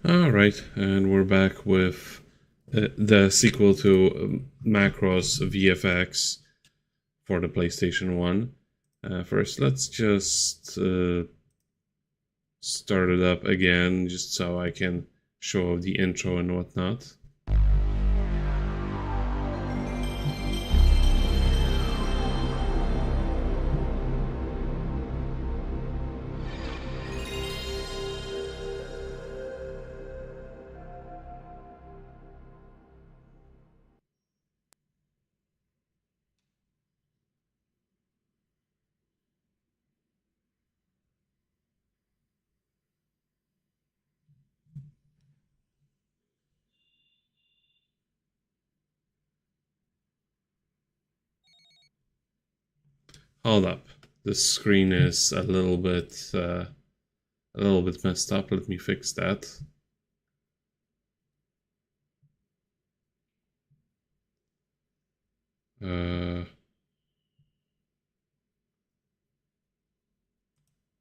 Alright, and we're back with the sequel to Macross XV-X for the PlayStation 1. First, let's just start it up again, just so I can show the intro and whatnot. Hold up, the screen is a little bit messed up. Let me fix that.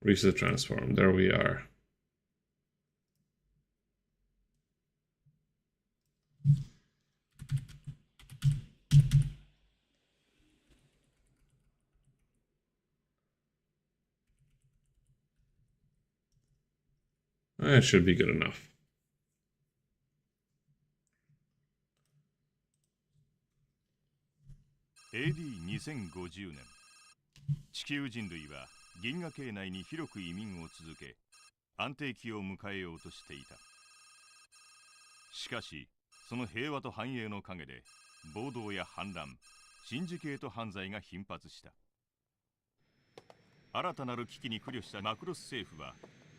Reset transform. There we are. That should be good enough. AD2050 年、地球人類は銀河系内に広く移民を続け、安定期を迎えようとしていた。しかし、その平和と繁栄の陰で、暴動や反乱、シンジケート犯罪が頻発した。新たなる危機に苦慮したマクロス政府は、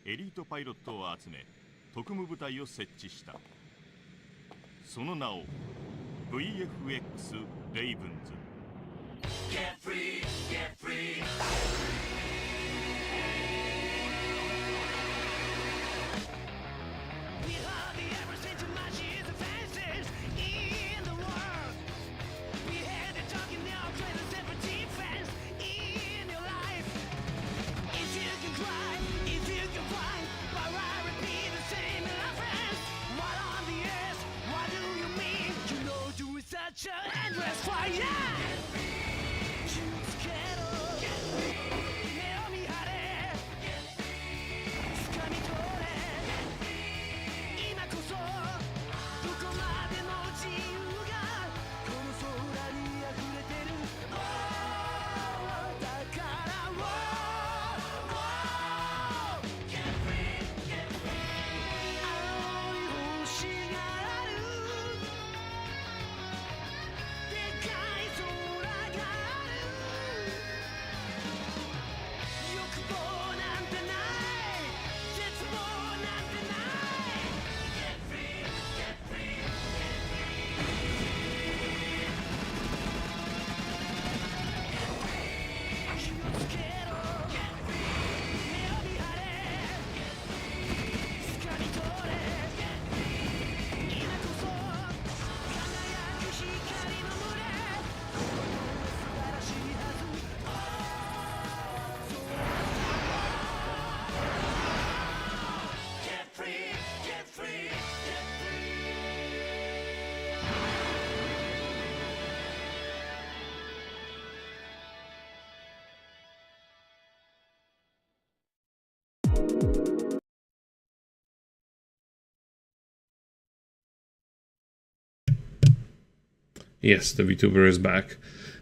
エリートパイロットを集め、特務部隊を設置した。その名を VFX レイブンズ。Get free, get free. We are the average matches the fastest in the world. We had the talking now, play the separate defense in your life. If you can cry, if you can find, why I repeat the same in our friends? What on the earth? What do you mean? You know, doing such an endless fire. Yes, the VTuber is back,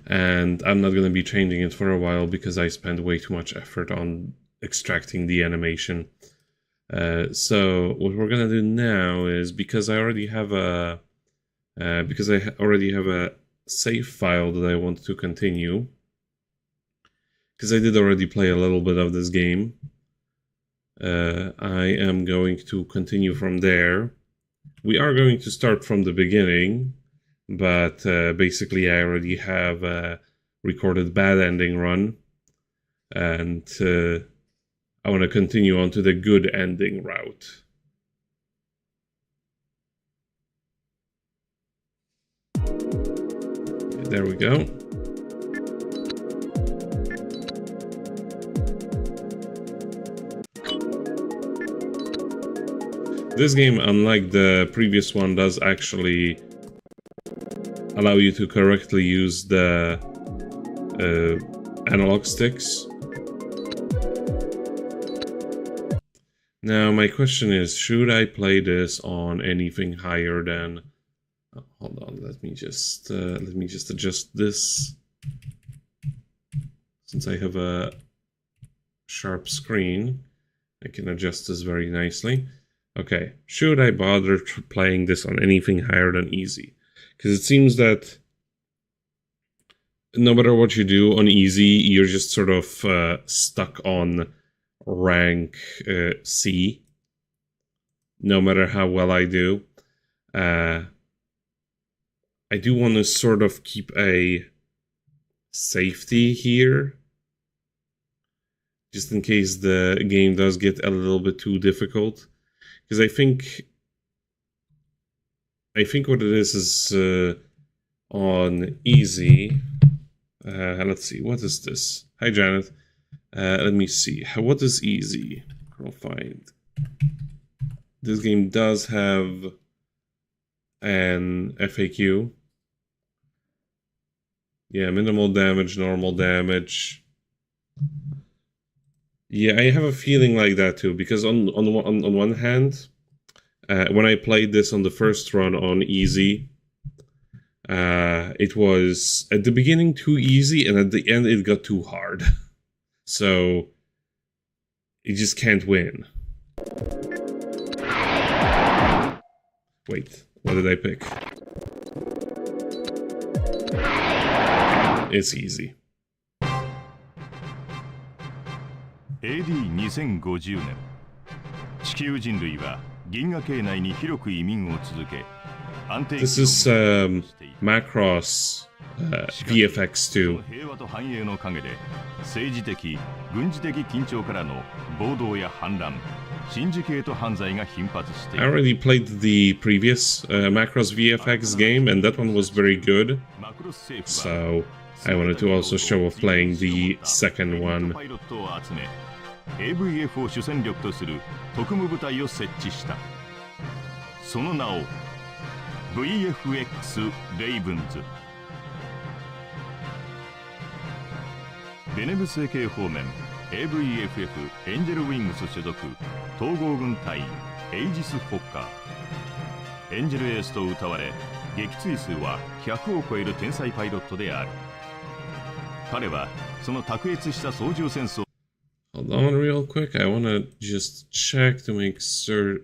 and I'm not going to be changing it for a while because I spent way too much effort on extracting the animation. So what we're going to do now is, because I already have a save file that I want to continue, because I did already play a little bit of this game. I am going to continue from there. We are going to start from the beginning, but basically I already have a recorded bad ending run, and I want to continue on to the good ending route. There we go. This game, unlike the previous one, does actually allow you to correctly use the analog sticks. Now, my question is, should I play this on anything higher than... Oh, hold on, let me just adjust this, since I have a sharp screen. I can adjust this very nicely. Okay, should I bother playing this on anything higher than easy? Because it seems that no matter what you do on easy, you're just sort of stuck on rank C, no matter how well I do. I do want to sort of keep a safety here, just in case the game does get a little bit too difficult. Because I think what it is on easy. Let's see, what is this? Hi, Janet. Let me see. What is easy? I'll find. This game does have an FAQ. Yeah, minimal damage, normal damage. Yeah, I have a feeling like that too, because on one hand, when I played this on the first run on easy, it was at the beginning too easy, and at the end it got too hard. So you just can't win. Wait, what did I pick? It's easy. AD2050 年、地球人類は銀河系内に広く移民を続け、安定 This is Macross XV-X 平和と繁栄の陰で政治的、軍事的緊張からの暴動や反乱、シンジケート犯罪が頻発してい I る。 already played the previous Macross VFX game, and that one was very good. So I wanted to also show off playing the second one. AVF を主戦力とする特務部隊を設置した。その名を VFX レイブンズ。ベネブス系方面 AVFF エンジェルウィングス所属統合軍隊エイジス・フォッカー。エンジェルエースと謳われ、撃墜数は100を超える天才パイロットである。彼はその卓越した操縦センスを Hold on real quick, I wanna just check to make sure.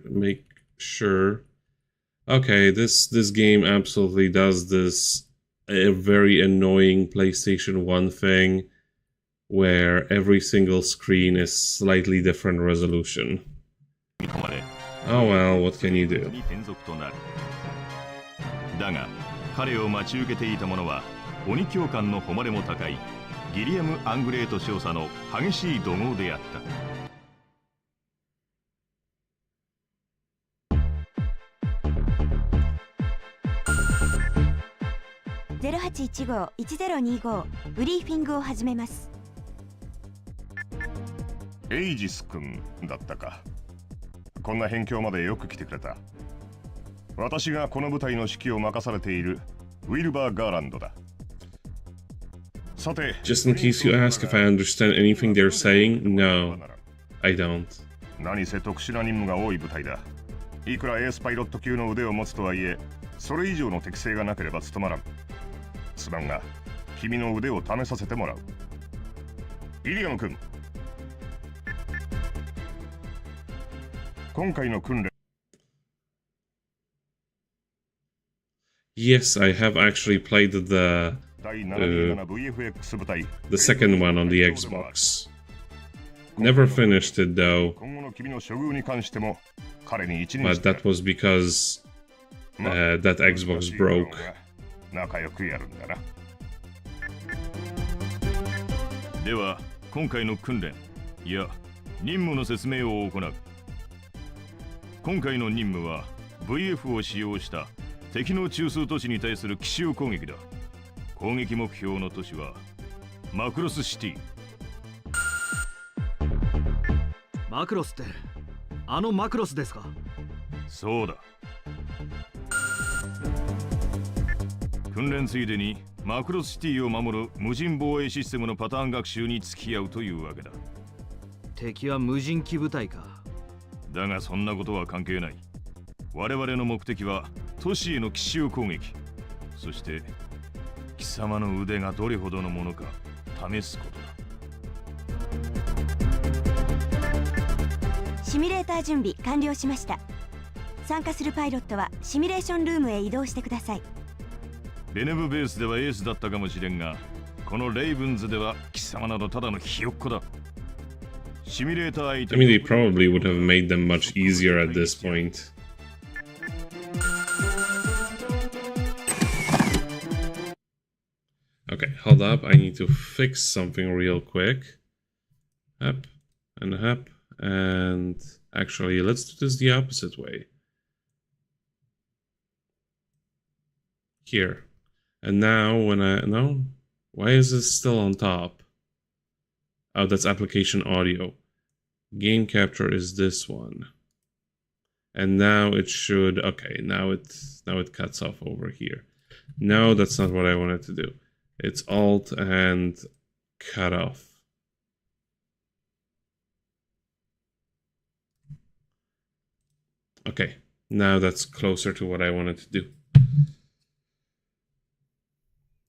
Okay, this game absolutely does this a very annoying PlayStation 1 thing where every single screen is slightly different resolution. Oh well, what can you do? だが彼を待ち受けていたものは鬼教官の誉れも高いギリアム・アングレート少佐の激しい怒号であった。0815-1025ブリーフィングを始めます。エイジス君だったか。こんな辺境までよく来てくれた。私がこの部隊の指揮を任されているウィルバー・ガーランドだ。Just in case you ask if I understand anything they're saying, no, I don't. 何せ特殊な任務が多い部隊だ。いくらエースパイロット級の腕を持つとはいえ、それ以上の適性がなければ務まらん。すまんが、君の腕を試させてもらう。イリアム君。今回の訓練。Yes, I have actually played the the second one on the Xbox. Never finished it though, but that was because that Xbox broke. では今回の訓練いや任務の説明を行う。今回の任務は VF を使用した敵の中枢都市に対する奇襲攻撃だ。攻撃目標の都市はマクロスシティ。マクロスってあのマクロスですか？そうだ。訓練ついでにマクロスシティを守る無人防衛システムのパターン学習に付き合うというわけだ。敵は無人機部隊か。だがそんなことは関係ない。我々の目的は都市への奇襲攻撃、そして貴様の腕がどれほどのものか試すことだ。シミュレーター準備完了しました。参加するパイロットはシミュレーションルームへ移動してください。ベネブベースではエースだったかもしれんが、このレイブンズでは貴様などただのひよっこだ。シミュレーター相手 I mean, they probably would have made them much easier at this point. Okay, hold up. I need to fix something real quick. Up and up. And actually, let's do this the opposite way. Here. And now when no, why is this still on top? Oh, that's application audio. Game capture is this one. And now it should, okay, now it cuts off over here. No, that's not what I wanted to do. It's Alt and cut off. Okay, now that's closer to what I wanted to do.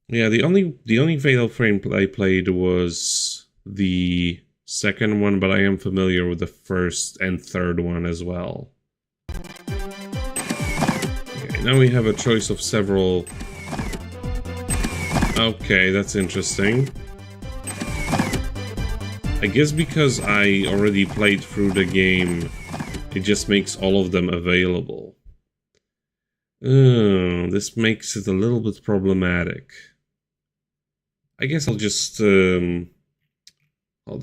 Yeah, the only Fatal Frame I played was the second one, but I am familiar with the first and third one as well. Okay, now we have a choice of several. Okay, that's interesting. I guess because I already played through the game, it just makes all of them available. This makes it a little bit problematic. I guess I'll just hold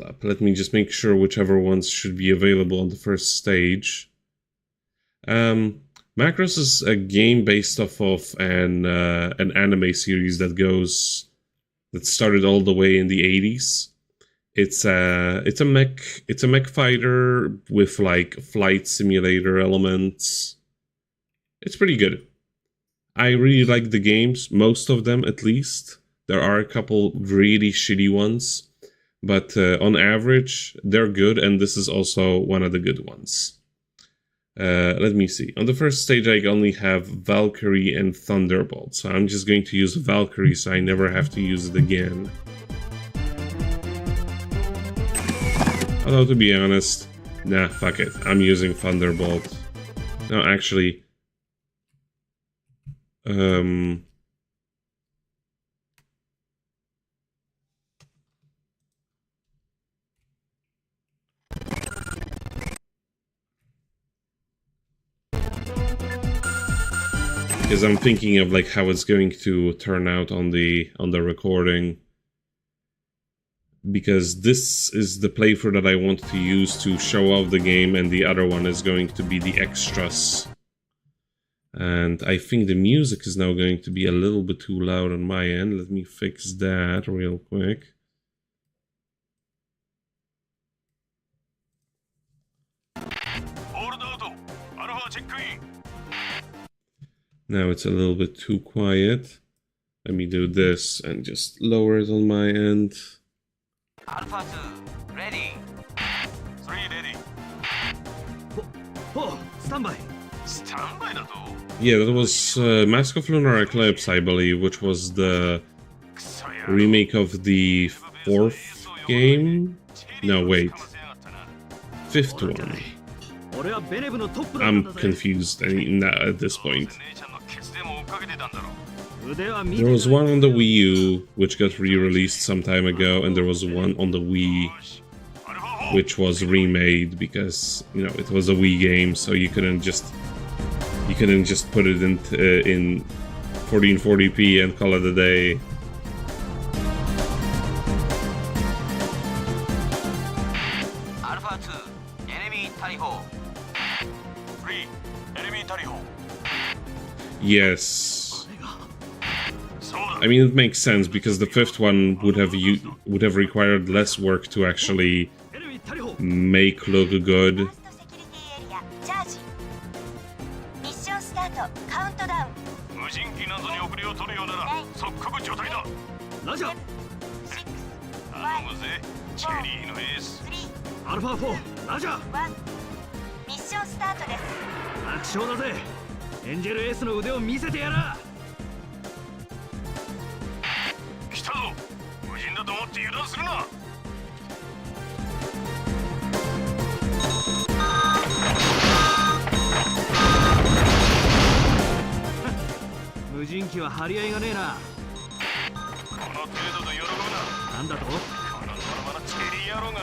up. Let me just make sure whichever ones should be available on the first stage. Macross is a game based off of an anime series that started all the way in the 80s. It's a mech fighter with like flight simulator elements. It's pretty good. I really like the games, most of them at least. There are a couple really shitty ones, but on average, they're good, and this is also one of the good ones. Let me see. On the first stage, I only have Valkyrie and Thunderbolt, so I'm just going to use Valkyrie so I never have to use it again. Although, to be honest, nah, fuck it. I'm using Thunderbolt. No, actually... because I'm thinking of like how it's going to turn out on the recording, because this is the playthrough that I want to use to show off the game, and the other one is going to be the extras. And I think the music is now going to be a little bit too loud on my end. Let me fix that real quick. Now it's a little bit too quiet. Let me do this and just lower it on my end. Alpha 2, ready. 3 ready. Standby. Standby だと。 Yeah, that was Mask of Lunar Eclipse, I believe, which was the remake of the 4th game? No, wait. 5th one. I'm confused at this point. 腕は見 There て was one on the Wii U, which got re-released some time ago, and there was one on the Wii, which was remade because, you know, it was a Wii game, so you couldn't just put it in 1440p and call it a day. Alpha 2 enemy 大砲 3 enemy 大砲 Yes. そうだ I mean, it makes sense because the fifth one would have required less work to actually エネミー大砲 make look good. ファーストセキュリティエリアチャージ。ミッションスタートカウントダウン。無人機などに遅れを取るようなら即刻除隊だラジャー頼むぜチェリーのエースアルファ4ラジャー1ミッションスタートです。楽勝だぜエンジェルエースの腕を見せてやら来たぞ無人だと思って油断するな無人機は張り合いがねえなこの程度で喜ぶななんだとこのままなチェリー野郎が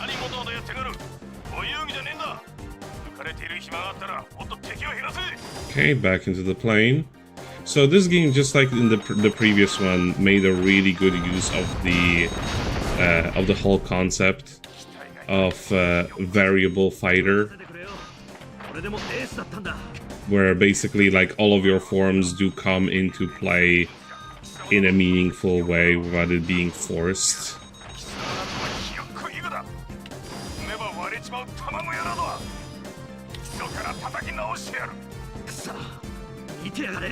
何事ほどやってくるお遊戯じゃねえんだ浮かれている暇があったらもっと敵を減らせ Okay, back into the plane. So this game, just like in the previous one, made a really good use of the whole concept of variable fighter, 見せてくれよこれでもエースだったんだ where basically like all of your forms do come into play in a meaningful way without it being forced. 貴様などはひよっこいぐだ踏めば割れちまう卵やなどは基礎から叩き直してやるくそ見てやがれ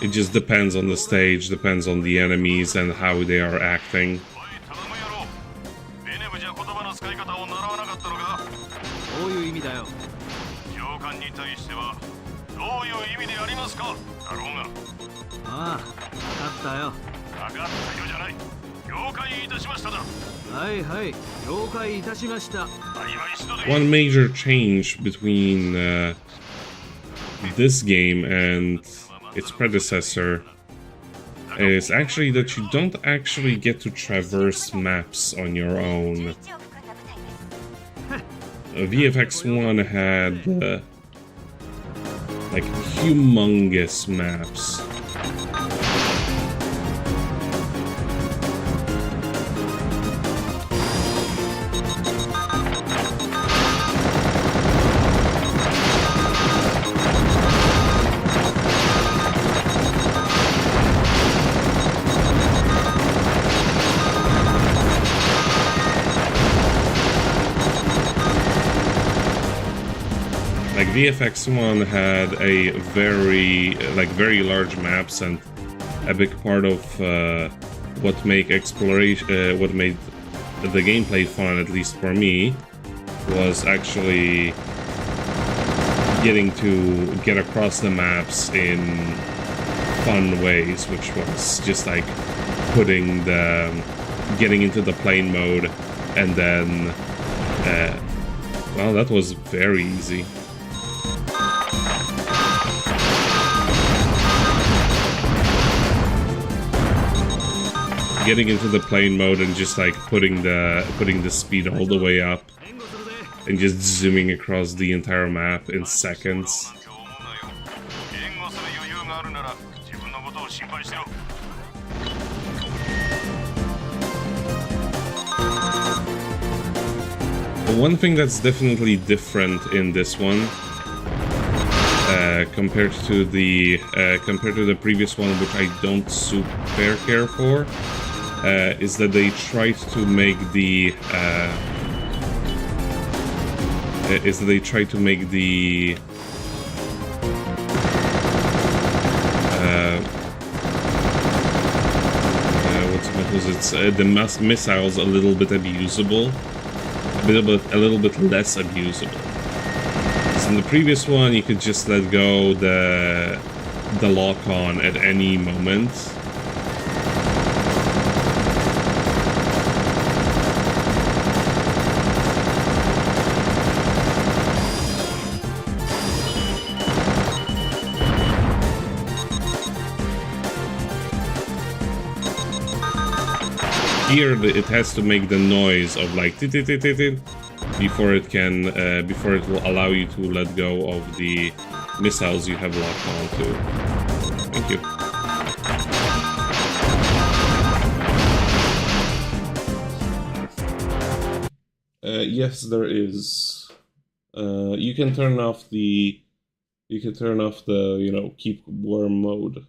It just depends on the stage, depends on the enemies and how they are acting. おい頼む野郎ベネブじゃ言葉の使い方を習わなかったのかどういう意味だよ上官に対してはどういう意味でありますかだろうがああ分かったよ分かったよじゃない了解いたしましただはいはい了解いたしました曖昧しろで One major change between this game and its predecessor is actually that you don't actually get to traverse maps on your own. 11を含んだ部隊です。 VFX1 had like humongous maps. Like VFX1 had a very large maps, and a big part of what made exploration, what made the gameplay fun, at least for me, was actually getting to get across the maps in fun ways, which was just like getting into the plane mode, and then well, that was very easy. Getting into the plane mode and just like putting the speed all the way up 援護するぜ and just zooming across the entire map in seconds. 今日もなよ援護する余裕があるなら自分のことを心配してろ One thing that's definitely different in this one, compared to the previous one, which I don't super care for, is that they tried to make the the missiles a little bit abusable. A little bit less abusable. So in the previous one, you could just let go the lock on at any moment. here it has to make the noise of like before it can before it will allow you to let go of the missiles you have locked onto. Thank you. Yes, there is. You can turn off the you know, keep warm mode.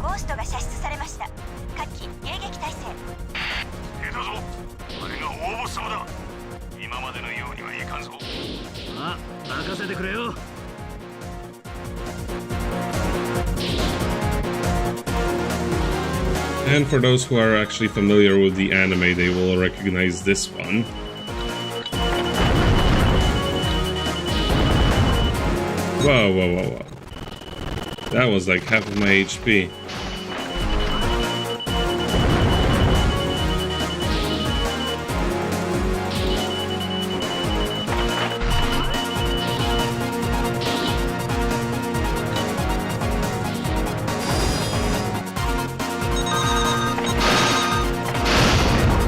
ゴーストが射出されました。各機迎撃態勢。出たぞ。あれが大ボス様だ。今までのようにはいかんぞ。あ、任せてくれよ。 And for those who are actually familiar with the anime, they will recognize this one. Whoa, whoa, whoa, whoa. That was like half of my HP.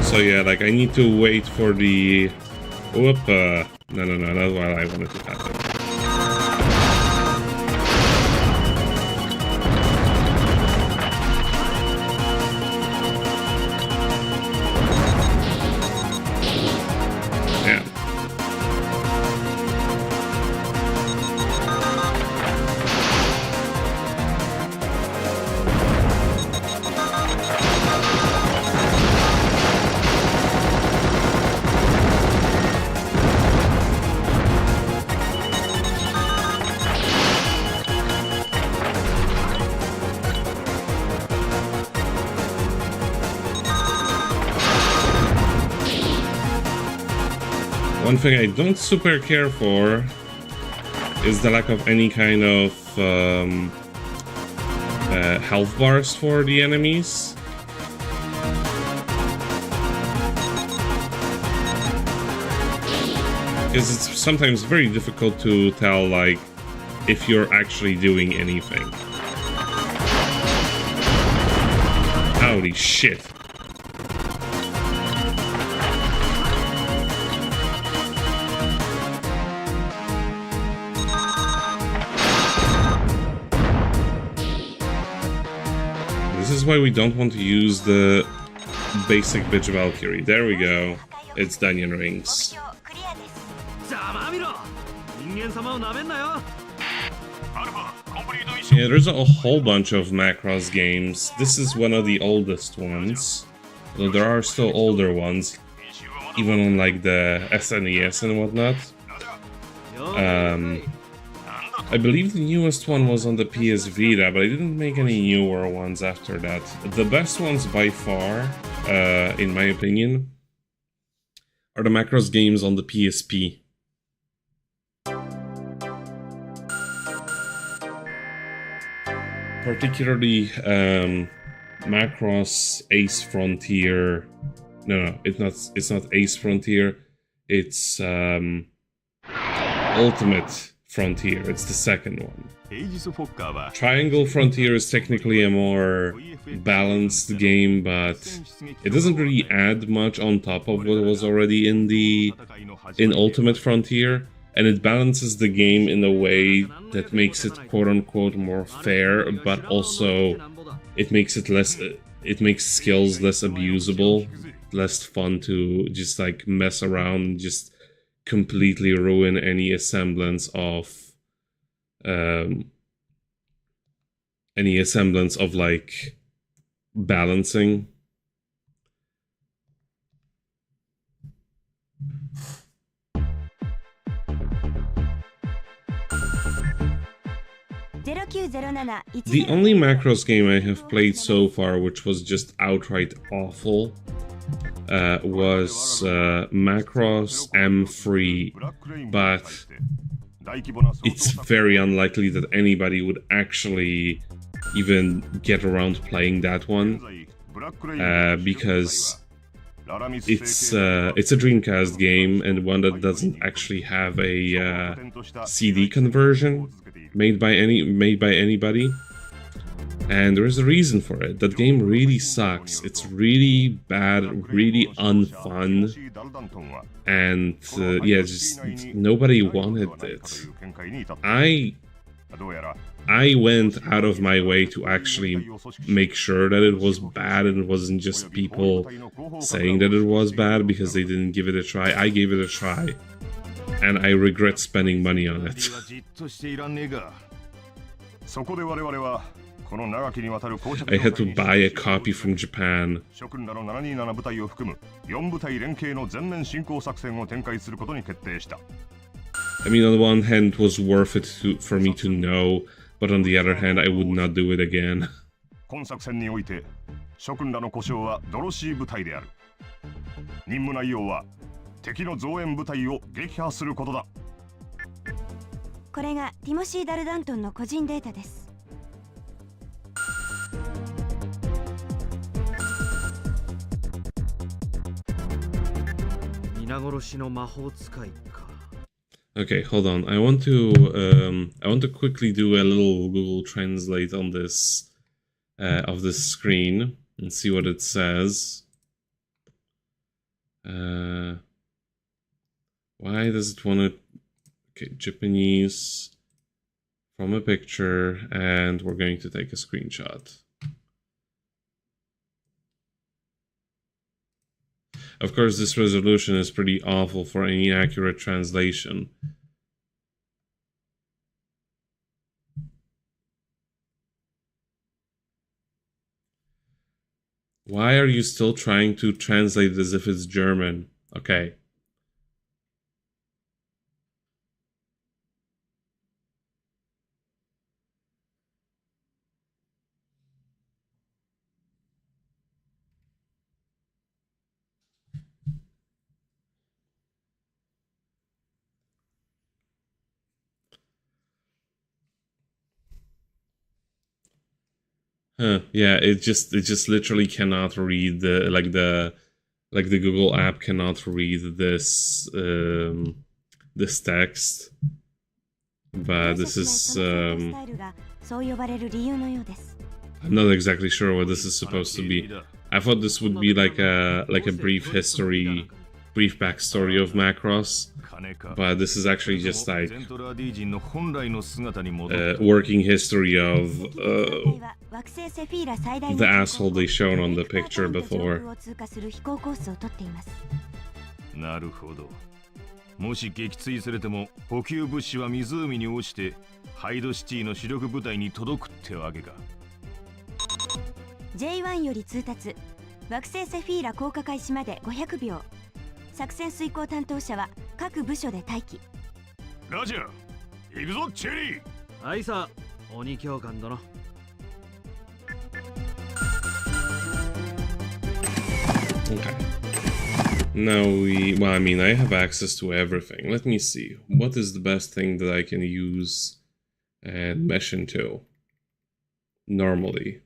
So yeah, like I need to wait for the... Whoop, no, that's what I wanted to happen. Damn. One thing I don't super care for is the lack of any kind of health bars for the enemies. Because it's sometimes very difficult to tell, like, if you're actually doing anything. Holy shit. This is why we don't want to use the basic bitch Valkyrie. There we go. It's Dunyan Rings. ざまみろ。人間様をなめんなよ。 Yeah, there's a whole bunch of Macross games. This is one of the oldest ones. Though there are still older ones, even on like the SNES and whatnot. I believe the newest one was on the PS Vita, but I didn't make any newer ones after that. The best ones by far, in my opinion, are the Macross games on the PSP. Particularly Macross Ace Frontier. No, it's not Ace Frontier. It's Ultimate Frontier. It's the second one. Triangle Frontier is technically a more balanced game, but it doesn't really add much on top of what was already in Ultimate Frontier. And it balances the game in a way that makes it quote-unquote more fair, but also it makes it less, it makes skills less abusable, less fun to just like mess around and just completely ruin any semblance of like balancing. The only Macross game I have played so far, which was just outright awful, was Macross M3, but it's very unlikely that anybody would actually even get around playing that one, because it's a Dreamcast game and one that doesn't actually have a CD conversion made by anybody. And there's a reason for it. That game really sucks. It's really bad, really unfun. And yeah, just nobody wanted it. I went out of my way to actually make sure that it was bad and it wasn't just people saying that it was bad because they didn't give it a try. I gave it a try. And I regret spending money on it. I had to buy a copy from Japan. I mean, on the one hand, it was worth it for me to know, but on the other hand, I would not do it again. 本作戦において諸君らの故障はドロシー部隊である。任務内容は敵の増援部隊を撃破することだ。これがティモシー・ダルダントンの個人データです。皆殺しの魔法使いか。Okay, hold on. I want to quickly do a little Google Translate on this of this screen and see what it says. Why does it want to? Okay, Japanese from a picture, and we're going to take a screenshot. Of course, this resolution is pretty awful for any accurate translation. Why are you still trying to translate it as if it's German? Okay. Huh, yeah, it just literally cannot read the Google app cannot read this this text. But this is I'm not exactly sure what this is supposed to be. I thought this would be like a brief backstory of Macross. But this is actually just like working history of the asshole they shown on the picture before. なるほど。もし撃墜されても補給物資は湖に落ちてハイドシティの主力部隊に届くってわけか。J1 より通達。惑星セフィーラ降下開始まで500秒。作戦遂行担当者は各部署で待機。ラジャー、行くぞチェリー。はいさ、鬼教官殿。Okay. Now well, I mean, I have access to everything. Let me see. What is the best thing that I can use and mesh into? Normally.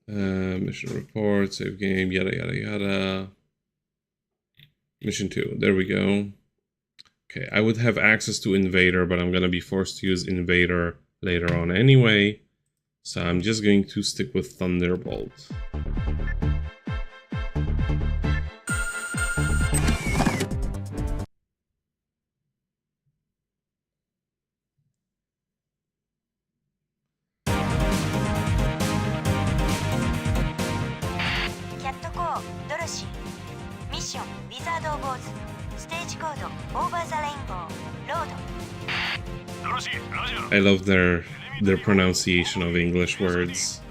Mission report, save game, yada yada yada. Mission 2, there we go. Okay, I would have access to Invader, but I'm gonna be forced to use Invader later on anyway. So I'm just going to stick with Thunderbolt. I love their pronunciation of English words.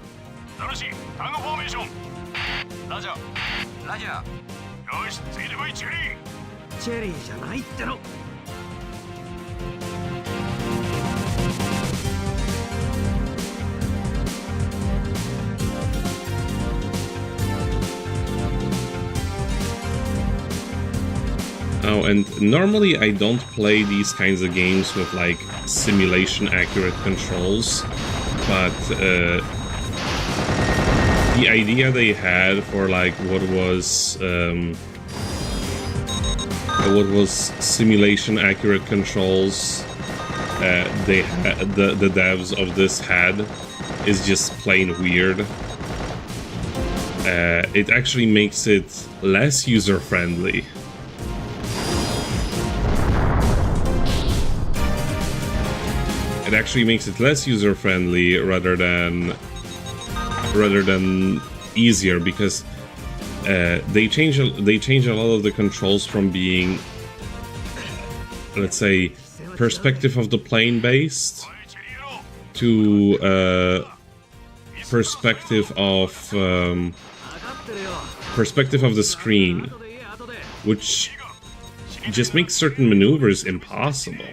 Oh, and normally I don't play these kinds of games with like simulation accurate controls, but the idea they had for like what was simulation accurate controls the devs of this had is just plain weird. It actually makes it less user-friendly. It actually makes it less user-friendly rather than easier, because they change a lot of the controls from being, let's say, perspective of the plane based to perspective of the screen, which just makes certain maneuvers impossible.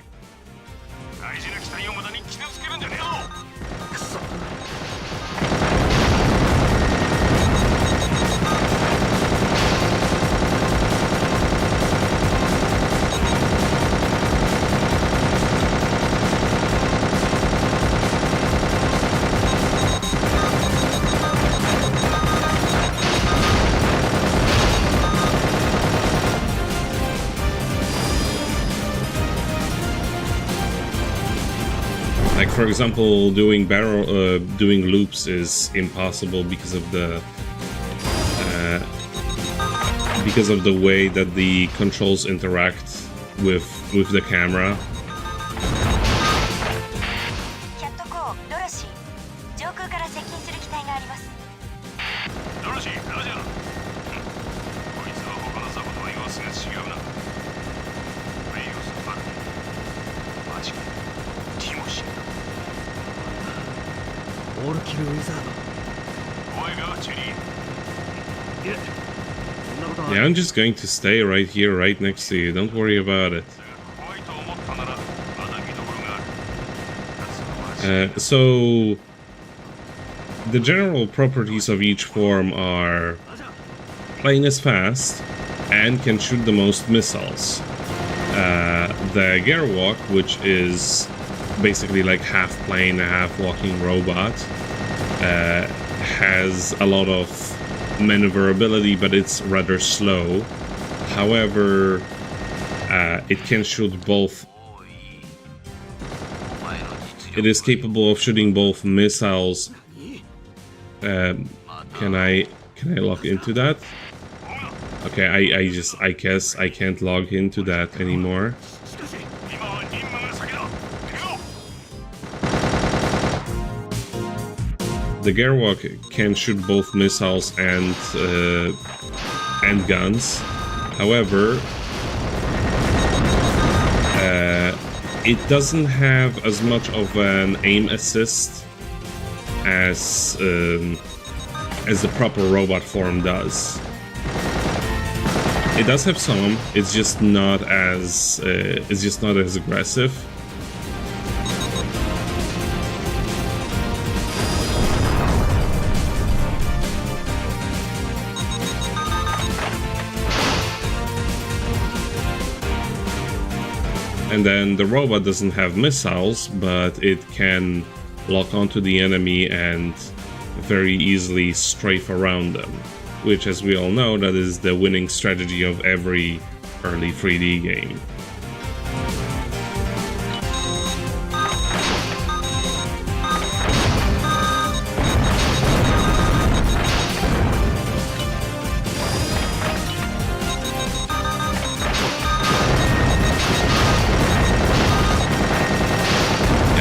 Like, for example, doing loops is impossible because of the way that the controls interact with the camera. キャットコードロシー上空から接近する機体があります。ドロシー、ラジャー。こいつは他のザコとは様子が違うな。ウェイオスパル。マジか。ティモシー。オールキルウィザード。お前がチェリー。いえ、そんなことは。 Yeah, I'm just going to stay right here, right next to you. Don't worry about it. 怖いと思ったなら、まだ見どころがある。 So, the general properties of each form are plane is fast and can shoot the most missiles. The Gerwalk, which is basically like half plane, half walking robot, has a lot of maneuverability, but it's rather slow. However, it can shoot both. It is capable of shooting both missiles. Can I log into that? Okay, I guess I can't log into that anymore. しかし、今は任務が先だ。行こう。 The Gerwalk can shoot both missiles and guns. However, it doesn't have as much of an aim assist as the proper robot form does. It does have some. It's just not as aggressive. And then the robot doesn't have missiles, but it can lock onto the enemy and very easily strafe around them, which, as we all know, that is the winning strategy of every early 3D game.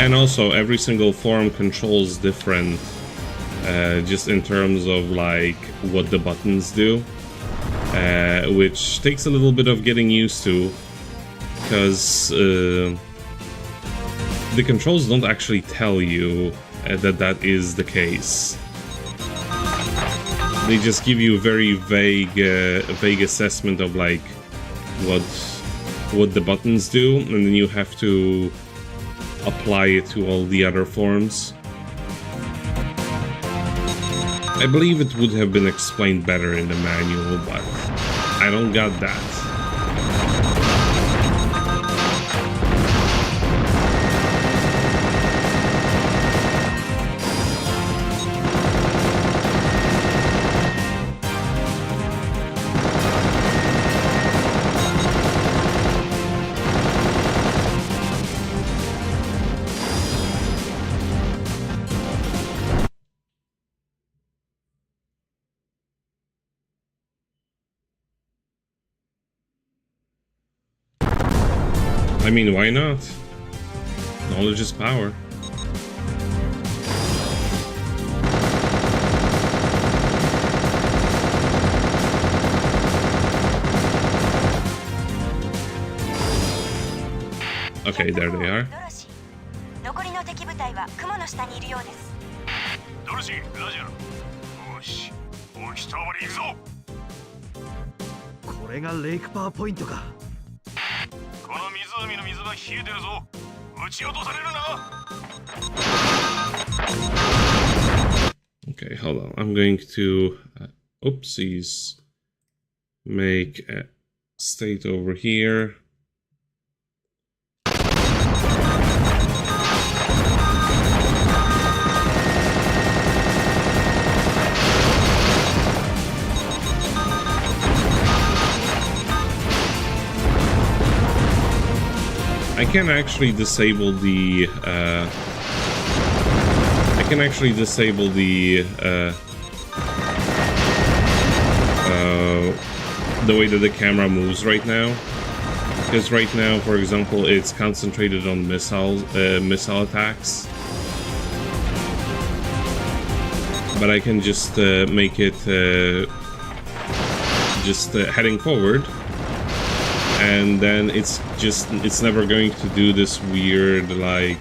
And also, every single form controls different, just in terms of like what the buttons do, which takes a little bit of getting used to, because the controls don't actually tell you that is the case. They just give you a very vague assessment of like what the buttons do, and then you have to apply it to all the other forms. I believe it would have been explained better in the manual, but I don't got that. I mean, why not? Knowledge is power. Okay, there they are. 残りの敵部隊は雲の下にいるようです。ドルシー、ラジャー。よし、もう一回り行くぞ。これがレイクパワーポイントか。この湖の水は冷えてるぞ。撃ち落とされるな。Okay, hold on. I'm going to, oopsies, make a state over here. I can actually disable the the way that the camera moves right now, because right now, for example, it's concentrated on missile attacks, but I can just make it just heading forward. And then it's never going to do this weird, like,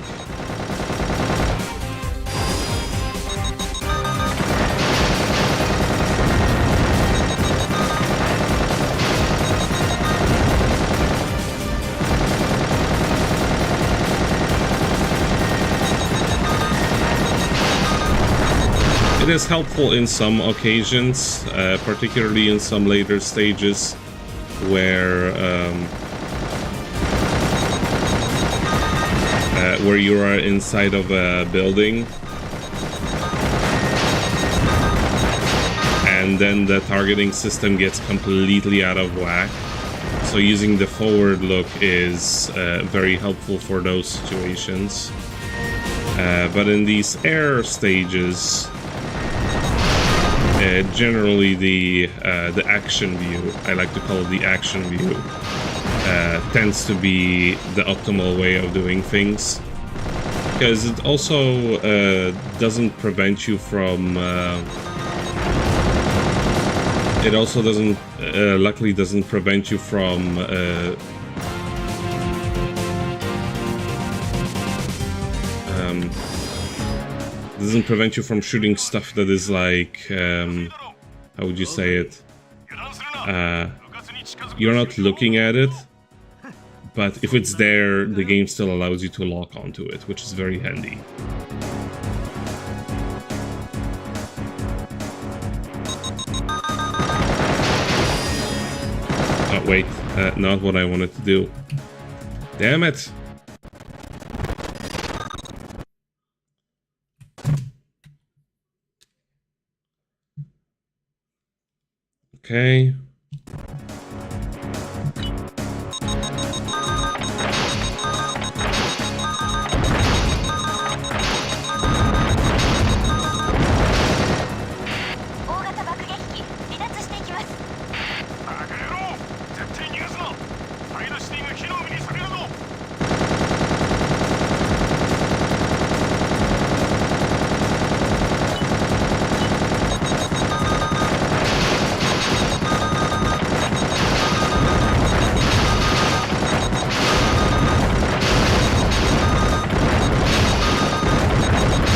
it is helpful in some occasions, particularly in some later stages, where you are inside of a building and then the targeting system gets completely out of whack. So using the forward look is very helpful for those situations. But in these air stages, generally the action view, I like to call it the action view, tends to be the optimal way of doing things, because it also doesn't prevent you from luckily doesn't prevent you from shooting stuff that is like, how would you say it? You're not looking at it, but if it's there, the game still allows you to lock onto it, which is very handy. Oh wait, not what I wanted to do. Damn it! Okay.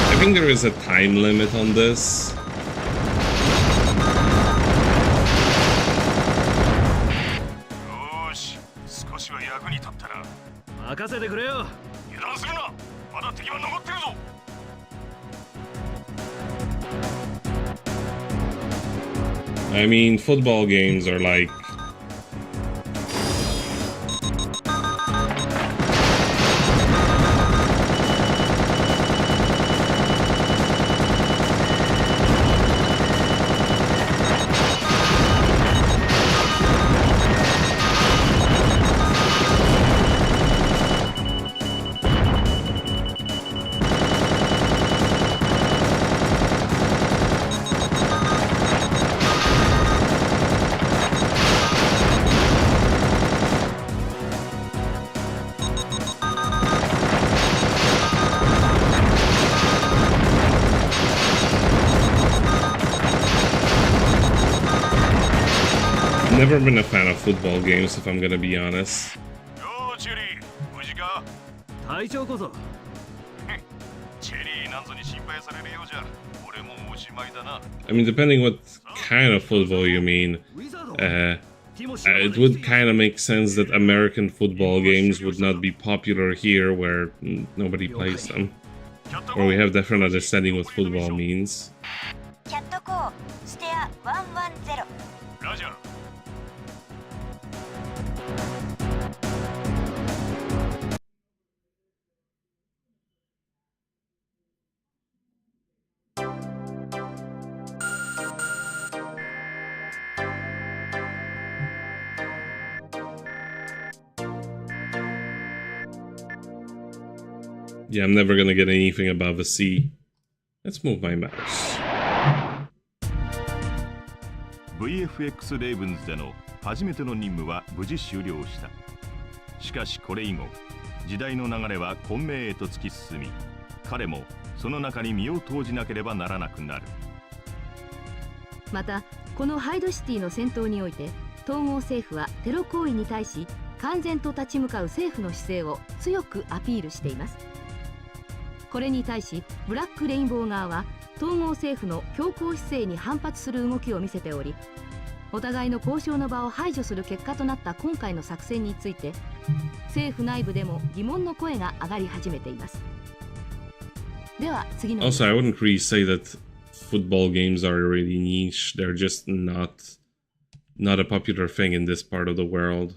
I think there is a time limit on this. I mean, football games are like... never been a fan of football games, if I'm gonna be honest. よーチェリー、無事か？隊長こそチェリーなんぞに心配されるようじゃ、俺もおしまいだな。I mean, depending what kind of football you mean, ウィザード it would kind of make sense that American football games would not be popular here where nobody plays them. Or we have different understanding what football means. キャットコーステア110。ラジャー。Yeah, I'm never gonna get anything above a C. Let's move my mouse. VFX レイブンズでの初めての任務は無事終了した。しかしこれ以後、時代の流れは混迷へと突き進み、彼もその中に身を投じなければならなくなる。またこのハイドシティの戦闘において統合政府はテロ行為に対し完全と立ち向かう政府の姿勢を強くアピールしています。これに対しブラックレインボー側は統合政府の強硬姿勢に反発する動きを見せており、お互いの交渉の場を排除する結果となった今回の作戦について政府内部でも疑問の声が上がり始めています。では次の Also, I wouldn't really say that football games are really niche. They're just not a popular thing in this part of the world.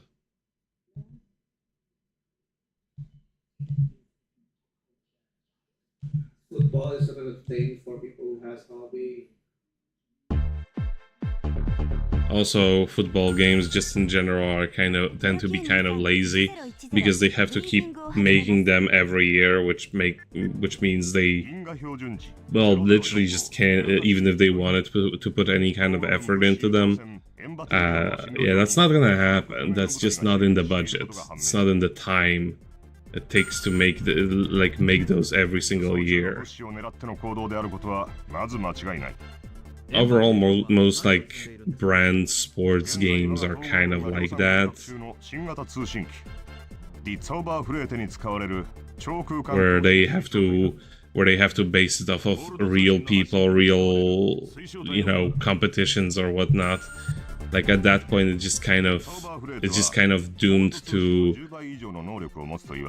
Football is sort of a thing for people who has hobby. Also, football games just in general are tend to be kind of lazy because they have to keep making them every year, which means they, well, literally just can't, even if they wanted to put any kind of effort into them. Yeah, that's not gonna happen. That's just not in the budget. It's not in the time it takes to make make those every single year. Overall, most like brand sports games are kind of like that, where they have to base it off of real people, real, you know, competitions or whatnot. Like at that point, it's just kind of doomed to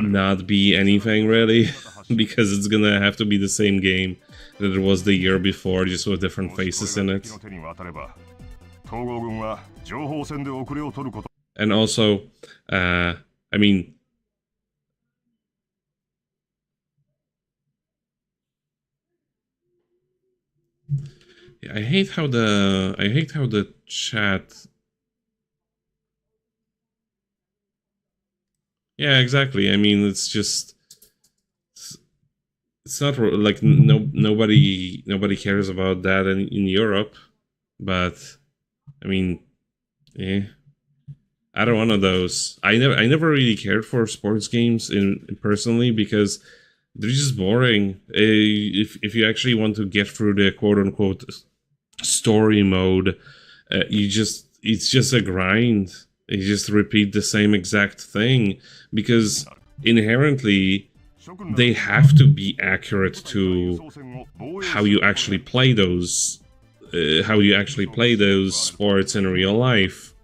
not be anything really, because it's gonna have to be the same game that it was the year before, just with different faces in it. And also, I mean, yeah, I hate how the chat. Yeah, exactly. I mean, it's not like nobody cares about that in Europe, but I mean, yeah, I don't one of those. I never really cared for sports games personally because they're just boring. If you actually want to get through the quote unquote story mode, it's just a grind. You just repeat the same exact thing because inherently they have to be accurate to how you actually play those sports in real life.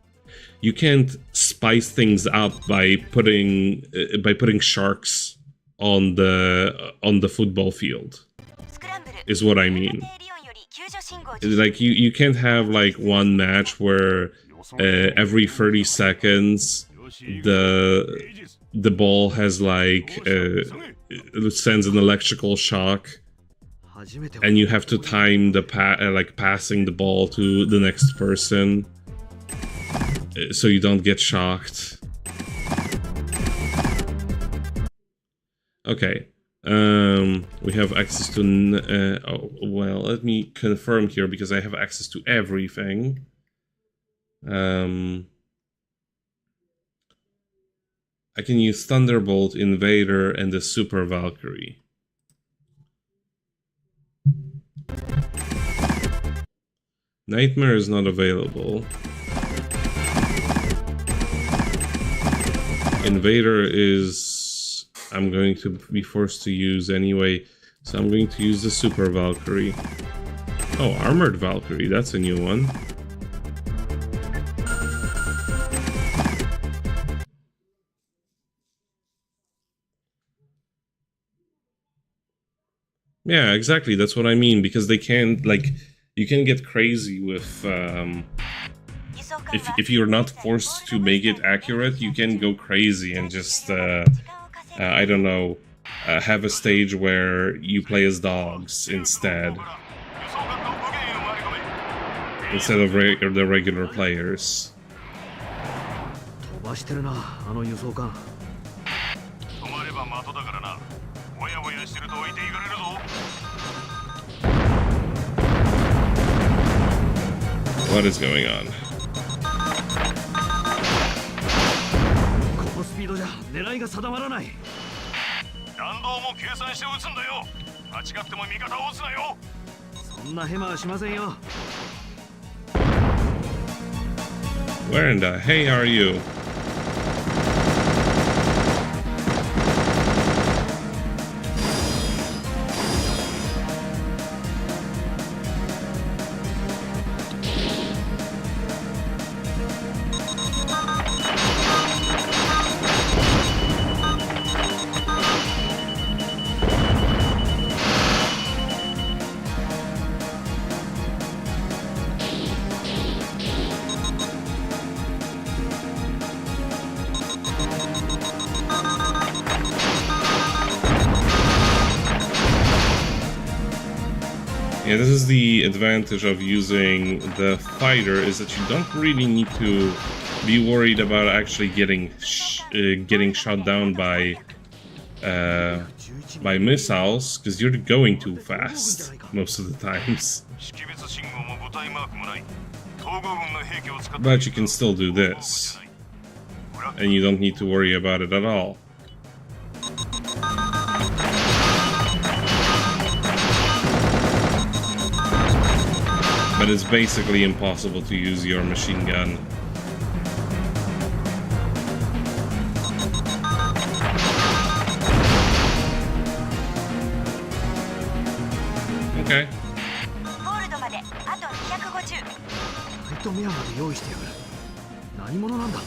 You can't spice things up by putting sharks on the football field, is what I mean. Like you can't have like one match where every 30 seconds the ball has like sends an electrical shock, and you have to time the passing the ball to the next person so you don't get shocked. Okay, we have access to oh, well, let me confirm here because I have access to everything. I can use Thunderbolt, Invader, and the Super Valkyrie. Nightmare is not available. Invader is... I'm going to be forced to use anyway, so I'm going to use the Super Valkyrie. Oh, Armored Valkyrie, that's a new one. Yeah, exactly, that's what I mean, because they can't, like, you can get crazy with, if you're not forced to make it accurate, you can go crazy and just, I don't know, have a stage where you play as dogs instead of the regular players. 飛ばしてるな、あの輸送艦。止まれば的だからな。ぼやぼやしてると置いていかれるぞ。What is going on? このスピードじゃ狙いが定まらない。弾道も計算して撃つんだよ。間違っても味方を撃つなよ。そんなヘマはしませんよ。Where in the hey are you? Yeah, this is the advantage of using the fighter, is that you don't really need to be worried about actually getting shot down by missiles, because you're going too fast most of the times. But you can still do this, and you don't need to worry about it at all. But it's basically impossible to use your machine gun. Okay. ゴールドまであと250。ナイトメアまで用意してやがる。何者なんだ。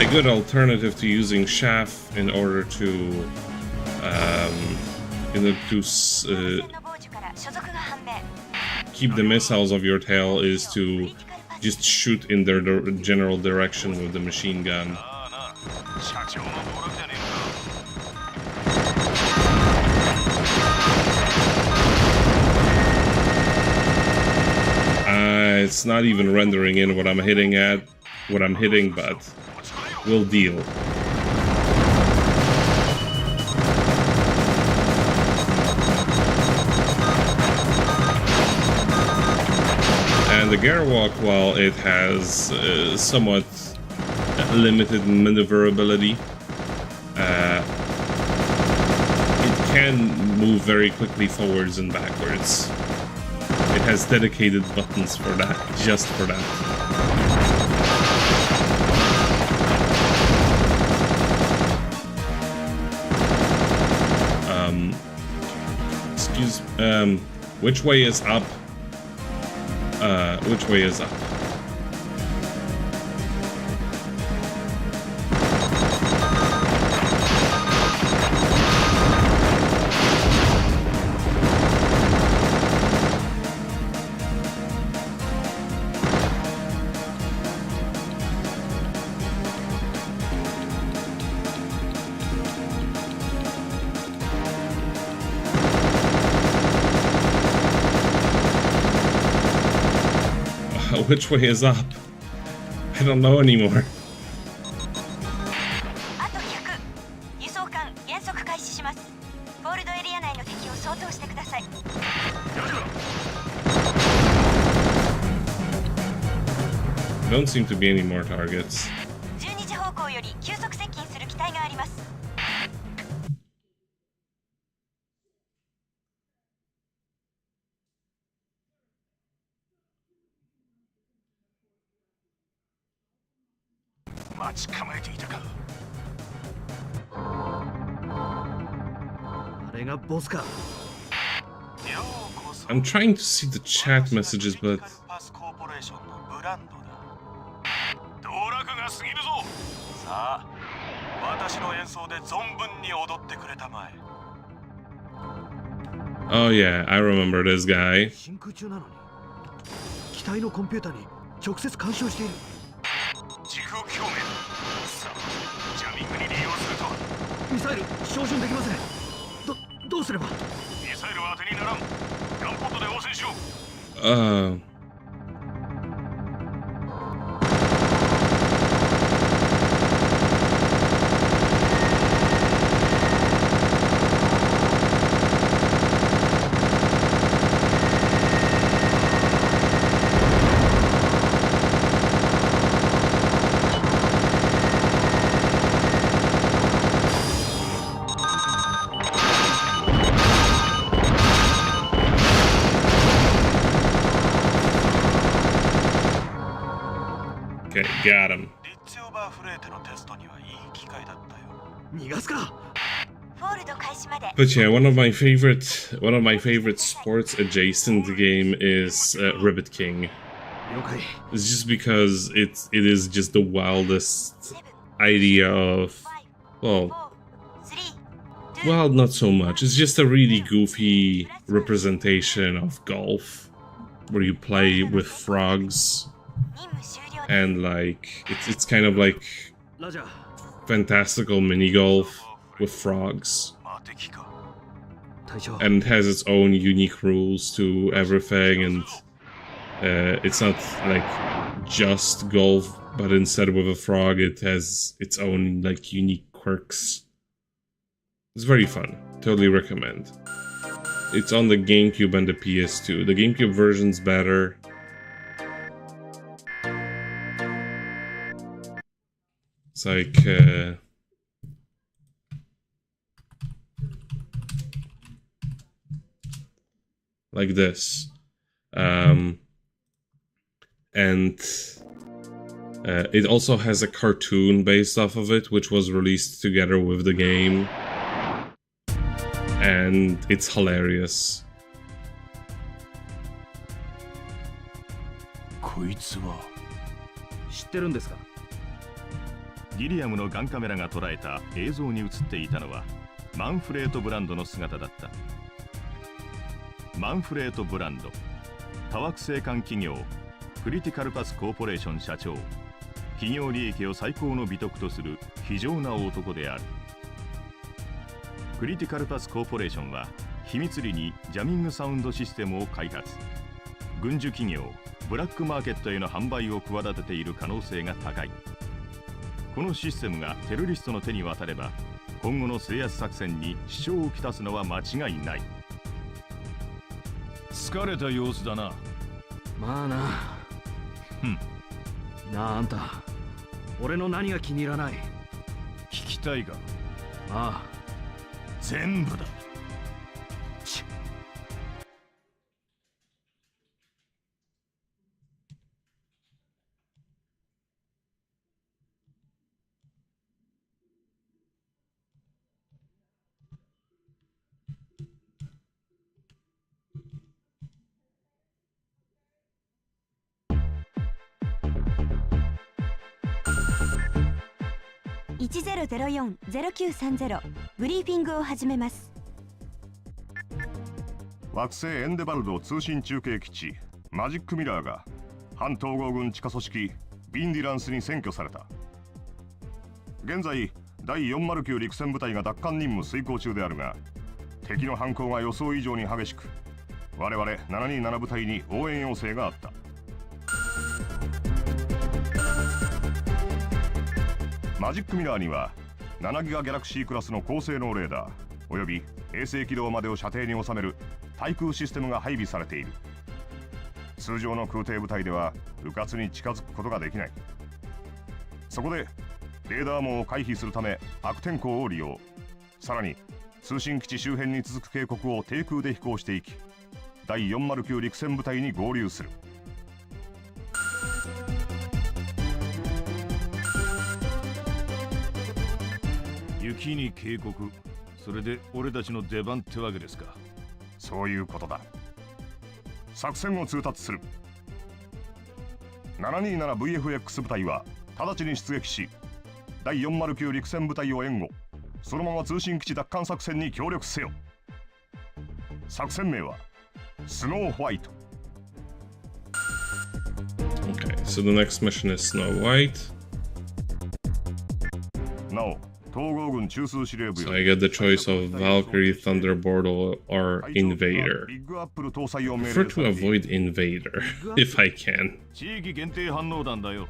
A good alternative to using chaff in order to keep the missiles of your tail is to just shoot in their general direction with the machine gun. It's not even rendering in what I'm hitting, but we'll deal. And the Garwalk, while it has somewhat limited maneuverability, it can move very quickly forwards and backwards. It has dedicated buttons for that, just for that. Which way is up? Which way is up? Which way is up? I don't know anymore. あと100。輸送艦減速開始します。ホールドエリア内の敵を掃討してください。Don't seem to be any more targets. 12時方向より急速接近する機体があります。待ち構えていたか。あれがボスか。 I'm trying to see the chat messages, but 道楽が過ぎるぞ。さあ、私の演奏で存分に踊ってくれたまえ。 oh yeah, I remember this guy. 真空中なのに機体のコンピュータに直接干渉している。時空共鳴。さあ、ジャミングに利用するとは。ミサイル照準できません。どうすれば。ミサイルは当てにならん。ガンポットで応戦しろ。Okay, got him. リッツオーバーフレーテのテストにはいい機会だったよ。逃がすか。フォールド開始まで But yeah, one of my favorite sports adjacent game is Ribbit King. 了解。 It's just because it is just the wildest idea of, well, 3 well, not so much. It's just a really goofy representation of golf, where you play with frogs 任務終了 and like it's kind of like ラジャー。 fantastical mini golf with frogs, まあ敵か。隊長。 and it has its own unique rules to everything, and it's not like just golf, but instead with a frog it has its own like unique quirks. It's very fun. Totally recommend. It's on the GameCube and the PS2. The GameCube version's better. It's like this. And it also has a cartoon based off of it, which was released together with the game. And it's hilarious. こいつは。知ってるんですか。ギリアムのガンカメラが捉えた映像に映っていたのはマンフレート・ブランドの姿だった。マンフレート・ブランド、多惑星間企業クリティカルパスコーポレーション社長、企業利益を最高の美徳とする非常な男である。クリティカルパスコーポレーションは秘密裏にジャミングサウンドシステムを開発。軍需企業ブラックマーケットへの販売を企てている可能性が高い。このシステムがテロリストの手に渡れば今後の制圧作戦に支障をきたすのは間違いない。疲れた様子だな。まあな。なああんた、俺の何が気に入らない。聞きたいか。ああ、全部だ。1004-0930ブリーフィングを始めます。惑星エンデバルド通信中継基地マジックミラーが反統合軍地下組織ビンディランスに占拠された。現在第409陸戦部隊が奪還任務遂行中であるが、敵の反攻が予想以上に激しく、我々727部隊に応援要請があった。マジックミラーには7ギガギャラクシークラスの高性能レーダーおよび衛星軌道までを射程に収める対空システムが配備されている。通常の空挺部隊では迂闊に近づくことができない。そこでレーダー網を回避するため悪天候を利用。さらに通信基地周辺に続く渓谷を低空で飛行していき、第409陸戦部隊に合流する。雪に警告。それで俺たちの出番ってわけですか。そういうことだ。作戦を通達する。727VFX 部隊は直ちに出撃し、第409陸戦部隊を援護。そのまま通信基地奪還作戦に協力せよ。作戦名はスノーホワイト。Okay, so the next mission is Snow White. なお、統合軍中枢司令部 So よ I り get the choice of Valkyrie, Thunderbolt, or ビ Invader. ッグアップル搭載を命 Prefer 令 to されている avoid Invader, if I can. 地域限定反応弾だよ。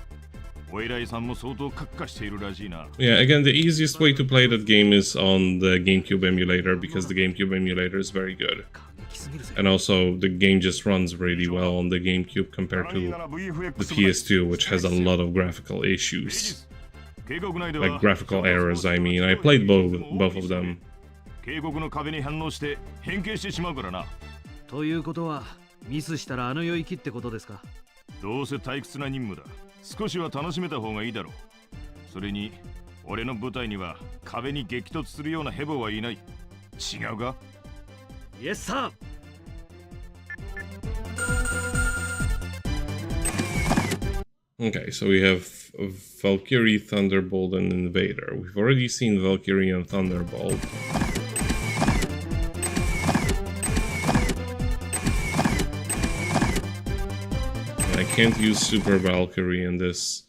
お偉いさんも相当カッカしているらしいな。Yeah, again, the easiest way to play that game is on the GameCube emulator, because the GameCube emulator is very good. And also, the game just runs really well on the GameCube compared to the PS2, which has a lot of graphical issues. 警告内で Like は graphical errors, I mean. I played both of them. 警告の壁に反応して変形してしまうからな。ということはミスしたらあの世行きってことですか。どうせ退屈な任務だ。少しは楽しめた方がいいだろう。それに俺の部隊には壁に激突するようなヘボはいない。違うか？イエスサー。Okay, so we have Valkyrie, Thunderbolt, and Invader. We've already seen Valkyrie and Thunderbolt. I can't use Super Valkyrie in this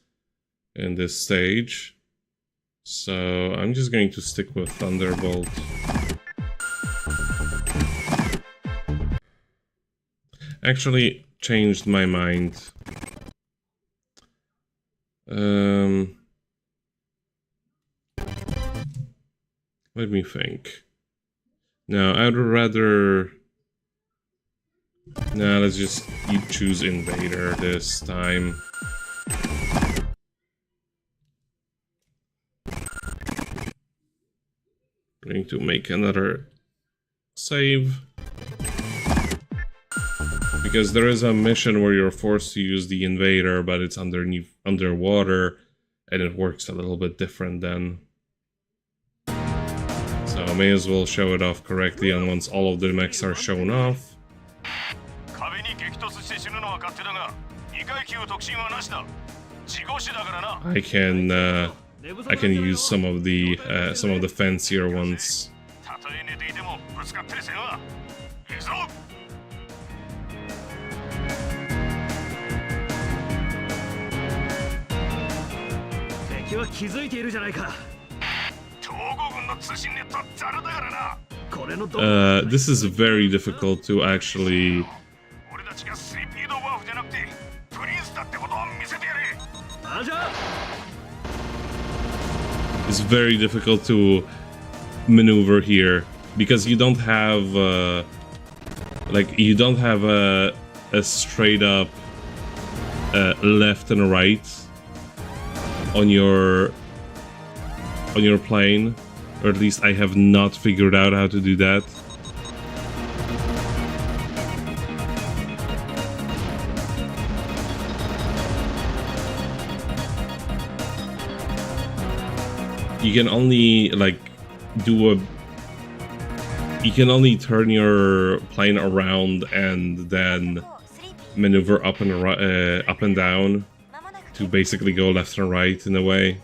stage, so I'm just going to stick with Thunderbolt. Actually, changed my mind. Let me think. No, I'd rather... Nah, let's just choose Invader this time. Going to make another save. Because there is a mission where you're forced to use the Invader, but it's underwater, and it works a little bit different then. So I may as well show it off correctly, and once all of the mechs are shown off, I can use some of the fancier ones. 敵は気づいているじゃないか。統合軍の通信ネットはザルだからな。これのど This is very difficult to actually. 俺たちがスリピードワーフじゃなくてプリンスだってことを見せてやれ。あじゃあ It's very difficult to maneuver here because you don't have you don't have a straight up left and right on your plane, or at least I have not figured out how to do that. You can only you can only turn your plane around and then maneuver up and down to basically go left and right in a way.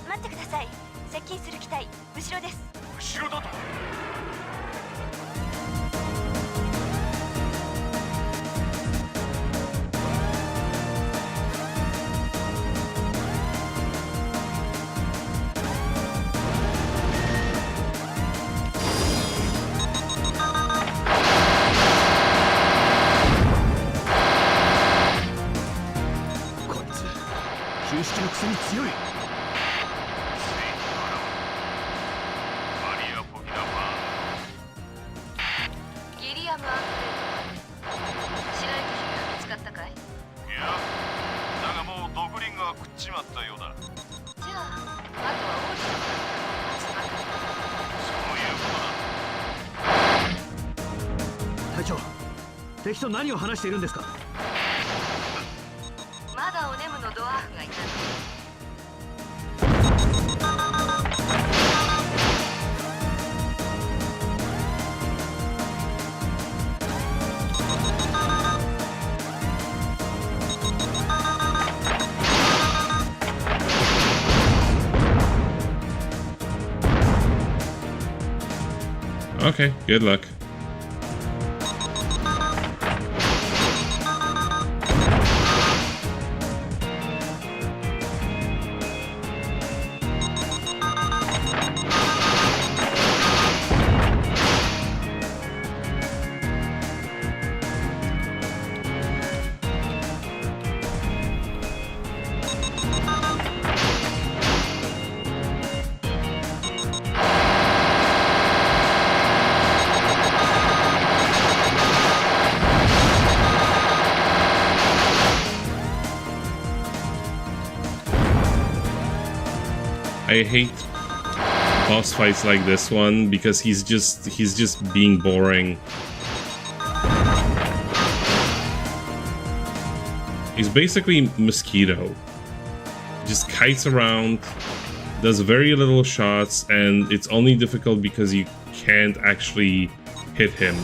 待ってください。接近する機体後ろです。後ろだと。こいつ旧式のくせに強い。ギリアム・アンドレート。白雪姫は見つかったかい？いや、だがもう毒リングは食っちまったようだ。じゃあ、あとは王子のそういうことだ。隊長、敵と何を話しているんですか。まだおネムのドワーフがいた。Okay, good luck. I hate boss fights like this one because he's just being boring. He's basically Mosquito. Just kites around, does very little shots, and it's only difficult because you can't actually hit him.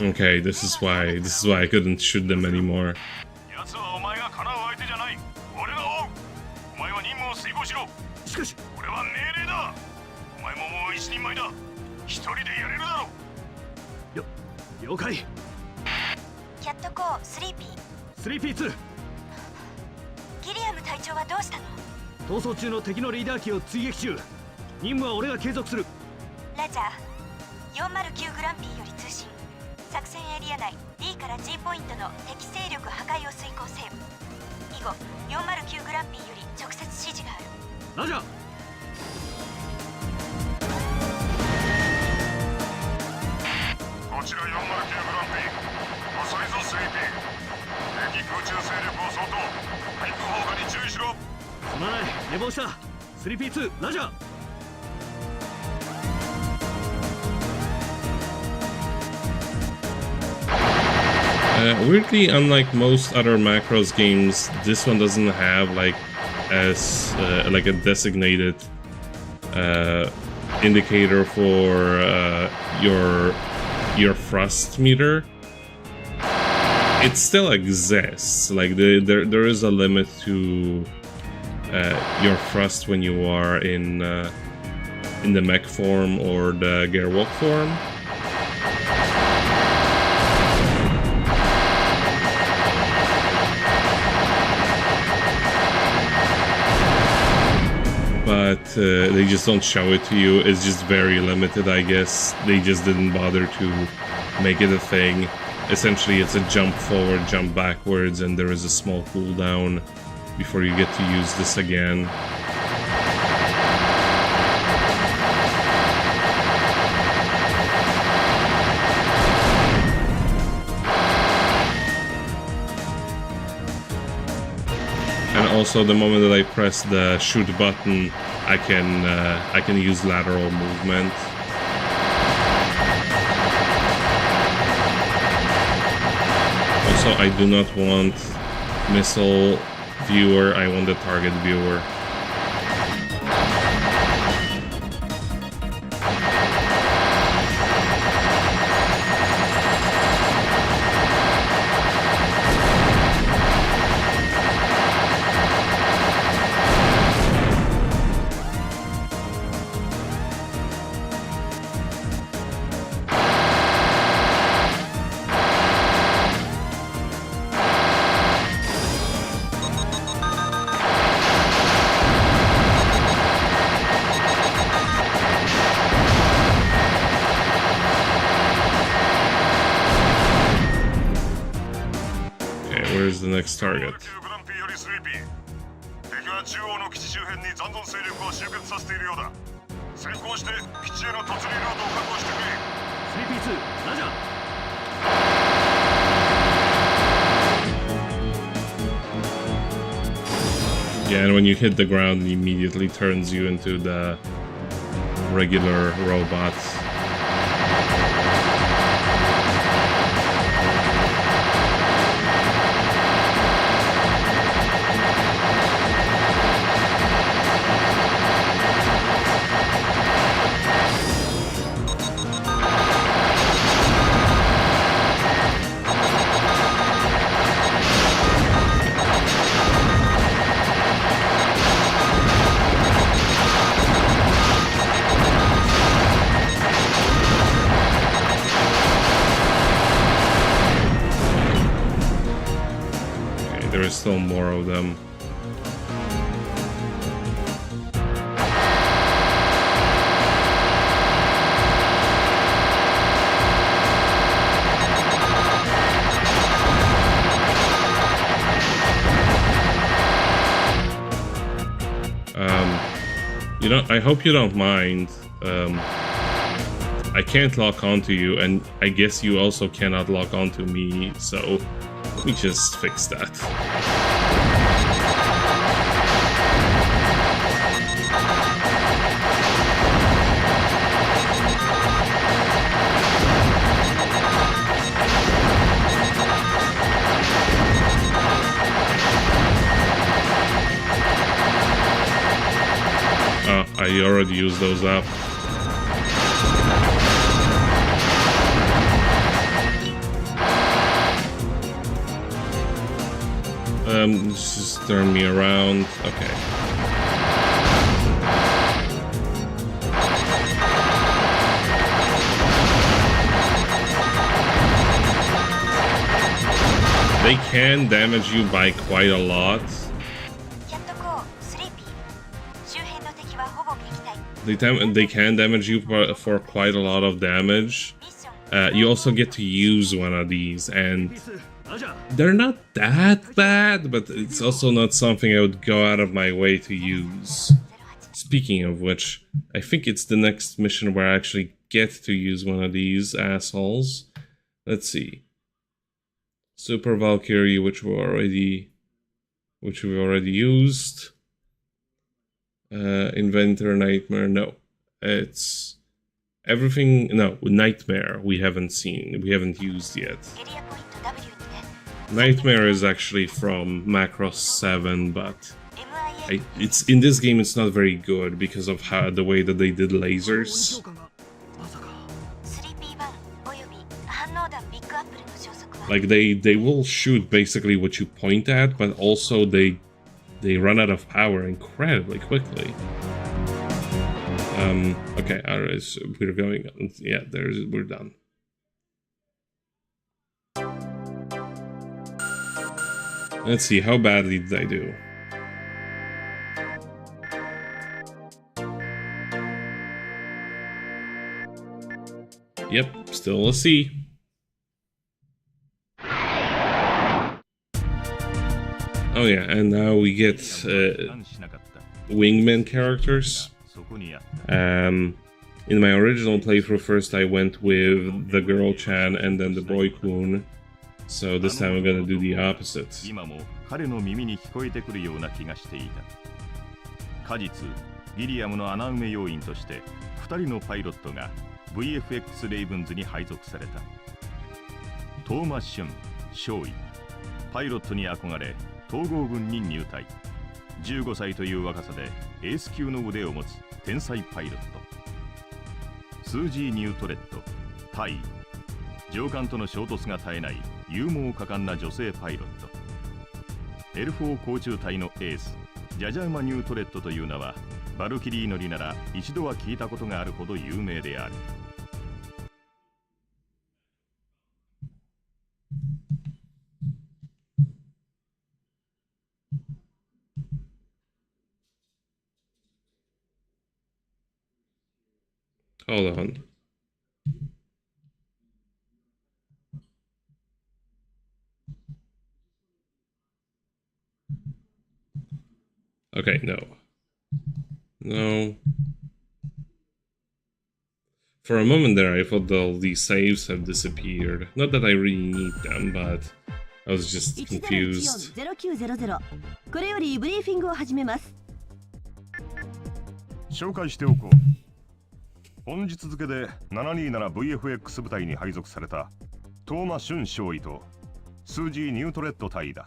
Okay, this is why I couldn't shoot them anymore. 奴はお前が叶う相手じゃない。俺が追う。お前は任務を遂行しろ。しかしこれは命令だ。お前ももう一人前だ。一人でやれるだろう。了解。キャットコースリーピー 3P2 ギリアム隊長はどうしたの？逃走中の敵のリーダー機を追撃中。任務は俺が継続する。ラジャー409グランピーより通信。作戦エリア内 D から G ポイントの敵勢力破壊を遂行せよ。以後409グランピーより直接指示がある。ラジャー。こちら409グランピー。遅いぞ 3P。敵空中勢力を相当。対空砲火に注意しろ。すまない、寝坊した。3P2 ラジャー。Weirdly, unlike most other Macross games, this one doesn't have like like a designated indicator for your thrust meter. It still exists. Like there is a limit to your thrust when you are in the mech form or the gearwalk form. But they just don't show it to you. It's just very limited, I guess. They just didn't bother to make it a thing. Essentially, it's a jump forward, jump backwards, and there is a small cooldown before you get to use this again. And also, the moment that I press the shoot button, I can use lateral movement. Also, I do not want missile viewer. I want the target viewer. Where's the next target? 敵は中央の基地周辺に残存勢力を集結させているようだ。先行して基地への突入ルートを確保してくれ。3P2 ラジャー。Yeah, and when you hit the ground, it immediately turns you into the regular robot. There is still more of them. You know, I hope you don't mind. I can't lock onto you, and I guess you also cannot lock onto me, so let me just fix that. Oh, I already used those up. Just turn me around. Okay. They can damage you by quite a lot. They can damage you for quite a lot of damage. You also get to use one of these, and they're not that bad, but it's also not something I would go out of my way to use. Speaking of which, I think it's the next mission where I actually get to use one of these assholes. Let's see. Super Valkyrie, which we already used. Inventor, Nightmare, no. It's everything, no, Nightmare we haven't seen, we haven't used yet. Nightmare is actually from Macross 7, but it's in this game it's not very good because of the way that they did lasers. Like they will shoot basically what you point at, but also they run out of power incredibly quickly. Okay, alright, so we're going on. Yeah, we're done. Let's see, how badly did I do? Yep, still a C. Oh yeah, and now we get wingman characters. In my original playthrough, first I went with the girl Chan and then the boy Kun. So this time I'm gonna do the opposite. 彼の耳に聞こえてくるような気がしていた。果実、ギリアムの穴埋め要員として2人のパイロットが VFX レイブンズに配属された。トーマ・シュン、少尉、パイロットに憧れ統合軍に入隊。15歳という若さでエース級の腕を持つ天才パイロット。スージー・ニュートレット、タイ。上官との衝突が絶えない勇猛果敢な女性パイロット。L4 甲虫隊のエースジャジャウマ・ニュートレットという名はバルキリー乗りなら一度は聞いたことがあるほど有名である。Hold on. Okay, no. No. For a moment there, I thought all these saves have disappeared. Not that I really need them, but I was just confused. 1014-0900これよりブリーフィングを始めます。紹介しておこう。本日付で 727VFX 部隊に配属されたトーマ・シュン少尉とスージー・ニュートレット大尉だ。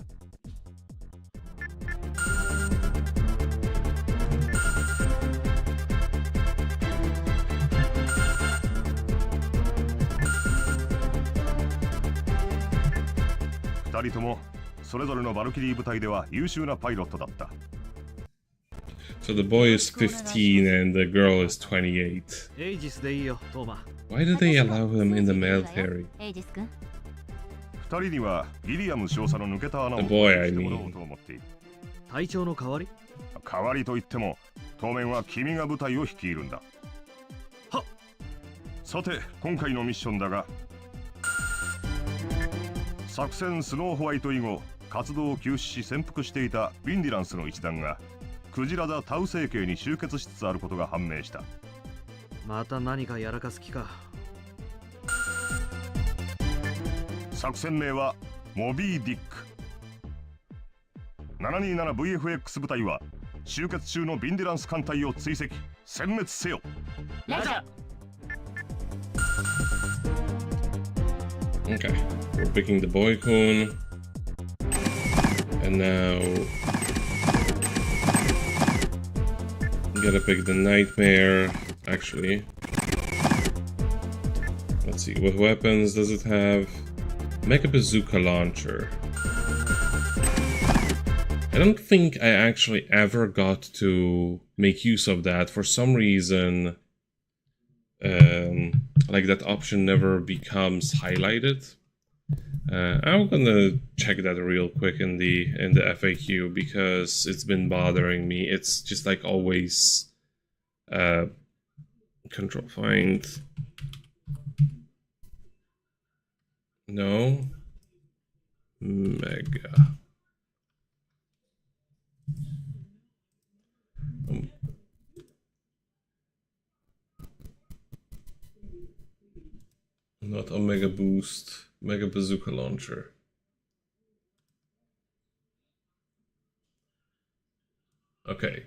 2人ともそれぞれのバルキリー部隊では優秀なパイロットだった。So the boy is 15 and the girl is 28. エイジスでいいよ、トーマ。Why do they allow him in the military? エイジス君。2人にはギリアム少佐の抜けた穴を The boy, I してもらお mean. うと思っている。隊長の代わり？代わりといっても当面は君が部隊を率いるんだ。はっ。さて今回のミッションだが、作戦スノーホワイト以後活動を休止し潜伏していたウィンディランスの一団がクジラ座タウ星系に集結しつつあることが判明した。また何かやらかす気か。作戦名はモビー・ディック。 727VFX 部隊は集結中のビンディランス艦隊を追跡殲滅せよ。ラジャー。 Okay, we're picking the boy coon. And now gotta pick the nightmare. Actually, let's see, what weapons does it have? Mega bazooka launcher. I don't think I actually ever got to make use of that. For some reason, like that option never becomes highlighted. I'm gonna check that real quick in the FAQ because it's been bothering me. It's just like always control find. No. Mega. Not Omega Boost, Mega Bazooka Launcher. Okay.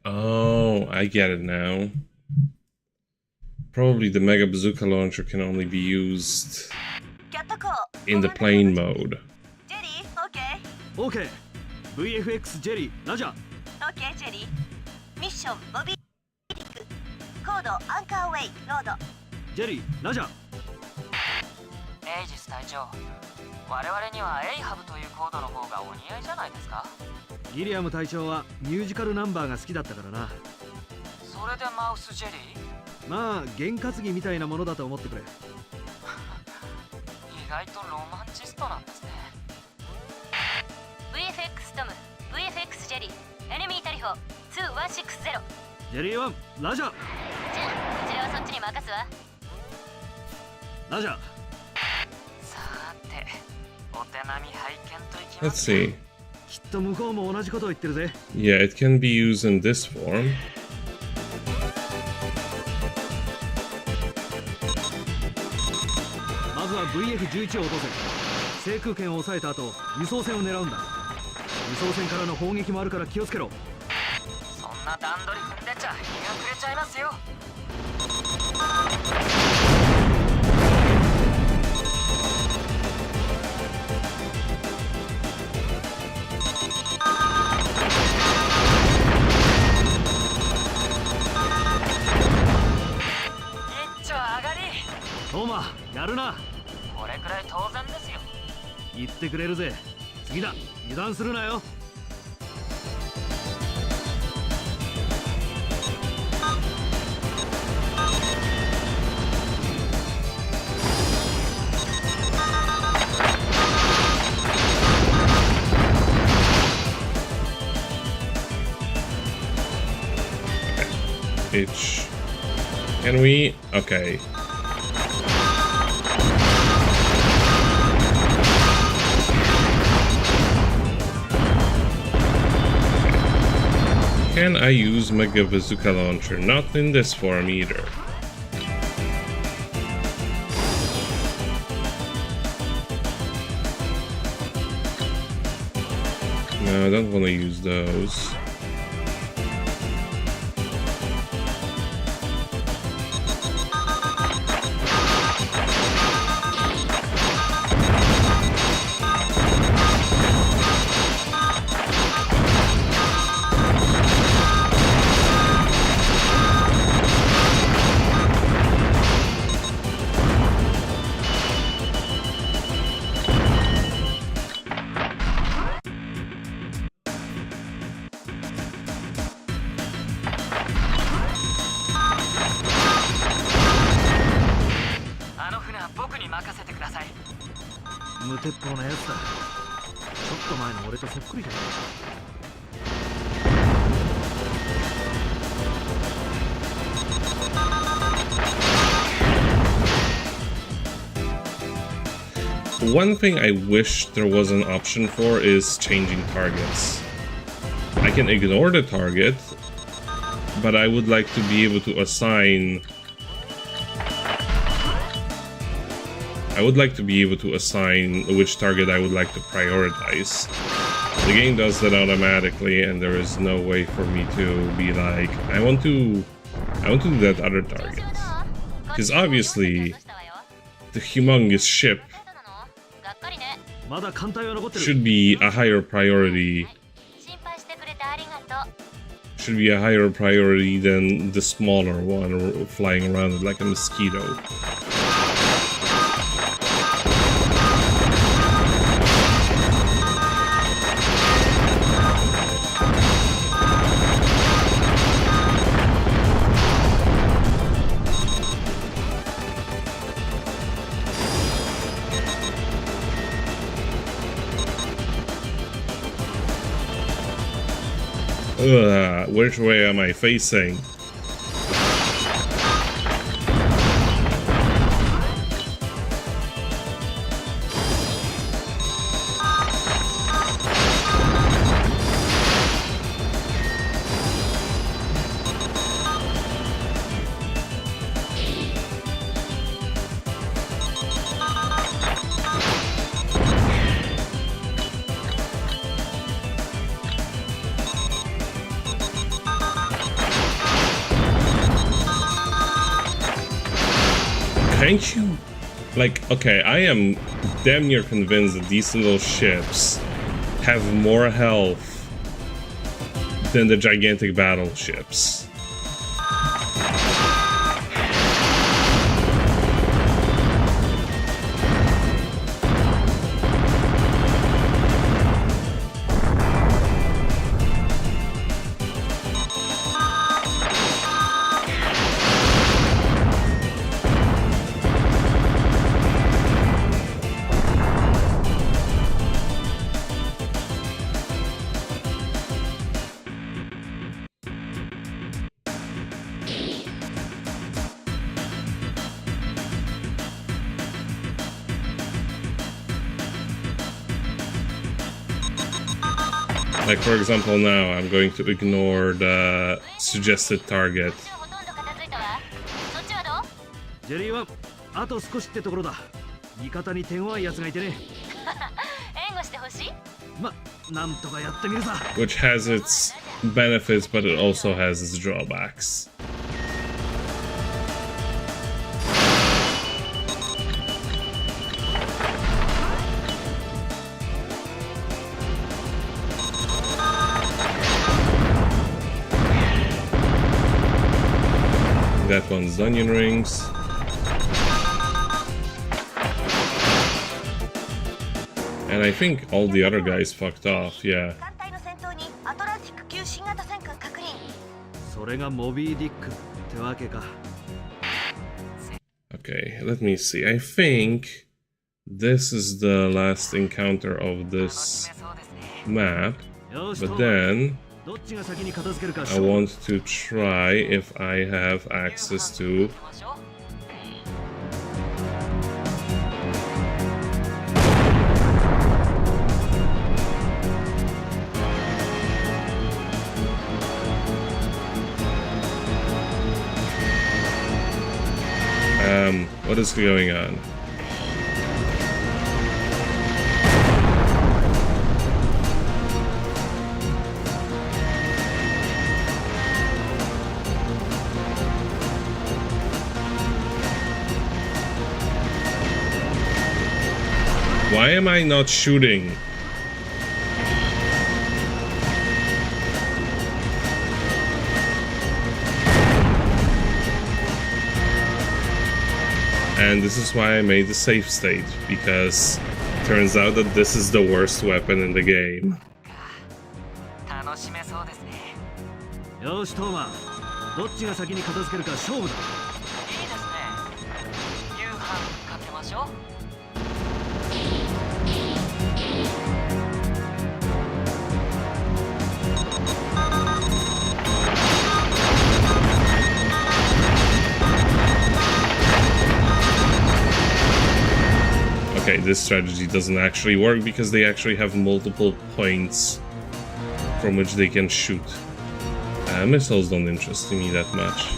Oh, I get it now. Probably the Mega Bazooka Launcher can only be used in the plane mode. ジェリー、オッケー。OK。VFX ジェリー、ラジャー。オッケー、ジェリー。ミッション、モビーディック。コード、アンカーウェイ、ロード。ジェリー、ラジャー。エイジス隊長、我々にはエイハブというコードの方がお似合いじゃないですか。ギリアム隊長はミュージカルナンバーが好きだったからな。それでマウスジェリー？まあ験担ぎみたいなものだと思ってくれ。意外とロマンチストなんですね。 VFX トム VFX ジェリーエネミータリホ2160。ジェリー1、ラジャー。じゃあこちらはそっちに任すわ。ラジャー。さーて、お手並み拝見といき Let's ます。 see. きっと向こうも同じことを言ってるぜ。Yeah, it can be used in this form. まずは VF11 を落とせ。制空権を抑えた後、輸送船を狙うんだ。輸送船からの砲撃もあるから気をつけろ。そんな段取り踏んでちゃ日が暮れちゃいますよ。一丁上がり。トーマ、やるな。これくらい当然ですよ。言ってくれるぜ。次だ、油断するなよ。H. Can we? Okay. Can I use Mega Bazooka Launcher? Not in this form either. No, I don't want to use those. One thing I wish there was an option for is changing targets. I can ignore the target, but I would like to be able to assign... which target I would like to prioritize. The game does that automatically, and there is no way for me to be like, I want to do that other target. Because obviously, the humongous ship should be a higher priority. Should be a higher priority than the smaller one flying around like a mosquito. Which way am I facing? Can't you, like, okay, I am damn near convinced that these little ships have more health than the gigantic battleships. Like, for example, now I'm going to ignore the suggested target. Which has its benefits, but it also has its drawbacks. That one's onion rings. And I think all the other guys fucked off, yeah. Okay, let me see. I think this is the last encounter of this map, but then どっちが先に片付けるか I 勝負 want to try if I have access to... What is going on? Why am I not shooting? And this is why I made the safe state, because it turns out that this is the worst weapon in the game. 楽しめそうですね。よしトーマどっちが先に片付けるか勝負だいいですね。夕飯かけましょう。Okay, this strategy doesn't actually work because they actually have multiple points from which they can shoot. Missiles don't interest me that much.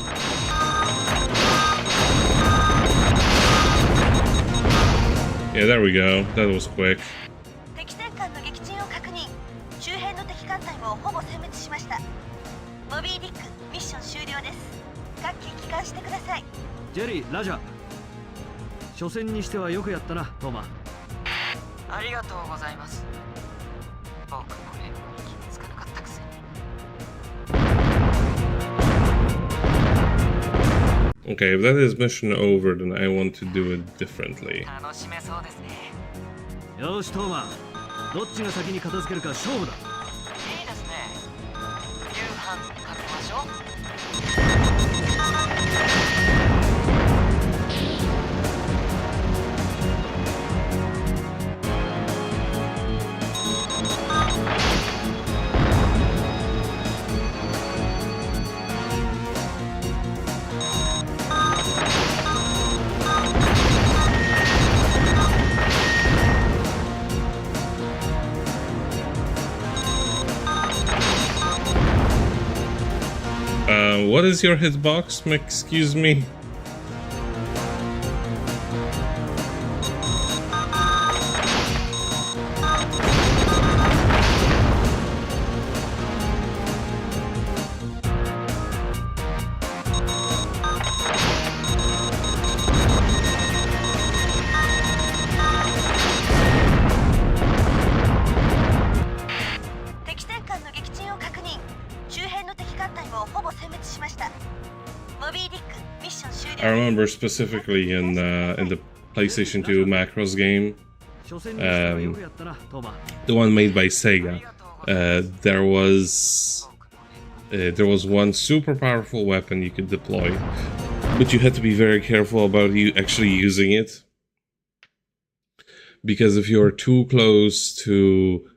Yeah, there we go. That was quick. 敵戦艦の撃沈を確認。周辺の敵艦隊もほぼ殲滅しました。ボビー・ディック、ミッション終了です。各機帰還してください。ジェリーラジャー初戦にしてはよくやったなトーマありがとうございます。僕もね、気づかなかったくせに。Okay, if that is mission over, then I want to do it differently. 楽しめそうですね。よしトーマどっちが先に片付けるか勝負だいいですね。夕飯かけましょう。What is your hitbox? Excuse me? I remember specifically in the PlayStation 2 Macross game, the one made by Sega, there was one super powerful weapon you could deploy, but you had to be very careful about you actually using it, because if you're too close to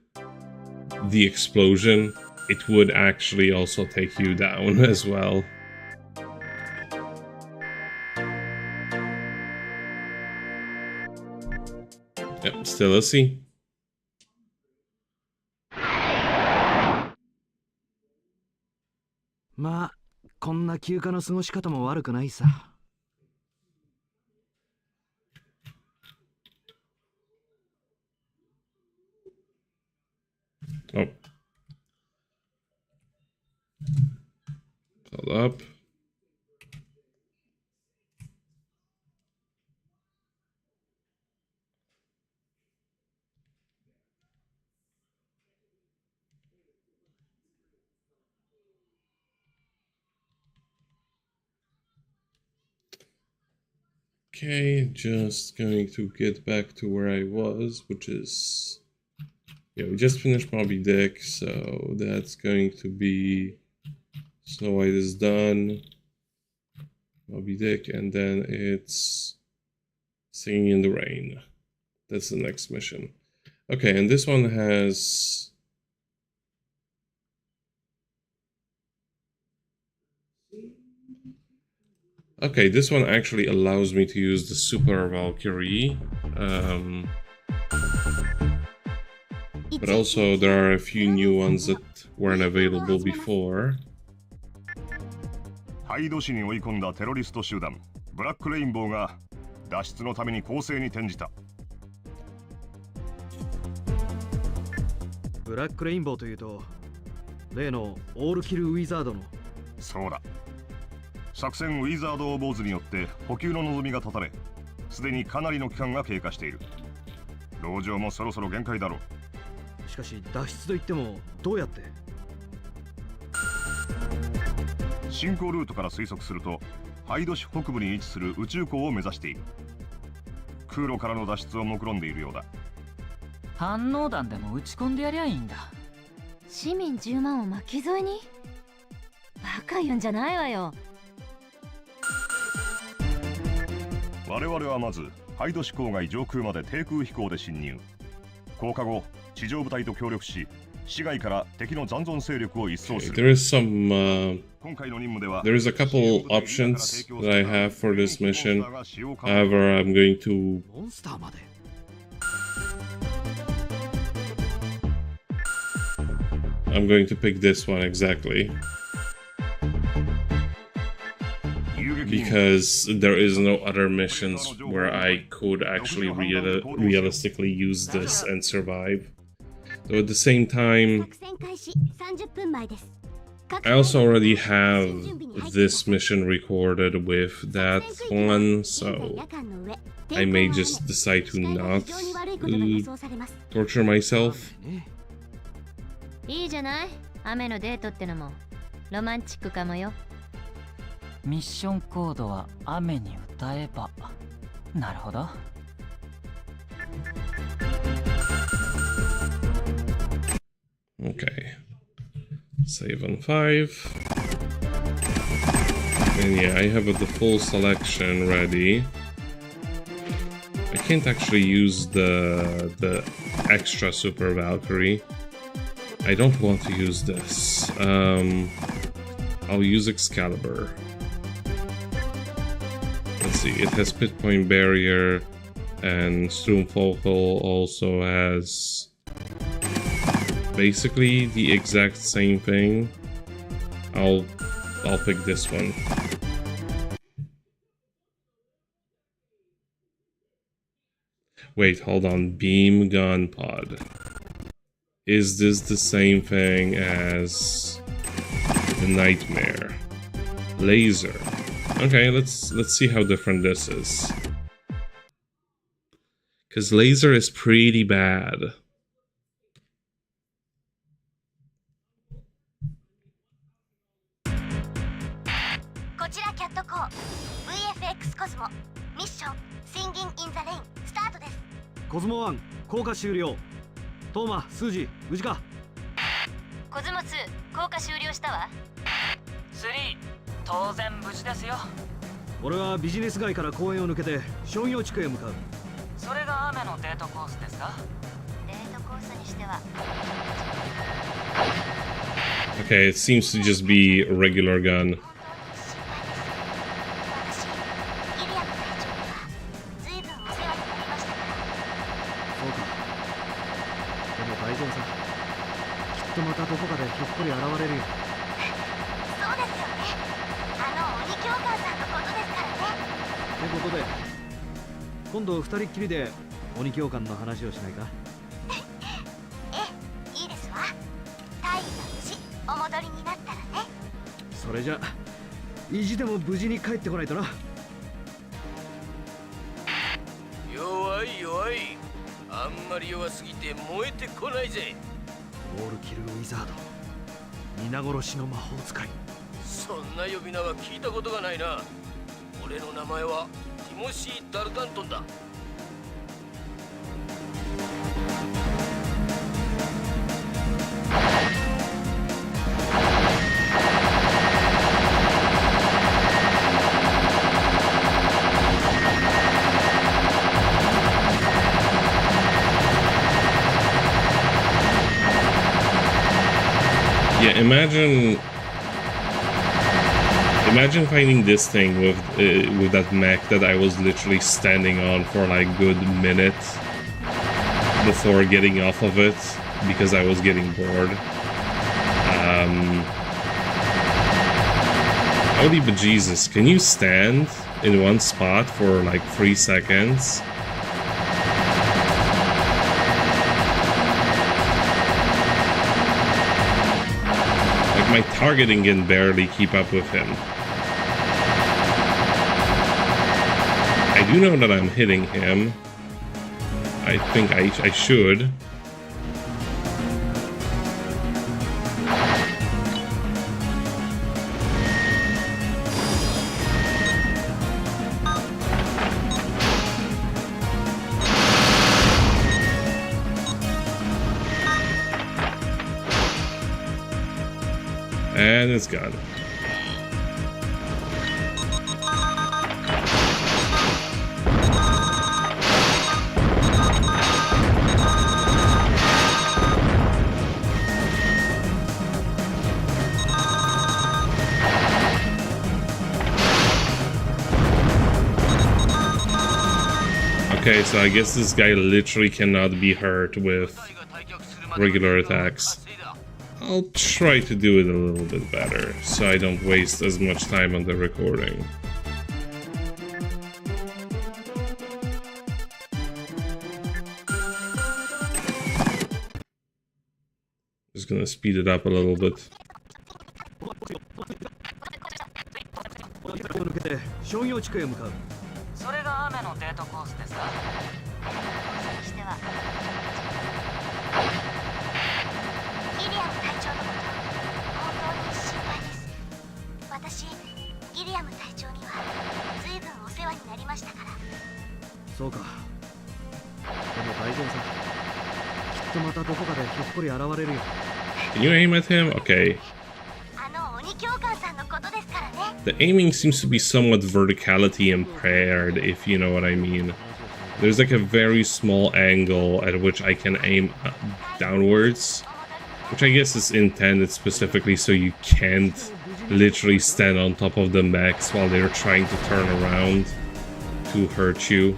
the explosion, it would actually also take you down as well. Yep, still a C. まあこんな休暇の過ごし方も悪くないさ Oh. Hold up. Okay, just going to get back to where I was, which is... Yeah, we just finished Moby Dick, so that's going to be... Snow White is done. Moby Dick, and then it's... Singing in the Rain. That's the next mission. Okay, and this one has... Okay, this one actually allows me to use the Super Valkyrie. But also there are a few new ones that weren't available before. ハイド市に追い込んだテロリスト集団ブラックレインボーが脱出のために攻勢に転じた。ブラックレインボーというと例のオールキルウィザードの。そうだ。作戦ウィザード・オー・ボーズによって補給の望みが絶たれ、すでにかなりの期間が経過している。籠城もそろそろ限界だろう。しかし脱出といってもどうやって？進行ルートから推測すると、ハイド市北部に位置する宇宙港を目指している。空路からの脱出を目論んでいるようだ。反応弾でも撃ち込んでやりゃいいんだ。市民10万を巻き添えに？バカ言うんじゃないわよ。我々はまずハイド市郊外上空まで低空飛行で侵入。降下後、地上部隊と協力し、市外から敵の残存勢力を一掃する。There is some, there is a couple options that I have for this mission. However, I'm going to pick this one exactly. Because there is no other missions where I could actually realistically use this and survive. So at the same time, I also already have this mission recorded with that one, so I may just decide to not torture myself. いいじゃない。雨のデートってのもロマンチックかもよ。ミッションコードは雨に歌えば。なるほど。Okay. Save on 5. And yeah, I have the full selection ready. I can't actually use the extra Super Valkyrie. I don't want to use this. I'll use Excalibur. Let's see, it has Pit Point Barrier, and Sturmfocal also has basically the exact same thing. I'll pick this one. Wait, hold on. Beam Gun Pod. Is this the same thing as the Nightmare? Laser. Okay, let's see how different this is. Cause Laser is pretty bad. VFX コスモミッション Singing in the Rain スタートです。コズモ1降下終了。トーマ、スージ、無事か？コズモ2降下終了したわ。3当然無事ですよ。俺はビジネス街から公園を抜けて商業地区へ向かう。それが雨のデートコースですか？デートコースにしては。Okay, it seems to just be a regular gun. またどこかでひょっこり現れるよ。そうですよね。鬼教官さんのことですからね。ってことで今度二人っきりで鬼教官の話をしないか？いいですわ。大義が無事お戻りになったらね。それじゃ意地でも無事に帰ってこないとな。弱い弱い。あんまり弱すぎて燃えてこないぜ。オールキルウィザード、皆殺しの魔法使い。そんな呼び名は聞いたことがないな。俺の名前はティモシー・ダルダントンだ。Yeah, imagine Imagine finding this thing with that mech that I was literally standing on for like a good minute before getting off of it because I was getting bored. Holy bejesus, can you stand in one spot for like 3 seconds? Like my targeting can barely keep up with him. I do know that I'm hitting him. I think I should. And it's gone. Okay, so I guess this guy literally cannot be hurt with regular attacks. I'll try to do it a little bit better, so I don't waste as much time on the recording. Just gonna speed it up a little bit. 商業地区へ向かう。それが雨のデートコースですか？にしてはギリアム隊長のこと本当に心配です。私ギリアム隊長には随分お世話になりましたから。そうか。でも大丈夫さ。きっとまたどこかでひょっこり現れるよ。Can you aim at him? Okay. あの鬼教官さんのことですからね。The aiming seems to be somewhat verticality impaired, if you know what I mean. There's like a very small angle at which I can aim downwards, which I guess is intended specifically so you can't literally stand on top of the mechs while they're trying to turn around to hurt you.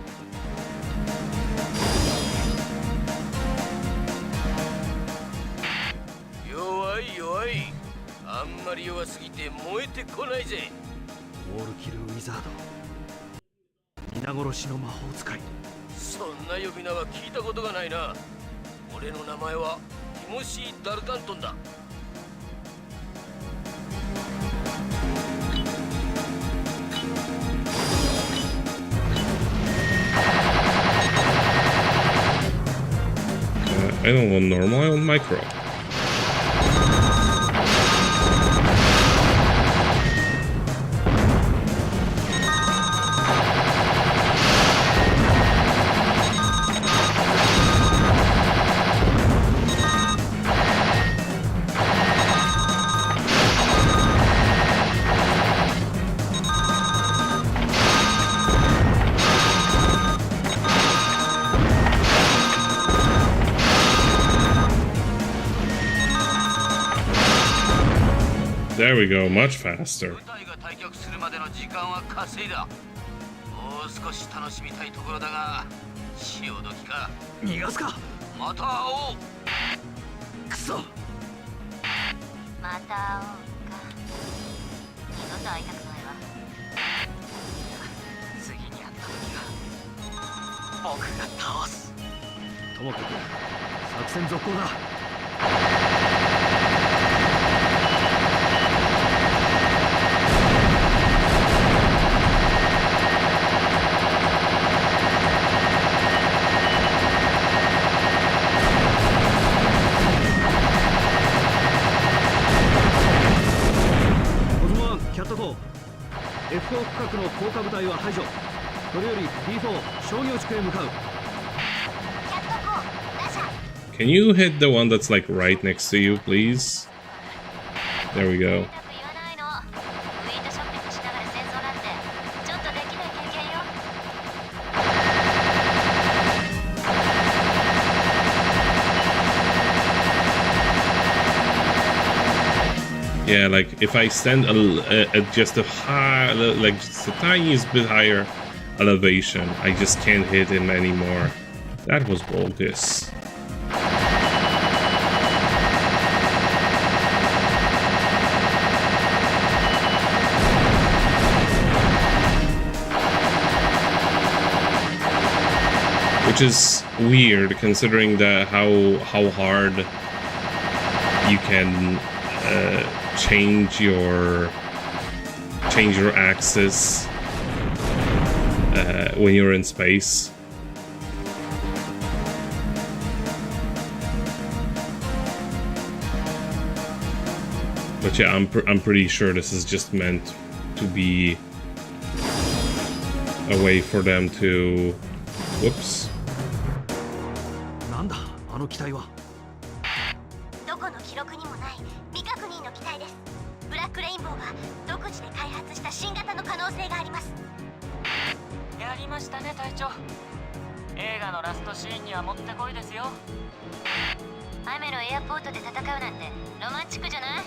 I don't want normal, I want micro. There we go, much faster. F4 区画の降下部隊は排除。これより D4 商業地区へ向かう。Can you hit the one that's like right next to you, please? There we go. Yeah, like if I stand at just a high, like just the tiniest bit higher elevation, I just can't hit him anymore. That was bogus. Which is weird, considering how hard you can change your axis when you're in space. But yeah, I'm pretty sure this is just meant to be a way for them to. Whoops. なんだあの機体は。どこの記録にもない未確認の機体です。ブラックレインボーは独自で開発した新型の可能性があります。やりましたね隊長。映画のラストシーンにはもってこいですよ。雨のエアポートで戦うなんてロマンチックじゃない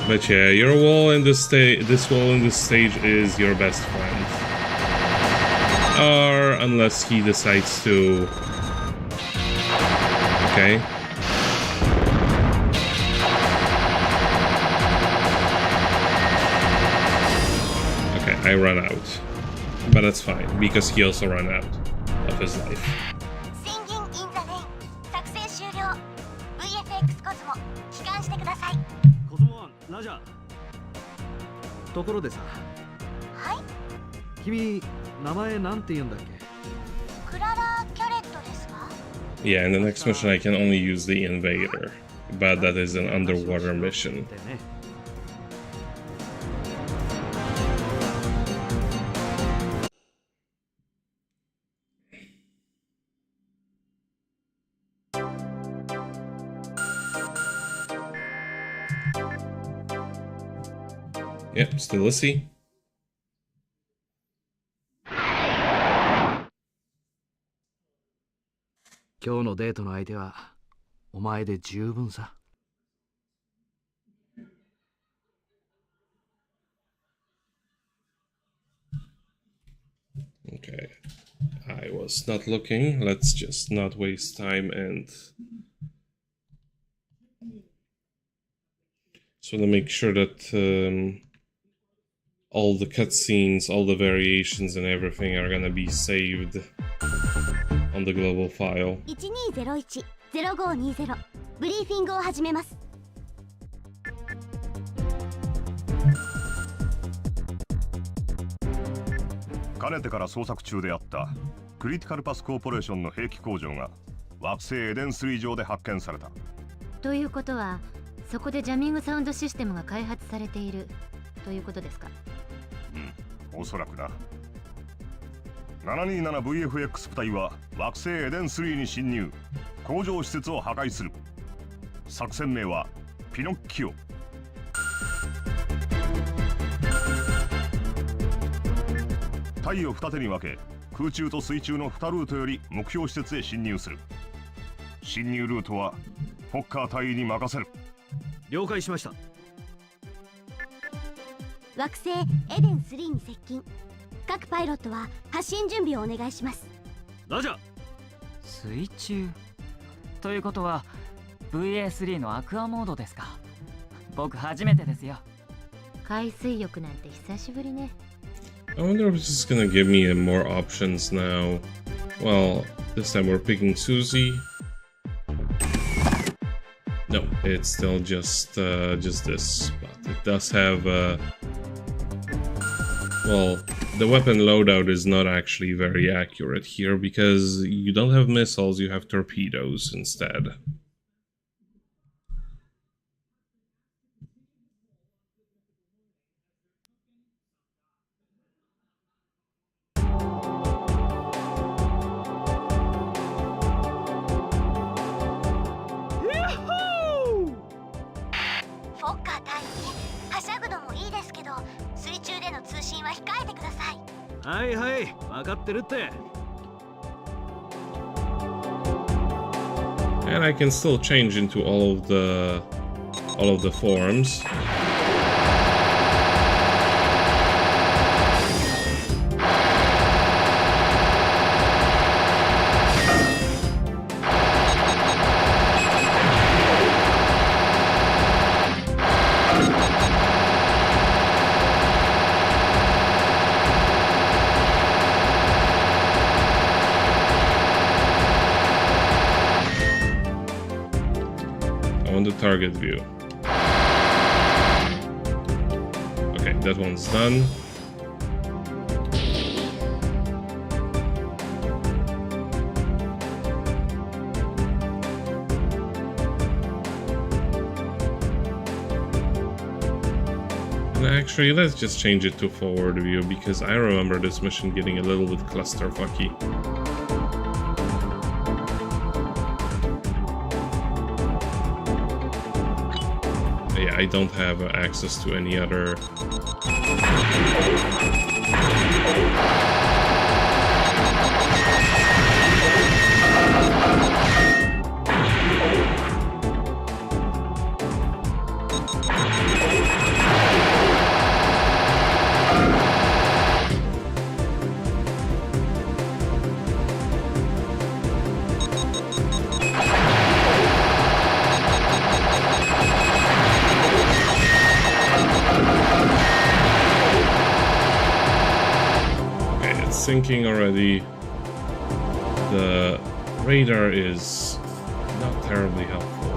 ？But yeah, your wall in this wall in this stage is your best friend. Or unless he decides to. Okay. Okay, I run out. But that's fine, because he also ran out of his life. Singing in the rain 作成終了。VFX コズモ帰還してください。コズモ1ラジャー。ところでさ。はい。君名前なんて言うんだっけ？クララ・キャレットですか？ Yeah, in the next mission I can only use the invader, but that is an underwater mission. Yep, still a C. 今日のデートの相手はお前で十分さ。Okay, I was not looking. Let's just not waste time and so to make sure that all the cutscenes, all the variations and everything are gonna be saved on the global file. 1201-0520ブリーフィングを始めます。かねてから捜索中であったクリティカルパスコーポレーションの兵器工場が惑星エデン3上で発見された。ということは、そこでジャミングサウンドシステムが開発されているということですか？うん、おそらくな。727VFX 部隊は惑星エデン3に侵入、工場施設を破壊する。作戦名はピノッキオ。隊を二手に分け、空中と水中の2ルートより目標施設へ侵入する。侵入ルートはフォッカー隊に任せる。了解しました。惑星エデン3に接近。各パイロットは発進準備をお願いします。ラジャー。水中ということは VA3 のアクアモードですか？僕初めてですよ。海水浴なんて久しぶりね。I wonder if this is gonna give me more options now. Well, this time we're picking Susie. No, it's still just this, but it does have well, the weapon loadout is not actually very accurate here because you don't have missiles, you have torpedoes instead. And I can still change into all of the forms. Target view. Okay, that one's done. And actually, let's just change it to forward view because I remember this mission getting a little bit clusterfucky. I don't have access to any other. Syncing already. The radar is not terribly helpful.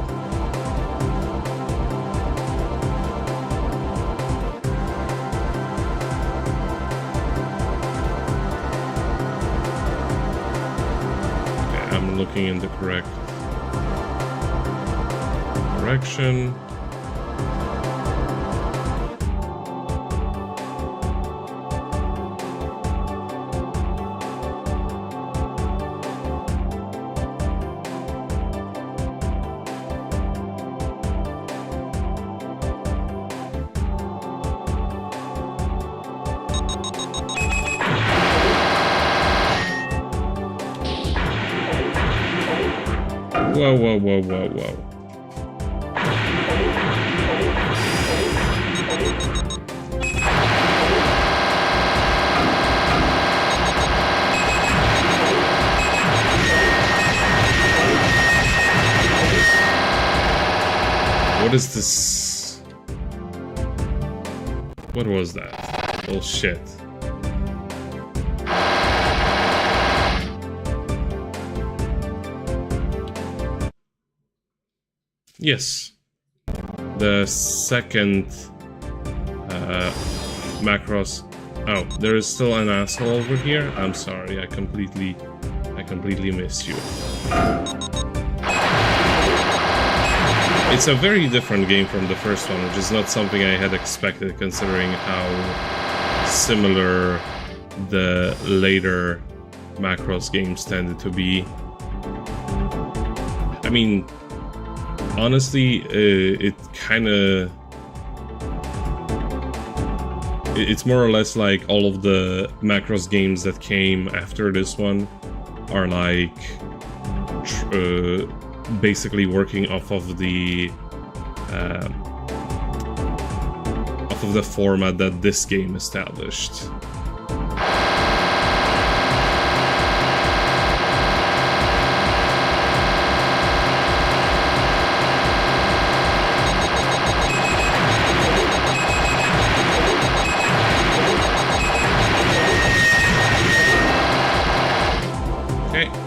Okay, I'm looking in the correct direction. Whoa, whoa, whoa, whoa, whoa. What is this? What was that? Bullshit. Yes, the second Macross. Oh, there is still an asshole over here. I'm sorry, I completely missed you. It's a very different game from the first one, which is not something I had expected considering how similar the later Macross games tended to be. I mean, honestly, it's more or less like all of the Macross games that came after this one are like basically working off of the format that this game established.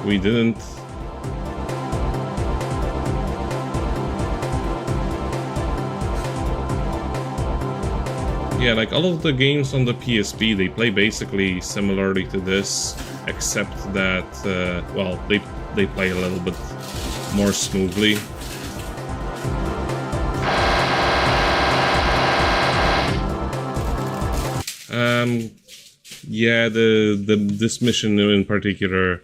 We didn't. Yeah, like all of the games on the PSP, they play basically similarly to this, except that, well, they play a little bit more smoothly. Yeah, this mission in particular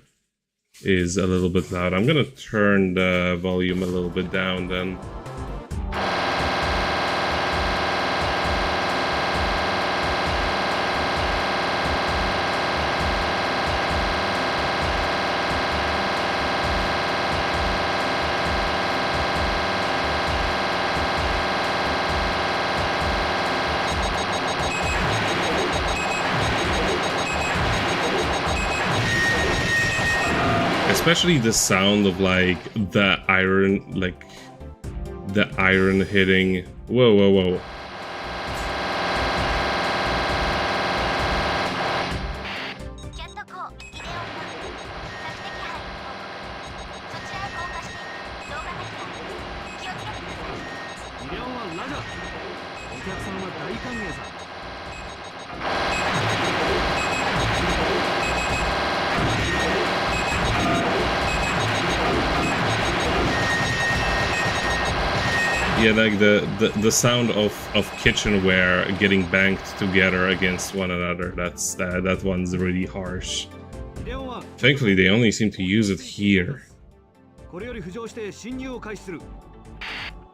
is a little bit loud. I'm gonna turn the volume a little bit down then. Especially the sound of like the iron hitting. Whoa, whoa, whoa. Yeah, like the sound of kitchenware getting banged together against one another. That one's really harsh. Thankfully, they only seem to use it here. これより浮上して侵入を開始する。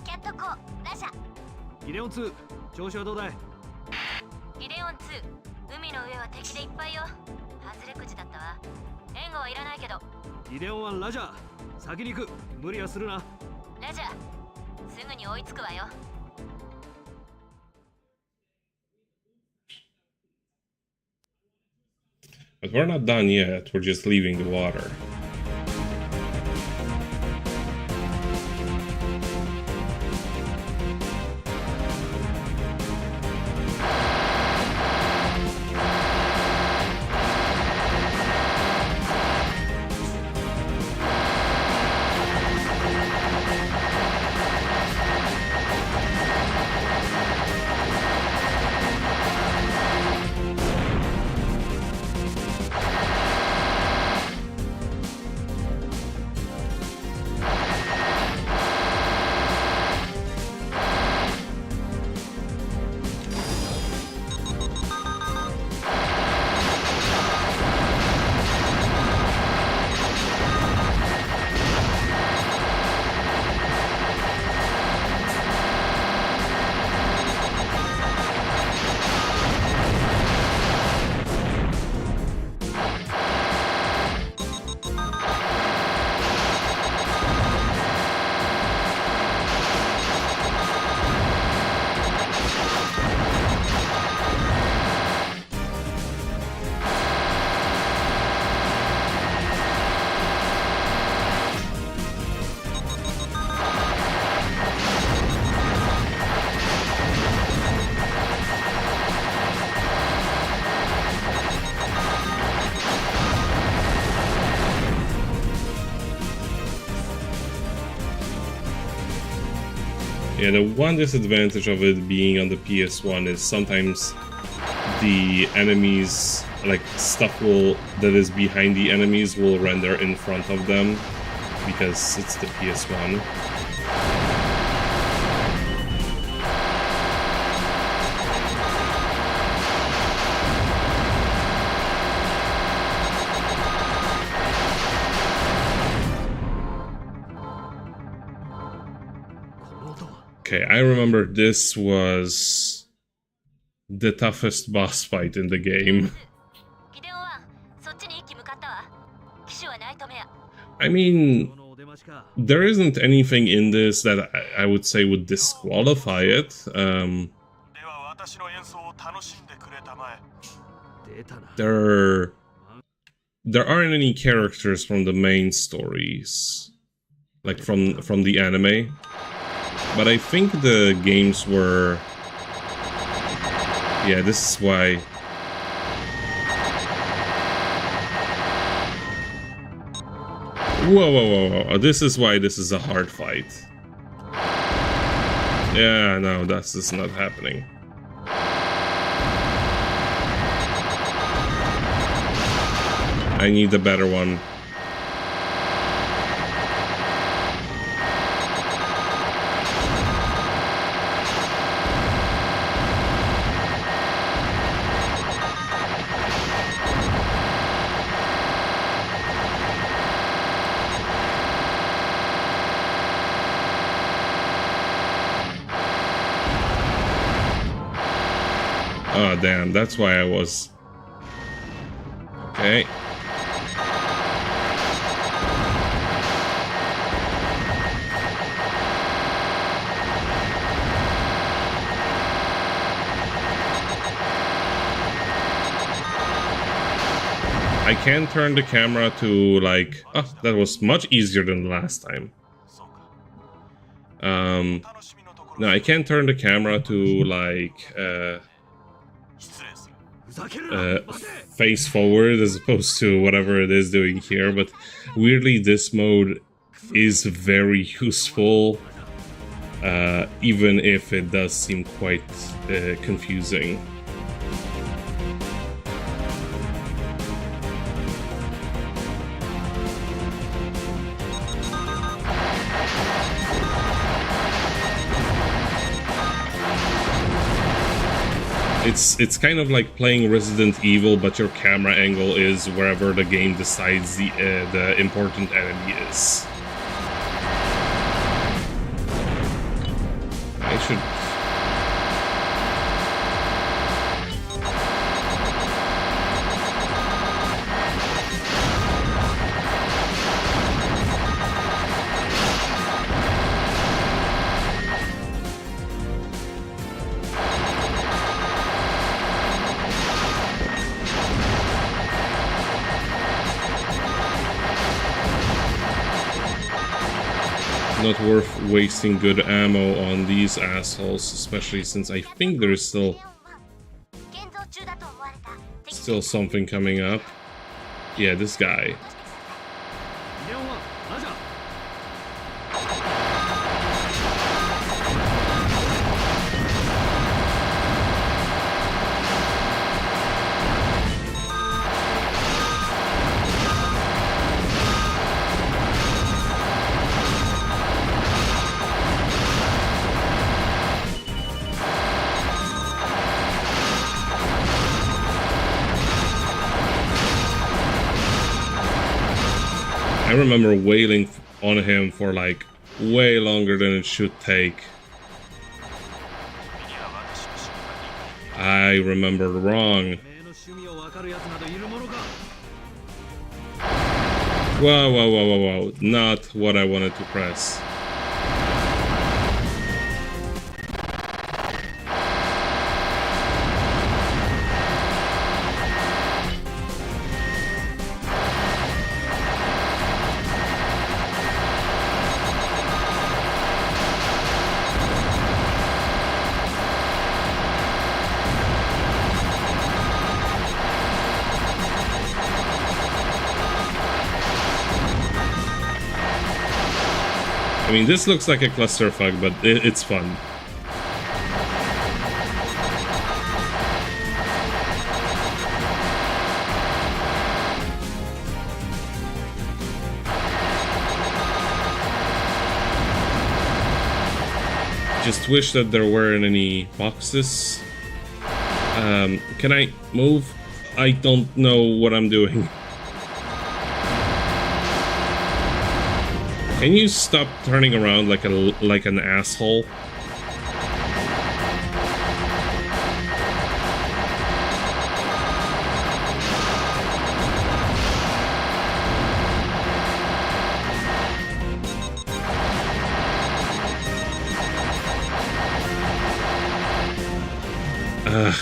キャットコー、ラジャ。ギデオン2、調子はどうだい？ギデオン2、海の上は敵でいっぱいよ。外れくじだったわ。援護はいらないけど。ギデオン1、ラジャ。先に行く。無理はするな。ラジャ。すぐに追いつくわよ。But we're not done yet, we're just leaving the water. Yeah, the one disadvantage of it being on the PS1 is sometimes the enemies, like stuff that is behind the enemies will render in front of them because it's the PS1. Okay, I remember this was the toughest boss fight in the game. I mean, there isn't anything in this that I would say would disqualify it. There aren't any characters from the main stories, like from the anime. But I think the games were... Yeah, this is why... Whoa, whoa, whoa, whoa. This is why this is a hard fight. Yeah, no, that's just not happening. I need a better one. Oh, damn, that's why I was... Okay. I can turn the camera to, like... Oh, that was much easier than the last time. No, I can turn the camera to, like... face forward as opposed to whatever it is doing here, but weirdly this mode is very useful, even if it does seem quite confusing. It's kind of like playing Resident Evil, but your camera angle is wherever the game decides the important enemy is. I should... Not worth wasting good ammo on these assholes, especially since I think there is still something coming up. Yeah, this guy. I remember wailing on him for like way longer than it should take. I remember wrong. Whoa, whoa, whoa, whoa, whoa. Not what I wanted to press. I mean, this looks like a clusterfuck, but it's fun. Just wish that there weren't any boxes. Can I move? I don't know what I'm doing. Can you stop turning around like an asshole? Ugh.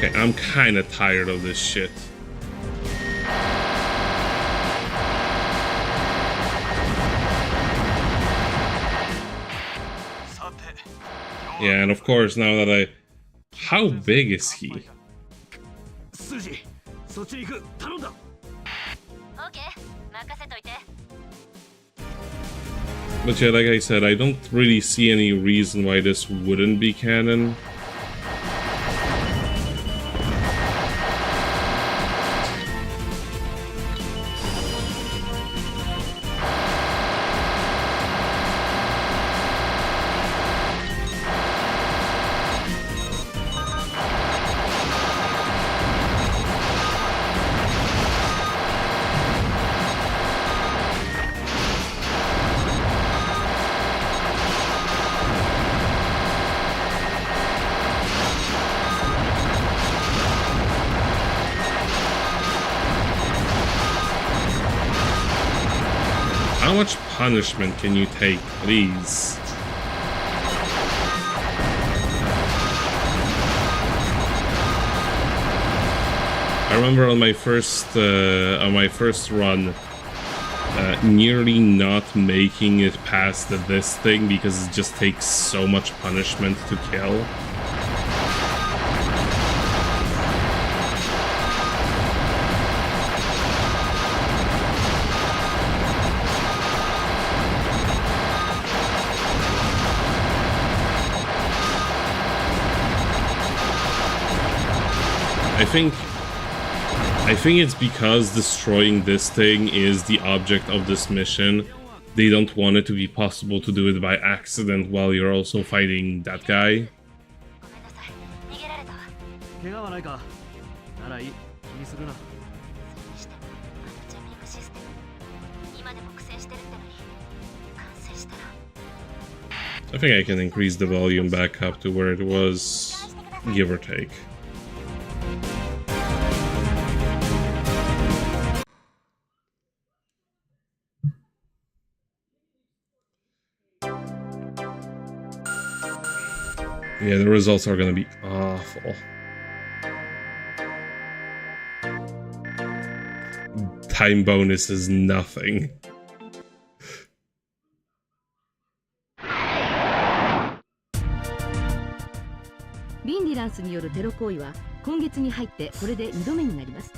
Okay, I'm kinda tired of this shit. Yeah, and of course, now that I... How big is he? 筋そっちに行く頼んだ OK 任せといて But yeah, like I said, I don't really see any reason why this wouldn't be canon. How much punishment can you take, please? I remember on my first run, nearly not making it past this thing because it just takes so much punishment to kill. I think it's because destroying this thing is the object of this mission. They don't want it to be possible to do it by accident while you're also fighting that guy. 怪我はないかならいい気にするな I think I can increase the volume back up to where it was, give or take. Yeah, the results are gonna be awful. Time bonus is nothing.ビンディランスによるテロ行為は今月に入ってこれで2度目になります。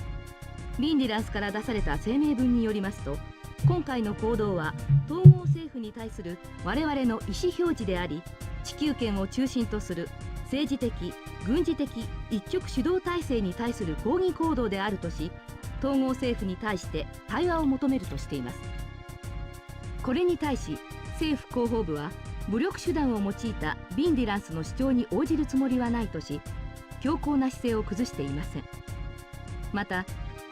ビンディランスから出された声明文によりますと、今回の行動は統合政府に対する我々の意思表示であり、地球圏を中心とする政治的、軍事的一極主導体制に対する抗議行動であるとし、統合政府に対して対話を求めるとしています。これに対し政府広報部は武力手段を用いたビンディランスの主張に応じるつもりはないとし、強硬な姿勢を崩していません。また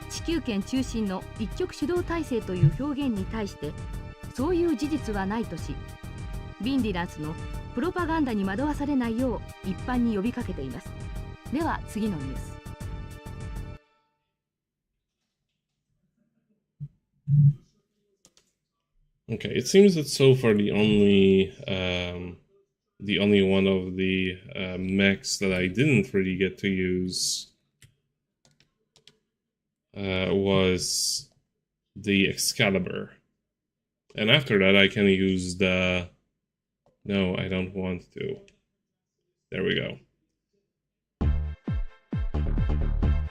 地球圏中心の一極主導体制という表現に対してそういう事実はないとし、ビンディランスのプロパガンダに惑わされないよう一般に呼びかけています。では次のニュース。Okay, it seems that so far the only one of the mechs that I didn't really get to use was the Excalibur. And after that I can use the... No, I don't want to. There we go.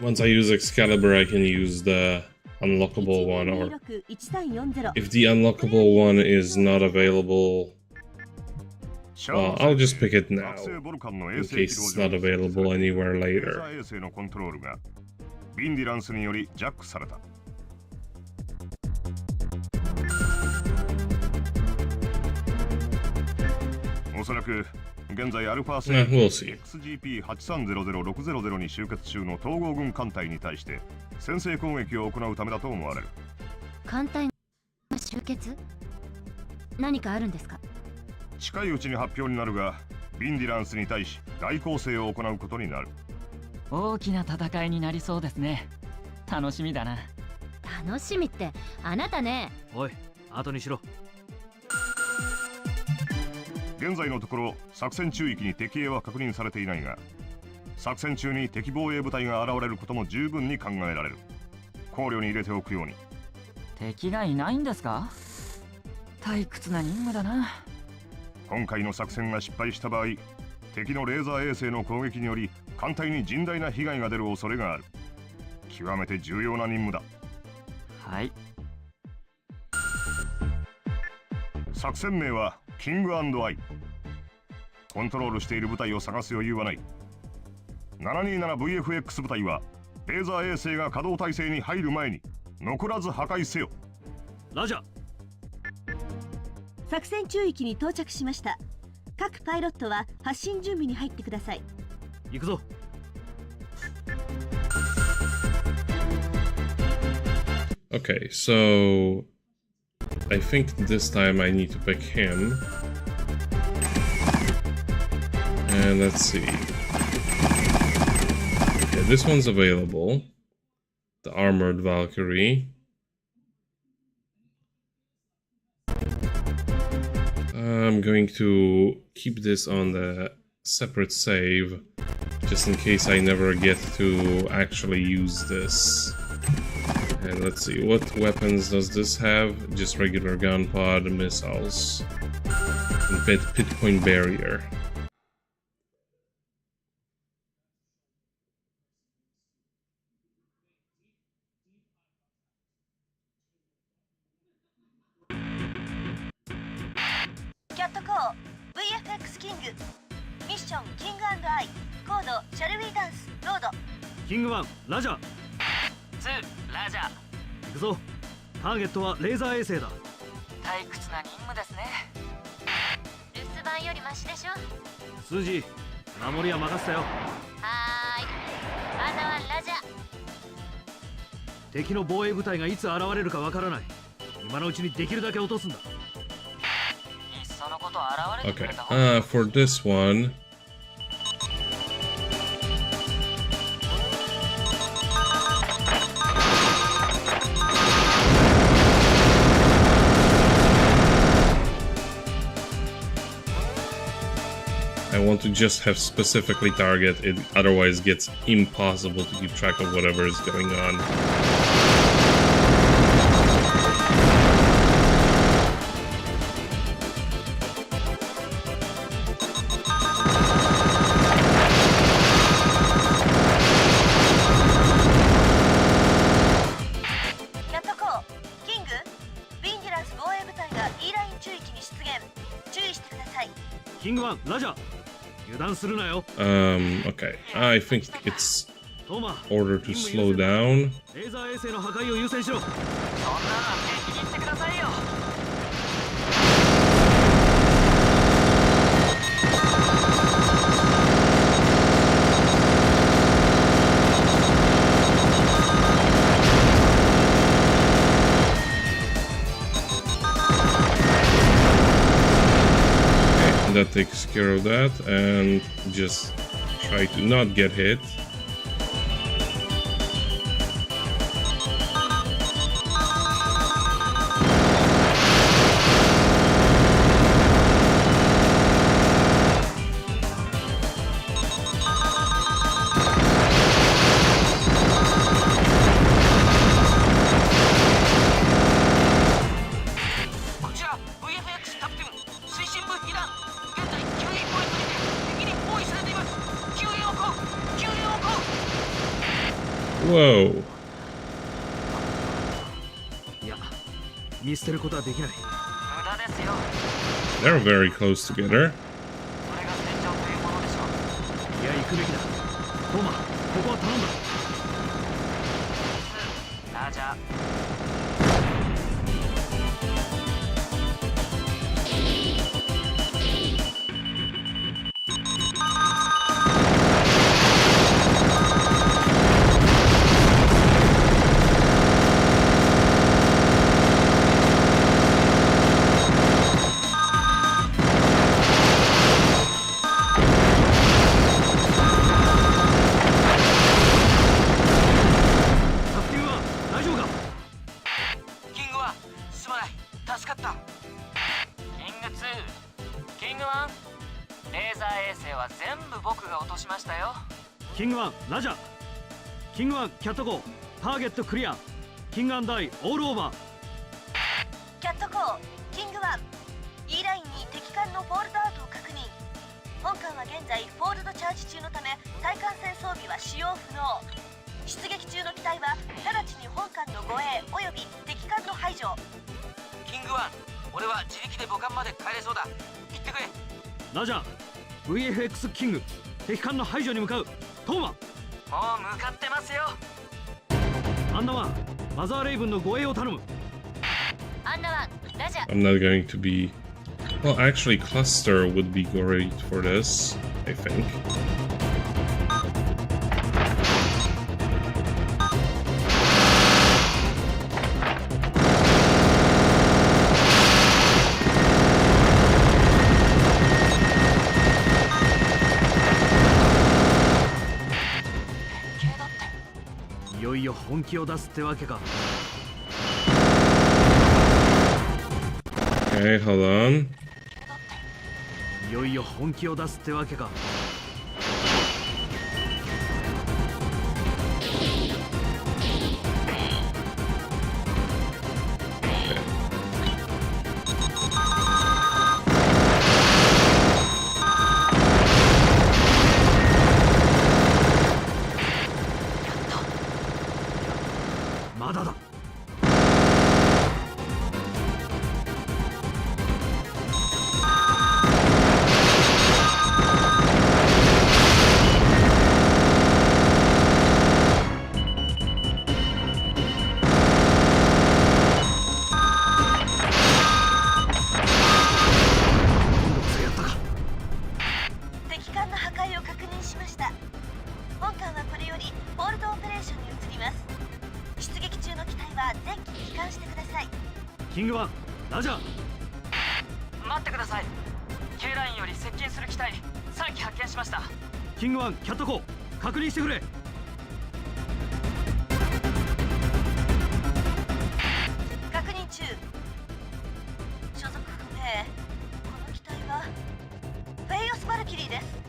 Once I use Excalibur, I can use the unlockable one, or if the unlockable one is not available, well, I'll just pick it now, in case it's not available anywhere later. おそらく現在アルファ製 XGP-8300-600 に集結中の統合軍艦隊に対して先制攻撃を行うためだと思われる。艦隊が集結？何かあるんですか？近いうちに発表になるが、ビンディランスに対し大攻勢を行うことになる。大きな戦いになりそうですね。楽しみだな。楽しみってあなたね。おい、後にしろ。現在のところ作戦中域に敵兵は確認されていないが、作戦中に敵防衛部隊が現れることも十分に考えられる。考慮に入れておくように。敵がいないんですか？退屈な任務だな。今回の作戦が失敗した場合、敵のレーザー衛星の攻撃により艦隊に甚大な被害が出る恐れがある。極めて重要な任務だ。はい。作戦名はキング&アイ。コントロールしている部隊を探す余裕はない。 727VFX 部隊はレーザー衛星が稼働態勢に入る前に残らず破壊せよ。ラジャー。作戦中域に到着しました。各パイロットは発進準備に入ってください。行くぞ。Okay, so I think this time I need to pick him. And let's see. Okay, this one's available. The Armored Valkyrie. I'm going to keep this on the separate save, just in case I never get to actually use this. And let's see, what weapons does this have? Just regular gun pod, missiles, and pit point barrier. VFX キングミッションキング&アイコードシャルウィーダンスロード。キング1ラジャー。2ラジャー。行くぞ。ターゲットはレーザー衛星だ。退屈な任務ですね。留守番よりマシでしょ。スージー、守りは任せたよ。はーい。あざはラジャー。敵の防衛部隊がいつ現れるかわからない。今のうちにできるだけ落とすんだ。Okay, for this one, I want to just have specifically target it, otherwise gets impossible to keep track of whatever is going on. Okay, I think it's order to slow down. That takes care of that, and just try to not get hit. Whoa. They're very close together. King1 ラジャー。King1 キャットゴー。ターゲットクリア。King and Iオールオーバー。キャットゴー。King1 E ラインに敵艦のフォールドアウトを確認。本艦は現在フォールドチャージ中のため対艦戦装備は使用不能。出撃中の機体は直ちに本艦の護衛および敵艦の排除。キングワン、俺は自力で母艦まで帰れそうだ。行ってくれ。ラジャー。 VFX キング、敵艦の排除に向かう。トーマ、もう向かってますよ。アンナワン、マザーレイブンの護衛を頼む。アンナワン、ラジャー。 I'm not going to be... Well, actually, Cluster would be great for this, I think. Iよいよ本気を出すってわけか。 Okay, hold on. いよいよ本気を出すってわけか。 まだだ。 敵艦の破壊を確認しました。本艦はこれよりフォールドオペレーションに移ります。出撃中の機体は前期に帰還してください。キングワン、ラジャー。待ってください。 K ラインより接近する機体3機発見しました。キングワン、キャットコー、確認してくれ。確認中。所属不明。この機体はフェイオス・バルキリーです。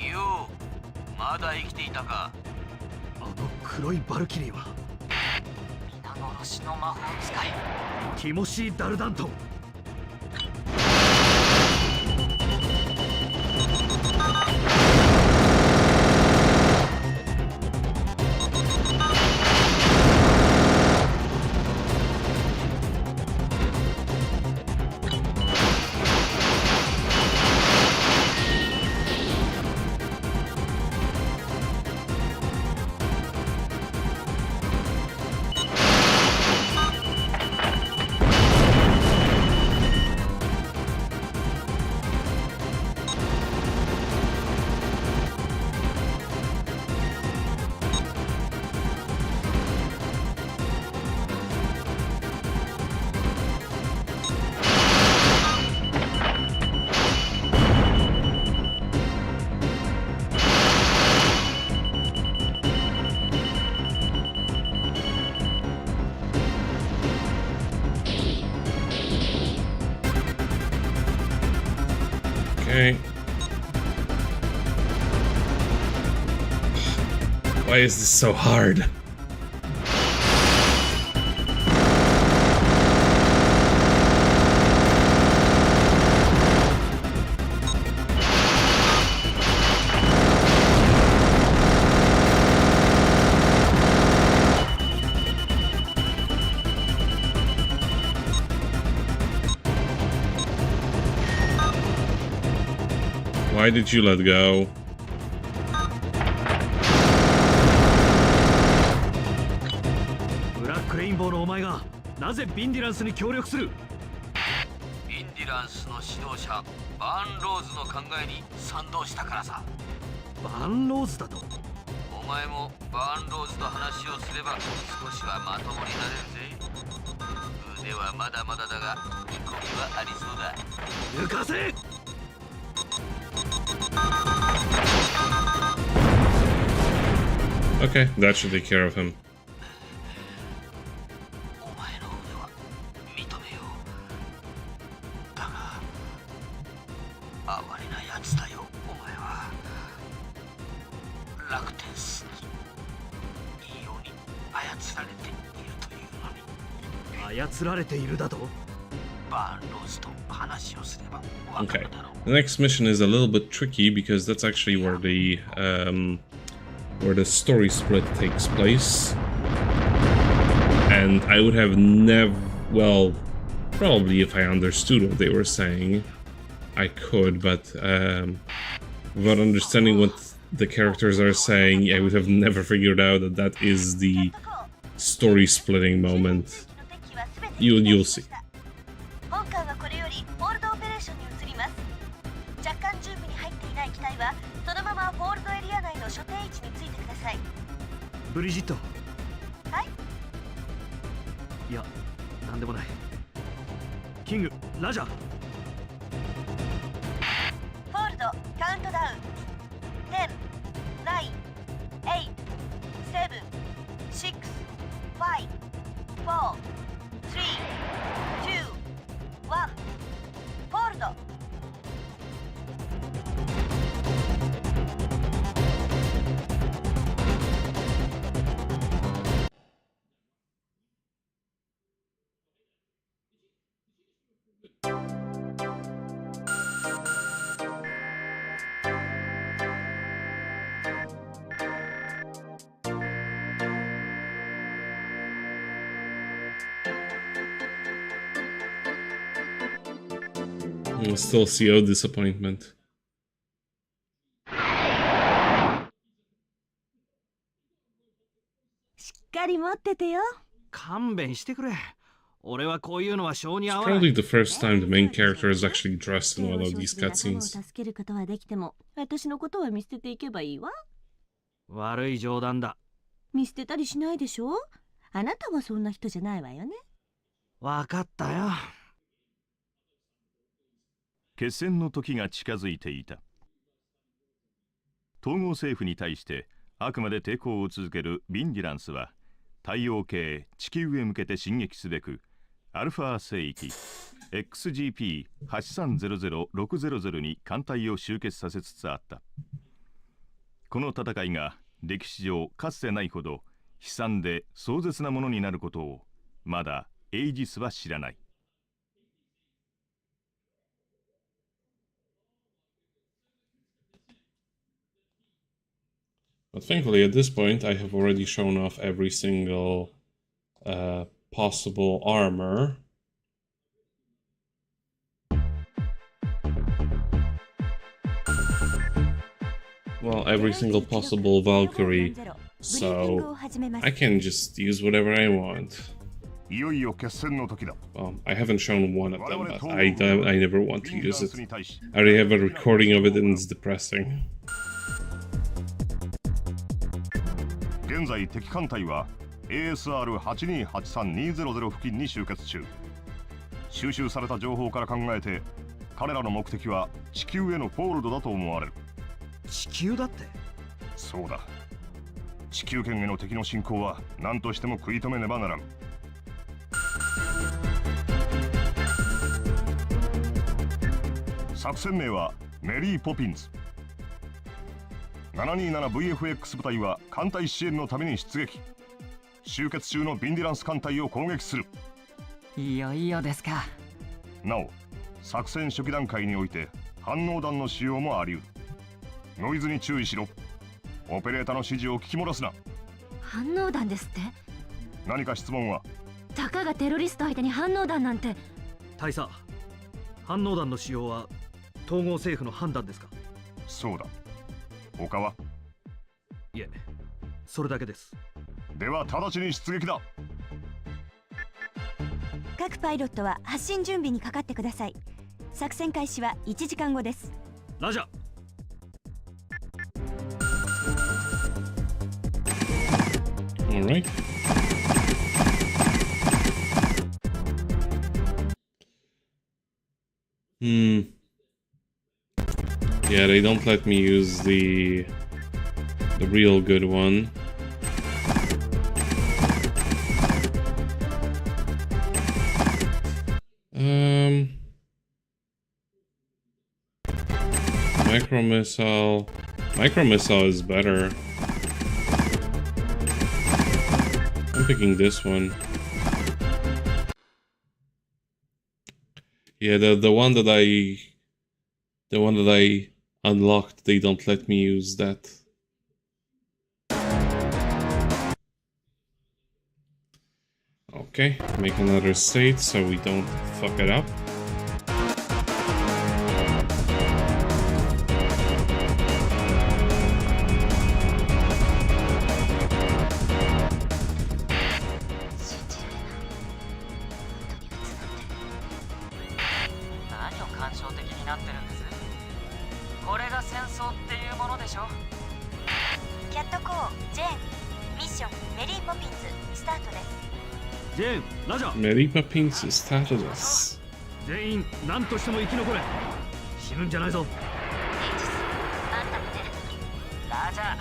よう、まだ生きていたか。あの黒いバルキリーは皆殺しの魔法使いティモシー・ダルダントン。 Okay. Why is this so hard? Why did you let go? ブラックレインボーのお前がなぜビンディランスに協力する？インディランスの指導者バーンローズの考えに賛同したからさ。バーンローズだと？お前もバーンローズと話をすれば少しはまともになれるぜ。腕はまだまだだが見込みはありそうだ。抜かせ！ Okay, that should take care of him. お前の腕は認めよう。だが哀れなやつだよ、お前は。楽天スにいいように操られているというのに。操られているだと？ Okay, the next mission is a little bit tricky because that's actually where the story split takes place. And I would have never, well, probably if I understood what they were saying, I could, but without understanding what the characters are saying, I would have never figured out that that is the story splitting moment. You'll see. 本艦はこれよりホールドオペレーションに移ります。若干準備に入っていない機体はそのままホールドエリア内の所定位置についてください。ブリジット。はい。いや、なんでもない。キング、ラジャー。ホールドカウントダウン。10、9、8、7、6、5、4、3、2、1。ホールド。Still CO disappointment. しっかり持っててよ。勘弁してくれ。俺はこういうのは性に合 It's わない。 probably the first time the main character is actually dressed in one of these 仲間を cutscenes. 助けることはできても、私のことは見捨てていけばいいわ。悪い冗談だ。見捨てたりしないでしょ。あなたはそんな人じゃないわよね。わかったよ。決戦の時が近づいていた。統合政府に対してあくまで抵抗を続けるビンディランスは、太陽系地球へ向けて進撃すべくアルファ星域 XGP-8300600 に艦隊を集結させつつあった。この戦いが歴史上かつてないほど悲惨で壮絶なものになることをまだエイジスは知らない。But thankfully, at this point, I have already shown off every single possible armor. Well, every single possible Valkyrie, so I can just use whatever I want. いよいよ決戦の時だ。Well, I haven't shown one of them, but I never want to use it. I already have a recording of it and it's depressing. 現在敵艦隊は ASR-8283200 付近に集結中。収集された情報から考えて、彼らの目的は地球へのフォールドだと思われる。地球だって？そうだ。地球圏への敵の侵攻は何としても食い止めねばならん。作戦名はメリー・ポピンズ。727VFX 部隊は艦隊支援のために出撃。集結中のビンディランス艦隊を攻撃する。いよいよですか。なお、作戦初期段階において反応弾の使用もあり得る。ノイズに注意しろ。オペレーターの指示を聞き漏らすな。反応弾ですって？何か質問は？たかがテロリスト相手に反応弾なんて。大佐、反応弾の使用は統合政府の判断ですか？そうだ。他は？いえ、それだけです。では直ちに出撃だ。各パイロットは発進準備にかかってください。作戦開始は1時間後です。ラジャー。Alright. Yeah, they don't let me use the real good one. Micro missile is better. I'm picking this one. Yeah, the one that I unlocked, they don't let me use that. Okay, make another state so we don't fuck it up. Mary Poppins スタートです。全員何としても生き残れ。死ぬんじゃないぞ。あんたもね。ラジャー、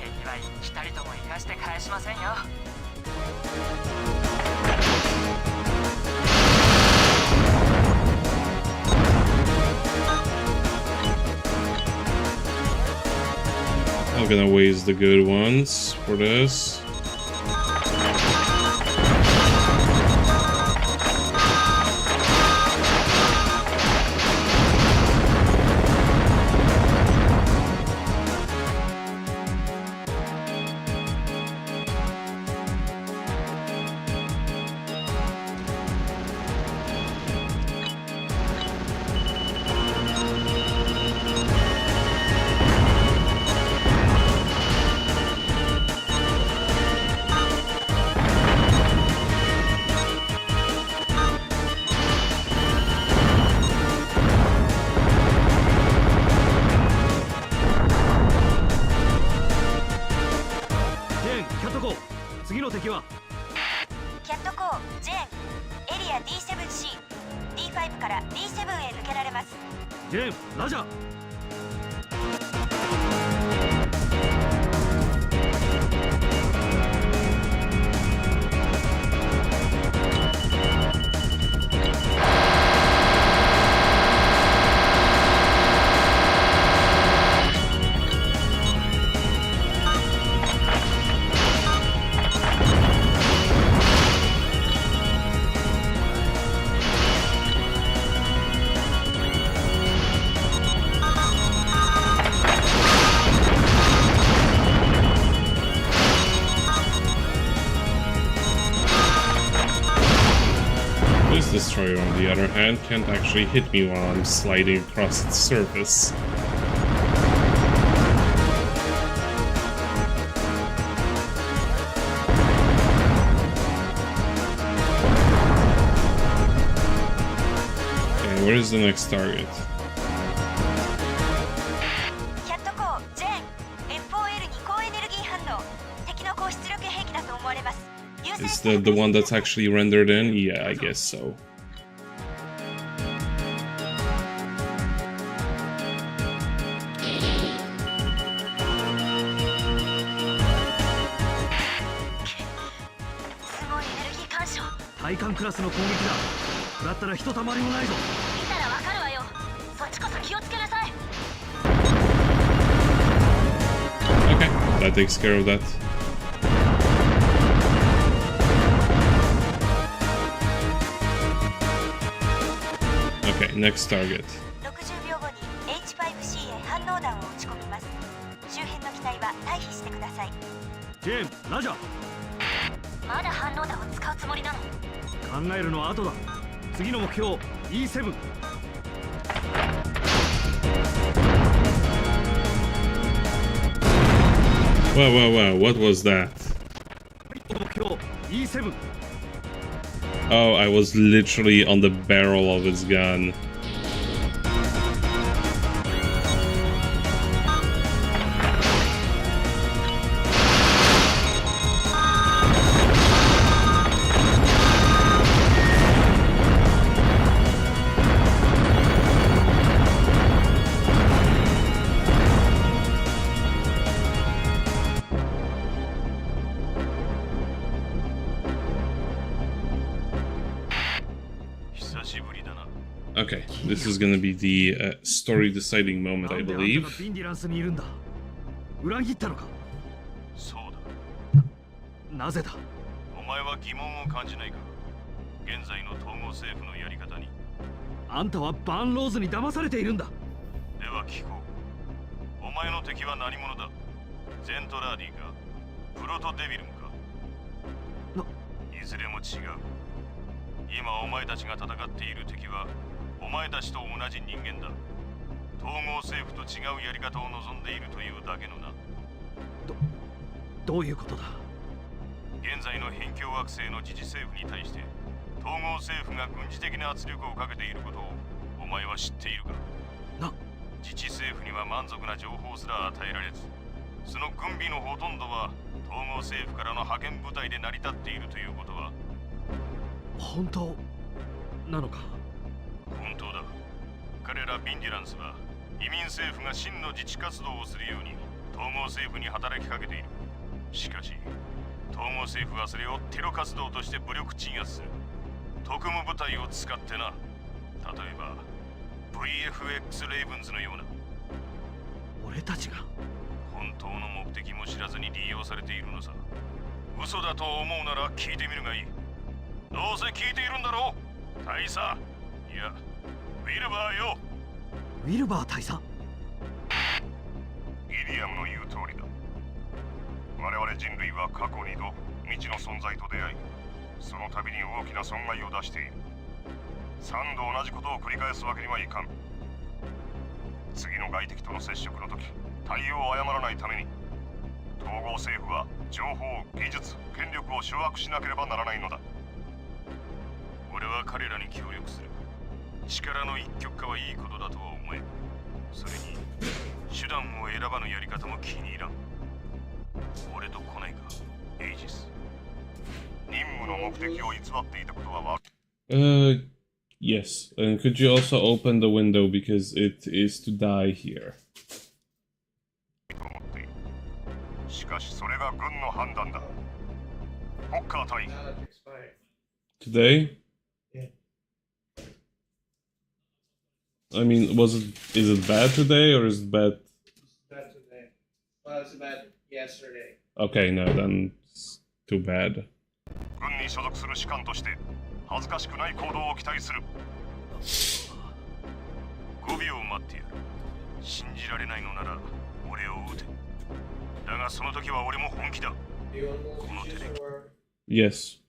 敵は一人とも生かして返しませんよ。I'm gonna waste the good ones for this. D5 から D7 へ抜けられます。ジェーン、ラジャー。Destroyer, on the other hand, can't actually hit me while I'm sliding across its surface. Okay, where is the next target? Is the one that's actually rendered in? Yeah, I guess so. Okay, that takes care of that. Okay, next target. 60秒後に H5C へ反応弾を撃ち込みます。周辺の機体は退避してください。ジェーン、ラジャー。まだ反応弾を使うつもりなの？考えるのは後だ。次の目標 E7。Wow, what was that? Oh, I was literally on the barrel of its gun. Okay, this is gonna be the story deciding moment, I believe. なぜだ？お前は疑問を感じないか？現在の統合政府のやり方に。あんたはバーンローズに騙されているんだ。では聞こう。お前の敵は何者だ？ゼントラーディかプロトデビルムか。いずれも違う。今お前たちが戦っている敵はお前たちと同じ人間だ。統合政府と違うやり方を望んでいるというだけのな。どういうことだ？現在の辺境惑星の自治政府に対して統合政府が軍事的な圧力をかけていることをお前は知っているか？自治政府には満足な情報すら与えられず、その軍備のほとんどは統合政府からの派遣部隊で成り立っているということは本当なのか？本当だ。彼らビンディランスは移民政府が真の自治活動をするように統合政府に働きかけている。しかし統合政府はそれをテロ活動として武力鎮圧する特務部隊を使ってな。例えば VFX レイブンズのような。俺たちが本当の目的も知らずに利用されているのさ。嘘だと思うなら聞いてみるがいい。どうせ聞いているんだろう、大佐。いや、ウィルバーよ。ウィルバー大佐。イリアムの言う通りだ。我々人類は過去2度未知の存在と出会い、その度に大きな損害を出している。3度同じことを繰り返すわけにはいかん。次の外敵との接触の時、対応を誤らないために統合政府は情報、技術、権力を掌握しなければならないのだ。俺は彼らに協力する。力の一極化はいいことだとは思え。それに手段を選ばぬやり方も気に入らん。俺と来ないか、エイジス。任務の目的を偽っていたことはわかる。Yes. And could you also open the window because it is to die here? しかしそれが軍の判断だ。ポッカー隊。Today? I mean, is it bad today or is it bad? Bad today. Well, it's bad yesterday. Okay, no, then it's too bad. 軍に所属する士官として恥ずかしくない行動を期待する。5秒待ってやる。信じられないのなら俺を撃て。だがその時は俺も本気だ。この手で Yes.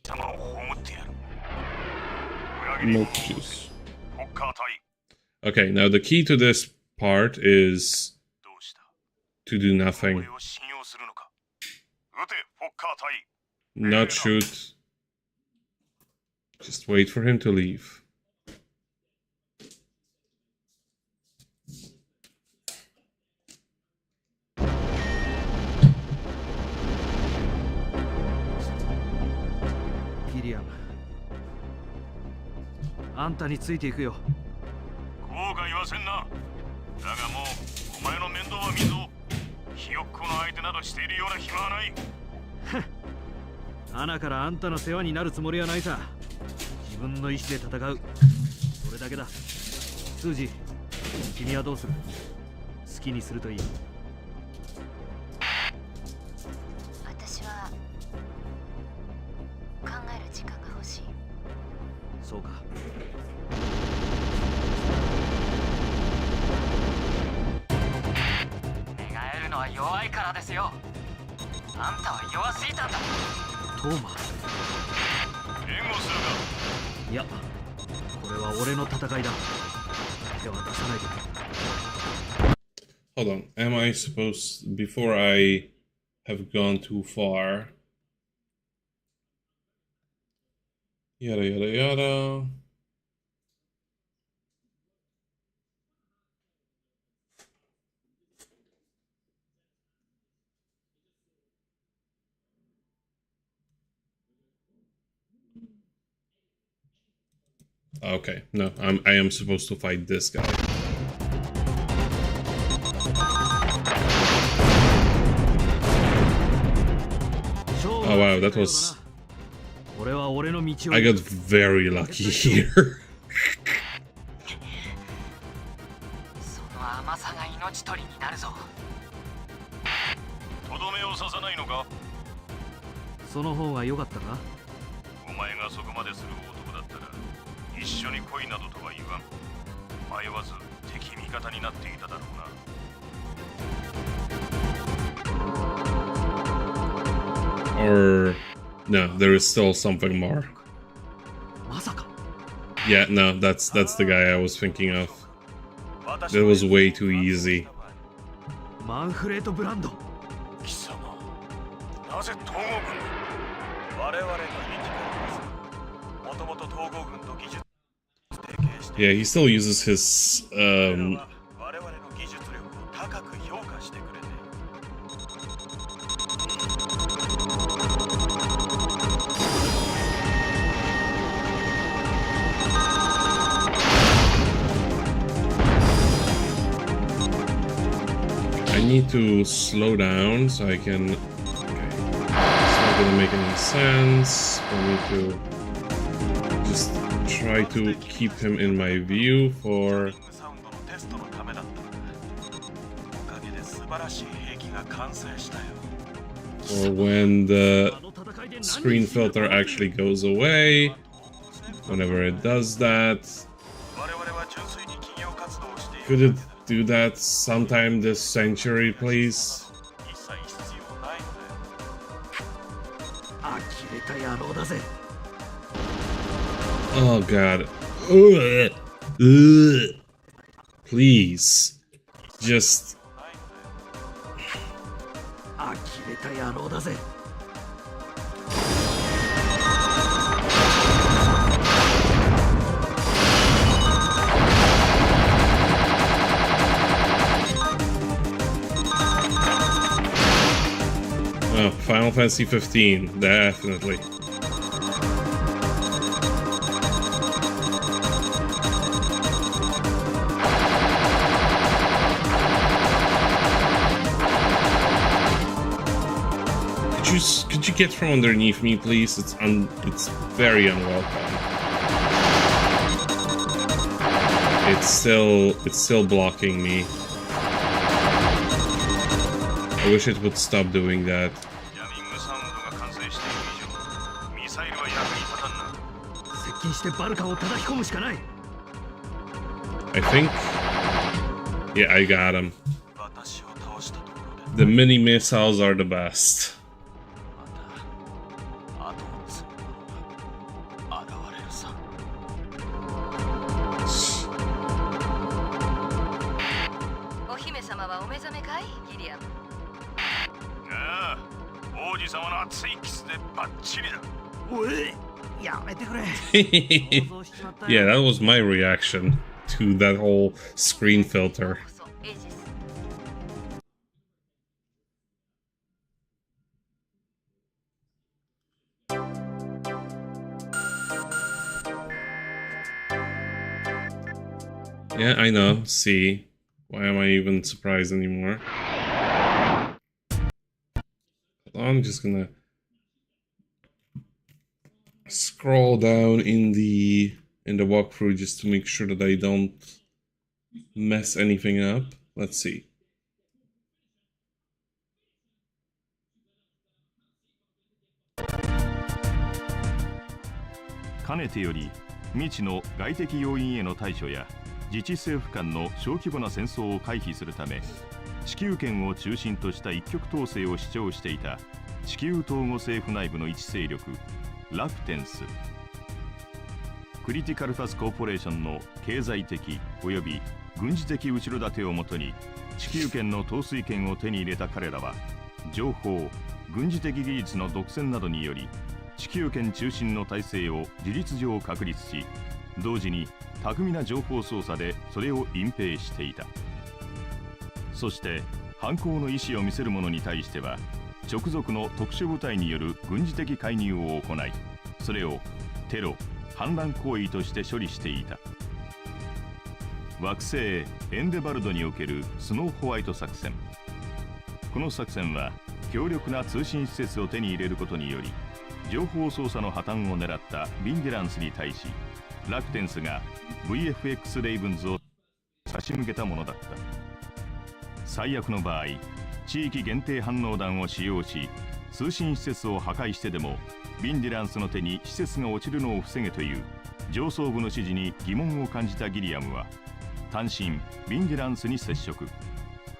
弾を葬ってやる。 Milk juice. ポッカー隊。 Okay, now the key to this part is to do nothing. 俺を信用するのか。撃て、ポッカー隊。 Not shoot. Just wait for him to leave. William、あんたについていくよ。後悔はせんな。だがもうお前の面倒は見んぞ。ひよっこの相手などしているような暇はない。アナからあんたの世話になるつもりはないさ。自分の意志で戦う、それだけだ。スージ、君はどうする？好きにするといい。私は考える時間が欲しい。そうか。寝返るのは弱いからですよ。あんたは弱すぎたんだ。トーマ。援護するか。いや、これは俺の戦いだ。手は出さないで。Hold on. Am I supposed, before I have gone too far? Yada yada yada. Okay, no, I am supposed to fight this guy. Oh wow, that was... I got very lucky here. その甘さが命取りになるぞ。とどめを刺さないのか。その方が良かったか。お前がそこまでする男だったら一緒に来いなどとは言わん。迷わず敵味方になっていただろうな。Or no, there is still something more. まさか Yeah, no, that's the guy I was thinking of. That was way too easy. マンフレートブランド。貴様、なぜ統合軍我々の理解です。もともと統合軍と技術 Yeah, he still uses his我々の技術力を高く評価してくれて。I need to slow down so I can... Okay. It's not gonna make any sense for me to just try to keep him in my view for... Or when the screen filter actually goes away. Whenever it does that. Could it do that sometime this century, please? Oh god. Ugh. Ugh. Please. Just... Oh, Final Fantasy 15, definitely. Could you get from underneath me, please? It's very unwelcome. It's still blocking me. I wish it would stop doing that. I think... Yeah, I got him. The mini missiles are the best. Yeah, that was my reaction to that whole screen filter. Yeah, I know. See, why am I even surprised anymore? Hold on, I'm just gonna scroll down in the walkthrough just to make sure that I don't mess anything up. Let's see.かねてより未知の外的要因への対処や自治政府間の小規模な戦争を回避するため地球圏を中心とした一極統制を主張していた地球統合政府内部の一勢力ラクテンス。クリティカルファスコーポレーションの経済的及び軍事的後ろ盾をもとに地球圏の統帥権を手に入れた彼らは情報軍事的技術の独占などにより地球圏中心の体制を事実上確立し同時に巧みな情報操作でそれを隠蔽していた。そして反抗の意思を見せる者に対しては直属の特殊部隊による軍事的介入を行いそれをテロ反乱行為として処理していた。惑星エンデバルドにおけるスノーホワイト作戦。この作戦は強力な通信施設を手に入れることにより情報操作の破綻を狙ったビンデランスに対しラクテンスが VFX レイブンズを差し向けたものだった。最悪の場合地域限定反応弾を使用し通信施設を破壊してでもビンディランスの手に施設が落ちるのを防げという上層部の指示に疑問を感じたギリアムは単身ビンディランスに接触、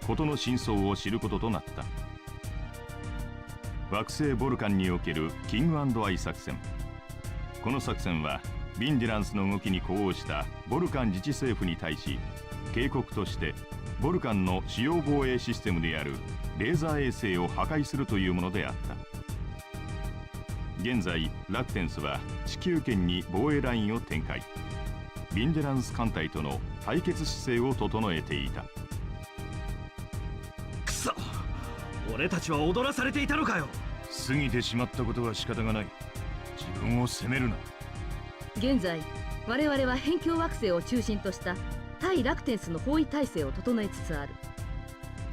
事の真相を知ることとなった。惑星ボルカンにおけるキング&アイ作戦。この作戦はビンディランスの動きに呼応したボルカン自治政府に対し、警告としてボルカンの主要防衛システムであるレーザー衛星を破壊するというものであった。現在ラクテンスは地球圏に防衛ラインを展開、ビンデランス艦隊との対決姿勢を整えていた。くそ、俺たちは踊らされていたのかよ。過ぎてしまったことは仕方がない。自分を責めるな。現在我々は辺境惑星を中心とした対ラクテンスの包囲体制を整えつつある。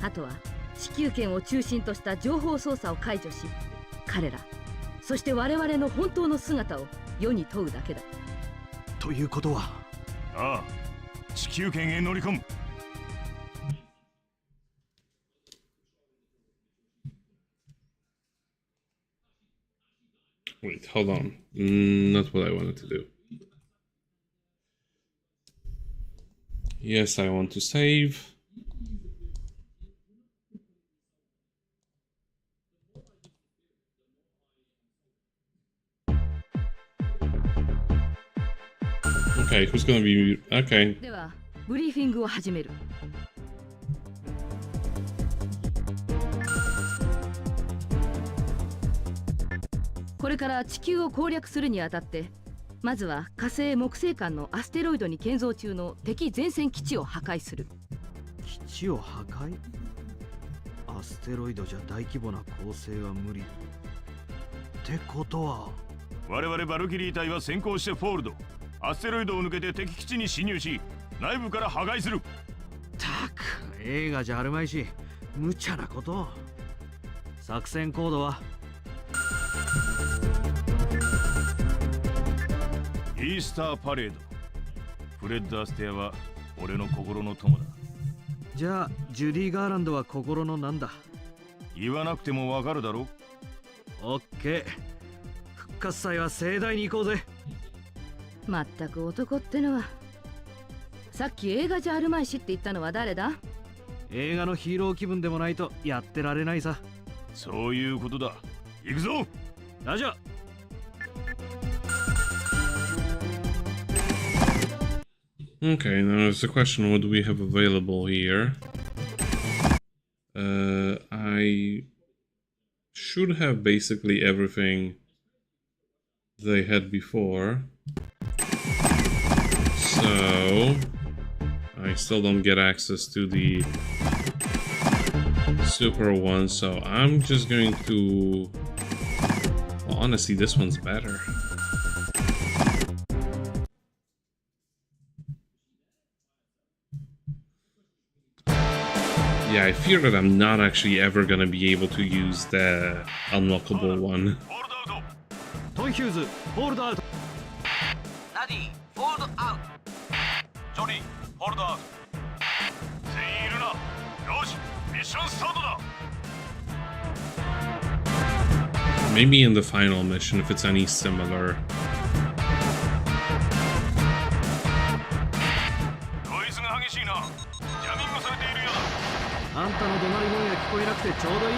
あとは地球圏を中心とした情報操作を解除し、彼らそして我々の本当の姿を世に問うだけだ。ということは、ああ、地球圏へ乗り込む。Wait, hold on. Not what I wanted to do. Yes, I want to save. Okay, who's gonna be... Okay. では、ブリーフィングを始める。これから地球を攻略するにあたって、まずは火星木星間のアステロイドに建造中の敵前線基地を破壊する。基地を破壊？アステロイドじゃ大規模な攻勢は無理。ってことは、我々バルキリー隊は先行してフォールド、アステロイドを抜けて敵基地に侵入し、内部から破壊する。たく、映画じゃあるまいし、無茶なこと。作戦コードはイースターパレード。フレッド・アステアは俺の心の友だ。じゃあジュディ・ガーランドは心のなんだ？言わなくてもわかるだろ。オッケー、復活祭は盛大に行こうぜ。まったく男ってのは。さっき映画じゃあるまいしって言ったのは誰だ？映画のヒーロー気分でもないとやってられないさ。そういうことだ。行くぞ。ラジャー。Okay, now there's the question, what do we have available here? I should have basically everything they had before. So I still don't get access to the super one, so I'm just going to... Well, honestly, this one's better. Yeah, I fear that I'm not actually ever gonna be able to use the unlockable one. トンヒューズ、ホールドアウト。ナディ、フォールドアウト。ジョニー、ホールドアウト。全員いるな。よし、ミッションスタートだ。Maybe in the final mission, if it's any similar. ノイズが激しいな。ジャミングされているようだ。あんたの怒鳴り声が聞こえなくてちょうどいい。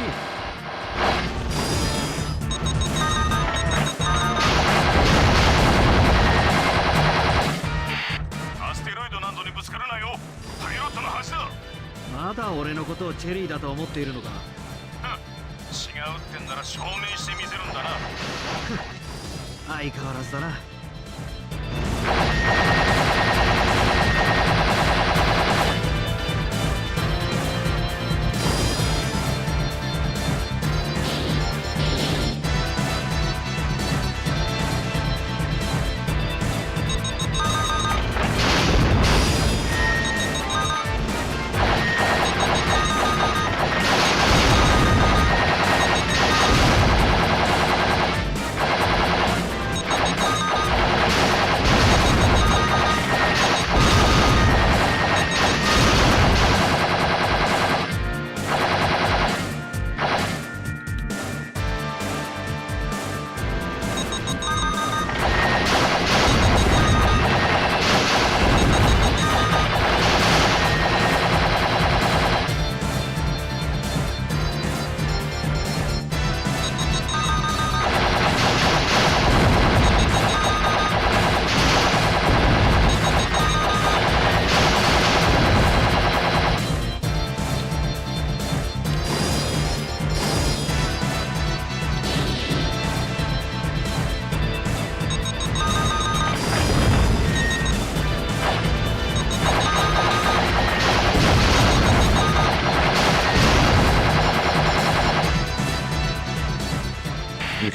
アステロイドなどにぶつからないよ。パイロットの橋だ。まだ俺のことをチェリーだと思っているのか。違うってんなら証明してみせるんだな。相変わらずだな。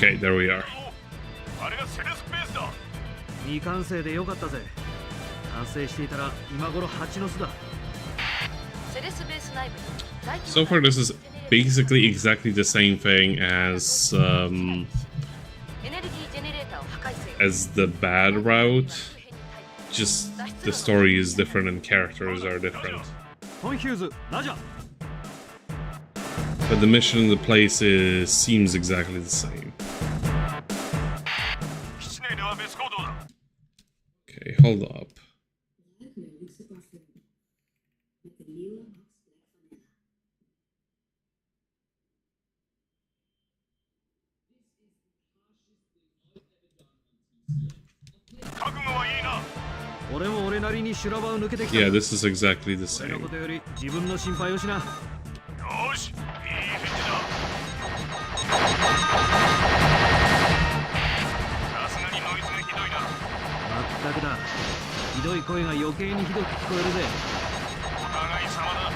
Okay, there we are. あれがセレスペースだ。未完成でよかったぜ。完成していたら今頃蜂の巣だ。セレスベース内部に大規 So 模な far, this is basically exactly the same thing as エネルギージェネレーターを破壊せよ。 as the bad route. Just the story is different and characters are different. トンヒューズ、ラジャー。 But the mission in the place seems exactly the same. 基地内では別行動だ。 Okay, hold up. 覚悟はいいな。俺も俺なりに修羅場を抜けてきた。 Yeah, this is exactly the 俺の same. ことより自分の心配をしな。よし、いい返事だ。さすがにノイズがひどいな。まったくだ。ひどい声が余計にひどく聞こえるぜ。お互い様だ。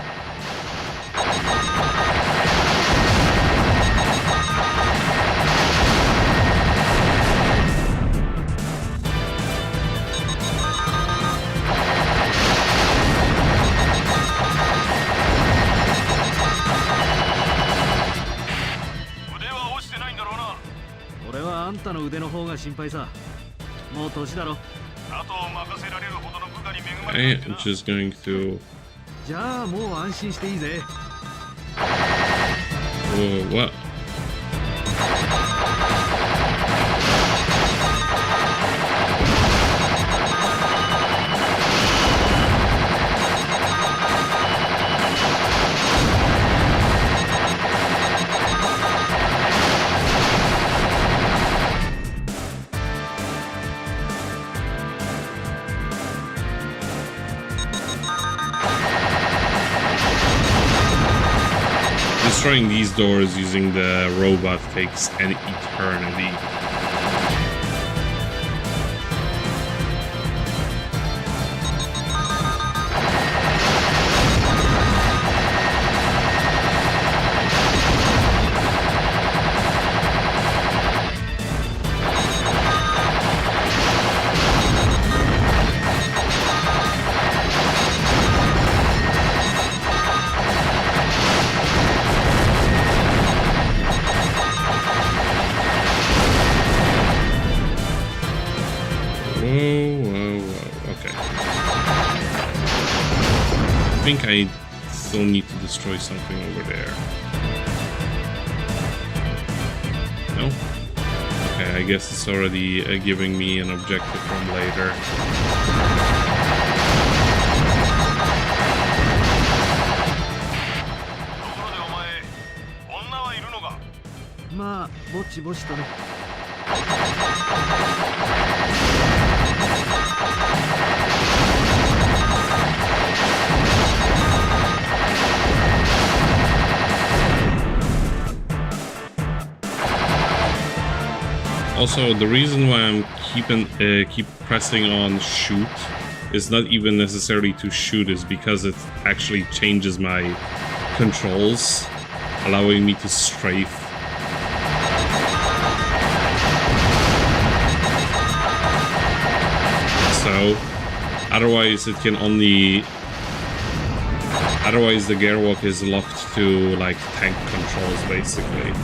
腕は落ちてないんだろうな。俺はあんたの腕の方が心配さ。もう年だろ。あとを任せられるほどの部下に恵まれ Okay, て I'm な。 just going to... じゃあもう安心していいぜ。 Whoa, what? Destroying these doors using the robot takes an eternity. Whoa, okay. I think I still need to destroy something over there. No? Okay, I guess it's already giving me an objective from later. ところでお前、女はいるのか。まあぼちぼちとね。 Also, the reason why I'm keep pressing on shoot is not even necessarily to shoot, is because it actually changes my controls, allowing me to strafe. So, otherwise it can only... Otherwise the gearwalk is locked to, like, tank controls, basically.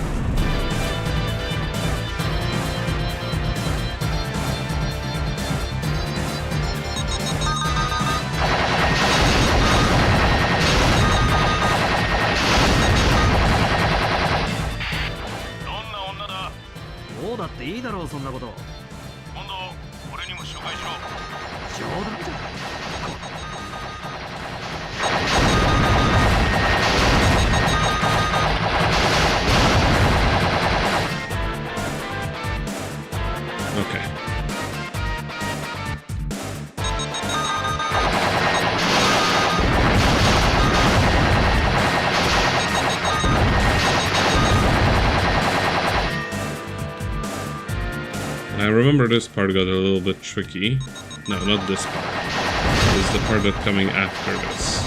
What いいだろうそんなこと。今度俺にも紹介しろ。冗談じゃ。 Okay. I remember this part got a little bit tricky. No, not this part. It's the part that's coming after this.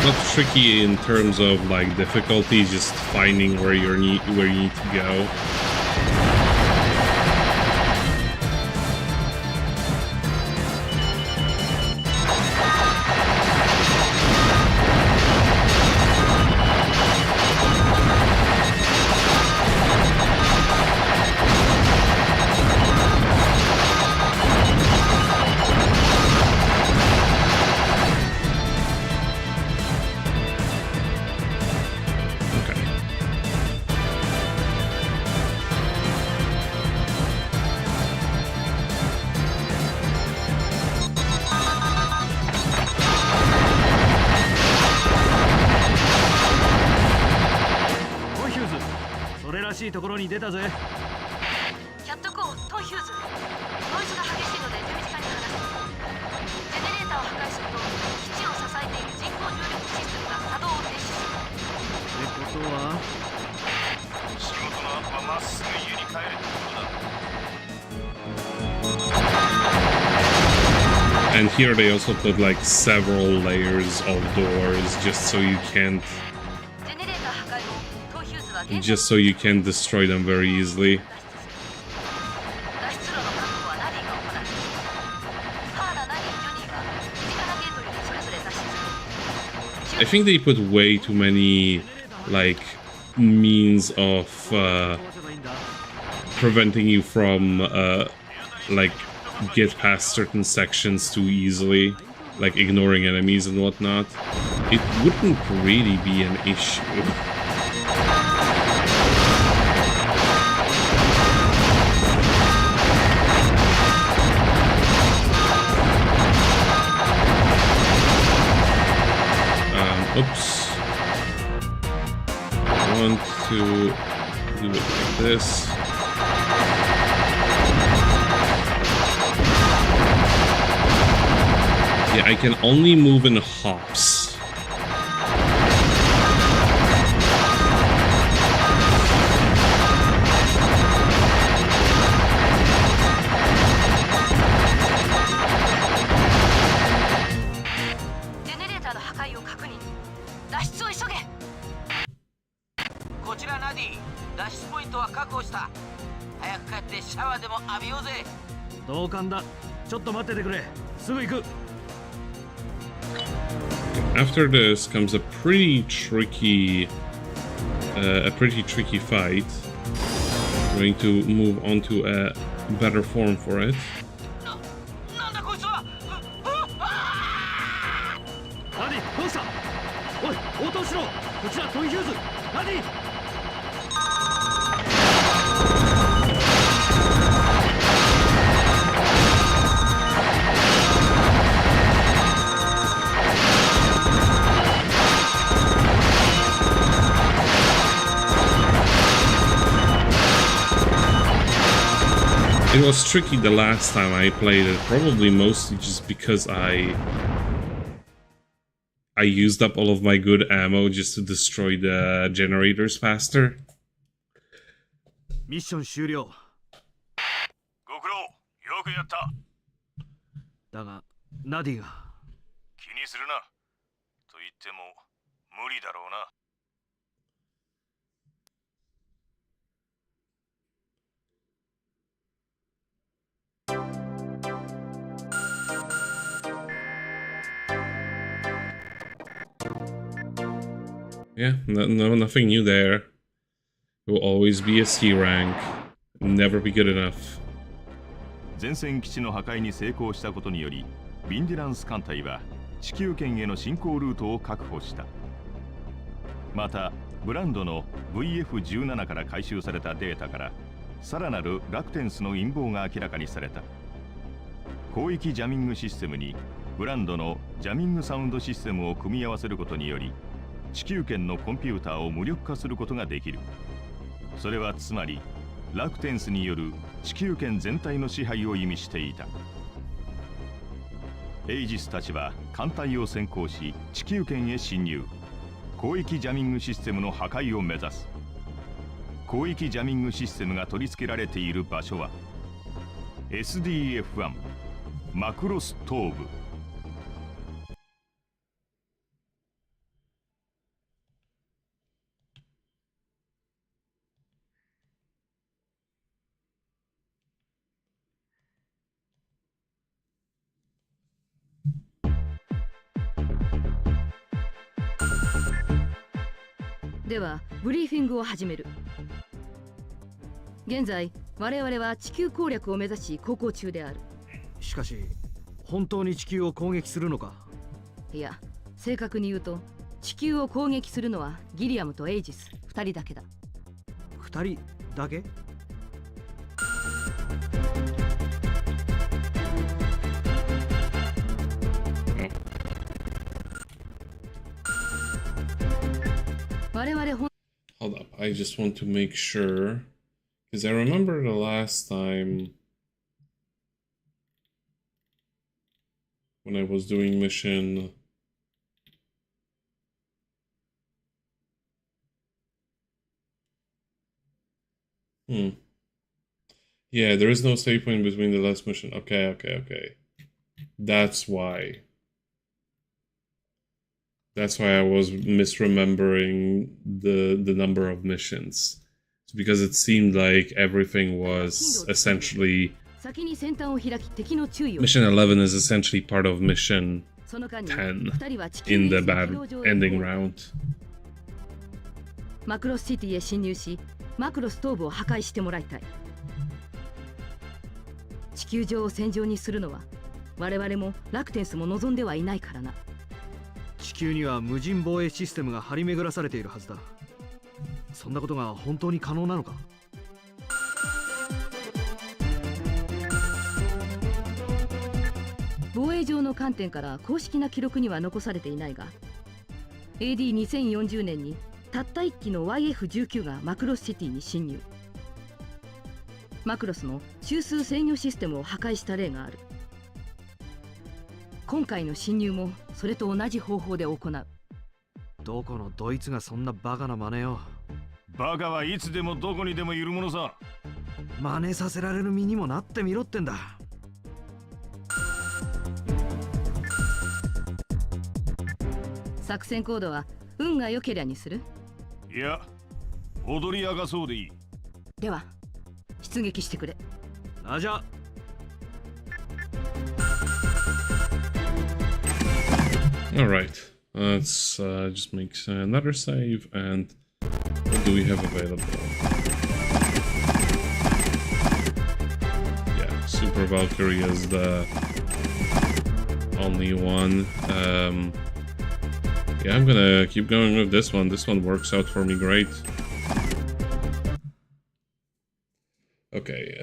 not tricky in terms of like difficulty, just finding where you need to go. And here they also put like several layers of doors just so you can't destroy them very easily. I think they put way too many like means of preventing you from like get past certain sections too easily, like ignoring enemies and whatnot. It wouldn't really be an issue. Oops. I want to do it like this. Yeah, I can only move in hops. After this comes a pretty tricky fight. I'm going to move on to a better form for it. It was tricky the last time I played it, probably mostly just because I used up all of my good ammo just to destroy the generators faster. Mission 終了。ご苦労、よくやった。だが、ナディが。気にするな。と言っても無理だろうな。Yeah, nothing new there. It will always be a C rank. Never be good enough. 前線基地の破壊に成功したことにより、ヴィンディランス艦隊は地球圏への進行ルートを確保した。また、ブランドの VF-17 から回収されたデータから、さらなるラクテンスの陰謀が明らかにされた。広域ジャミングシステムにブランドのジャミングサウンドシステムを組み合わせることにより、地球圏のコンピューターを無力化することができる。それはつまりラクテンスによる地球圏全体の支配を意味していた。エイジスたちは艦隊を先行し地球圏へ侵入。広域ジャミングシステムの破壊を目指す。広域ジャミングシステムが取り付けられている場所は SDF-1 マクロス東部。ではブリーフィングを始める。現在我々は地球攻略を目指し航行中である。しかし本当に地球を攻撃するのか？いや、正確に言うと地球を攻撃するのはギリアムとエイジス2人だけだ。2人だけ？我々ほん Hold up, I just want to make sure, because I remember the last time when I was doing mission. Yeah, there is no save point between the last mission. Okay. That's why. That's why I was misremembering the number of missions. It's because it seemed like everything was essentially... Mission 11 is essentially part of Mission 10 in the bad ending round. マクロスシティへ侵入し、マクロス頭部を破壊してもらいたい。地球上を戦場にするのは我々もラクテンスも望んではいないからな。地球には無人防衛システムが張り巡らされているはずだ。そんなことが本当に可能なのか？防衛上の観点から公式な記録には残されていないが、 AD2040 年にたった1機の YF-19 がマクロスシティに侵入。マクロスの中枢制御システムを破壊した例がある。今回の侵入もそれと同じ方法で行う。どこのドイツがそんなバカな真似を。バカはいつでもどこにでもいるものさ。真似させられる身にもなってみろってんだ。作戦コードは運が良けりゃにする？いや、踊り明かそうでいい。では出撃してくれ。ラジャー。Alright, let's just make another save, and what do we have available? Yeah, Super Valkyrie is the only one. Yeah, I'm gonna keep going with this one. This one works out for me great. Okay,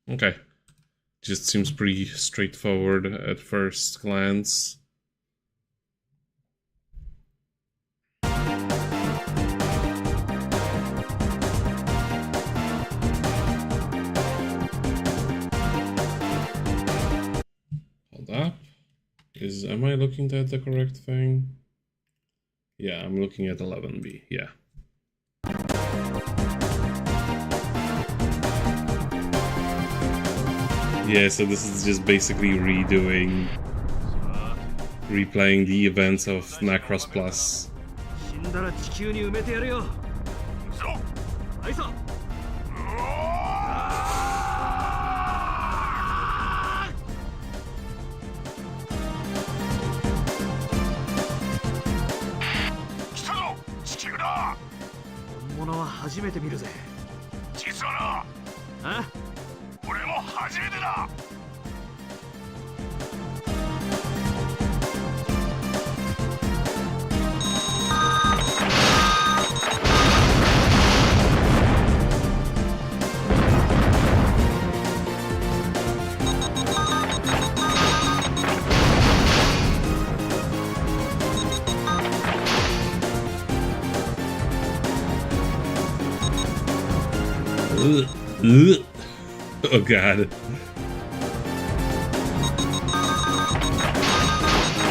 okay, just seems pretty straightforward at first glance. Hold up. Am I looking at the correct thing? Yeah, I'm looking at 11B, yeah. Yeah, so this is just basically replaying the events of Macross Plus. Oh god.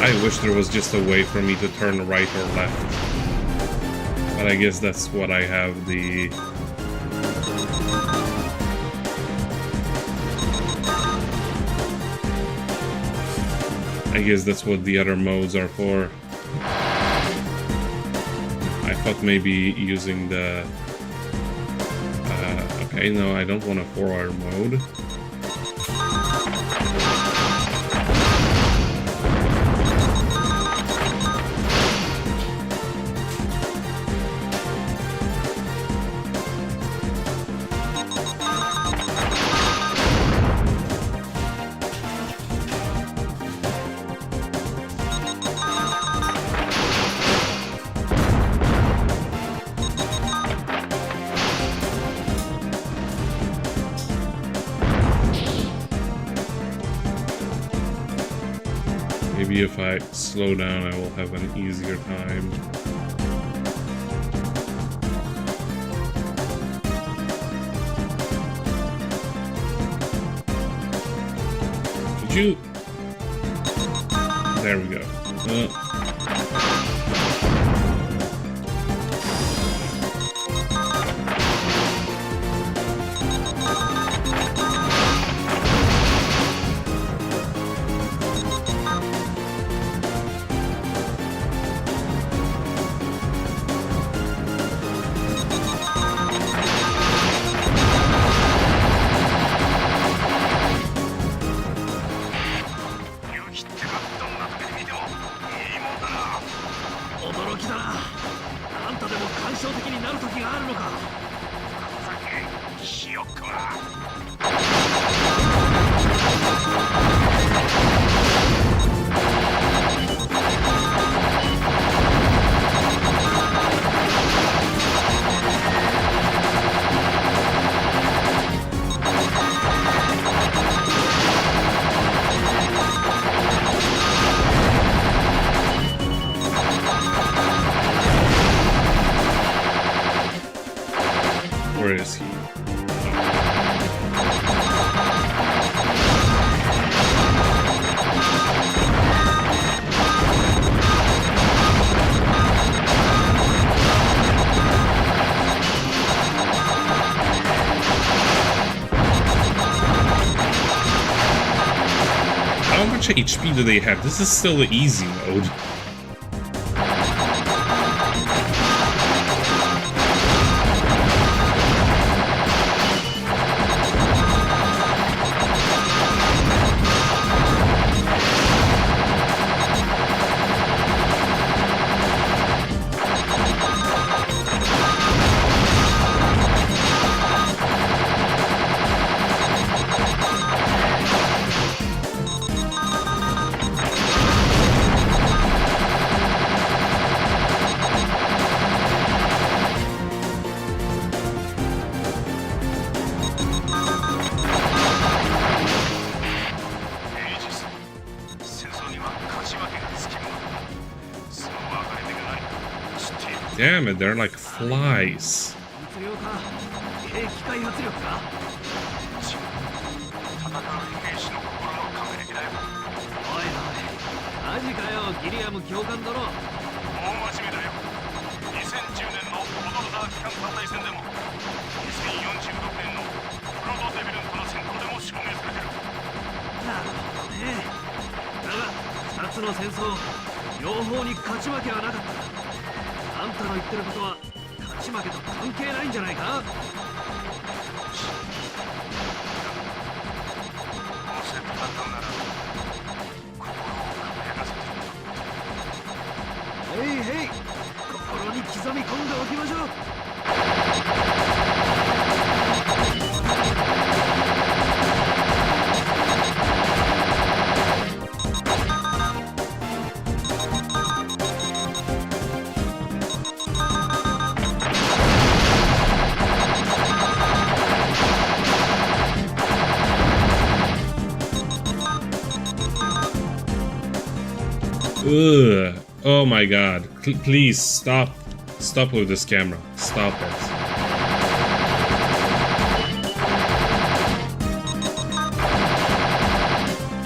I wish there was just a way for me to turn right or left. But I guess that's what I have the... I guess that's what the other modes are for. I thought maybe using the... okay, no, I don't want a 4-hour mode. Maybe if I slow down, I will have an easier time. Could you? There we go. Where is he? How much HP do they have? This is still the easy mode. Damn it, they're like flies. Ugh. Oh my god. Please stop. Stop with this camera. Stop it.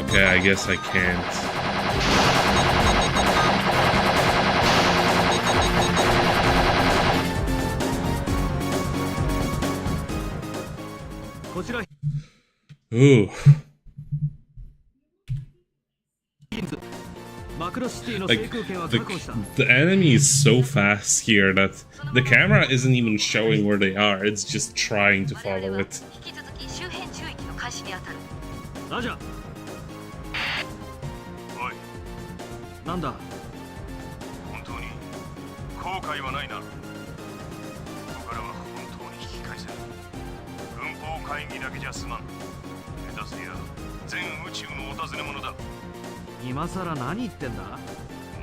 Okay, I guess I can't. Ooh. Like, the enemy is so fast here that the camera isn't even showing where they are, it's just trying to follow it. 引き続き周辺注意の開始に当たる。ラジャー。おい、なんだ。本当に後悔はないな。ここからは本当に引き返せる。軍法会議だけじゃ済まん。下手すりゃ全宇宙のお尋ね者だ。今さら何言ってんだ。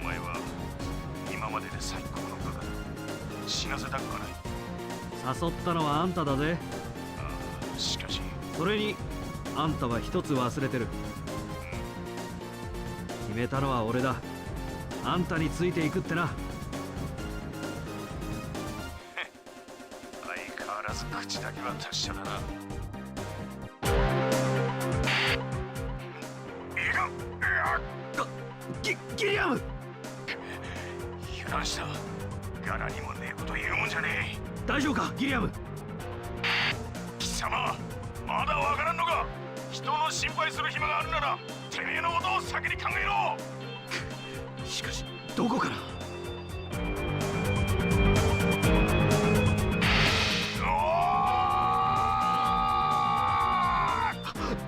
お前は今までで最高の部下だ。死なせたくはない。誘ったのはあんただぜ。ああ、しかしそれにあんたは一つ忘れてる。決めたのは俺だ。あんたについていくってな。相変わらず口だけは達者だな。ギリアム。油断した。柄にもねえこと言うもんじゃねえ。大丈夫かギリアム。貴様まだわからんのか。人の心配する暇があるならてめえのことを先に考えろ。しかしどこから。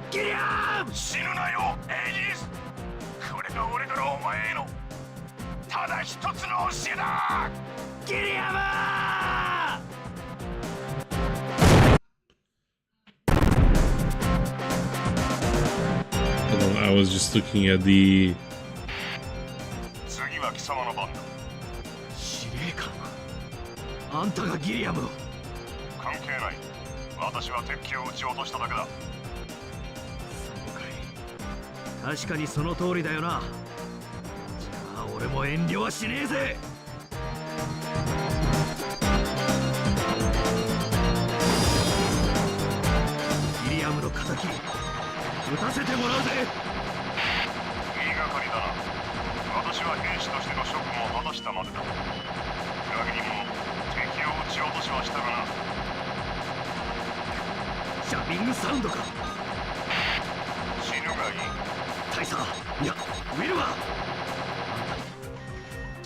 ギリアム、死ぬなよエイジス。これが俺からお前へのただ一つの教えだ。ギリアム。I was just looking at the... 次は貴様の番だ。司令官。あんたがギリアムを。関係ない。私は敵機を撃ち落としただけだ。そうかい。確かにその通りだよな。じゃあ俺も遠慮はしねえぜ。ギリアムの敵撃たせてもらうぜ。言いがかりだな。私は兵士としての職務を果たしたまでだ。裏切り者、敵を撃ち落としはしたがな。ジャミングサウンドか。死ぬがいい。大佐、いや、ウィルは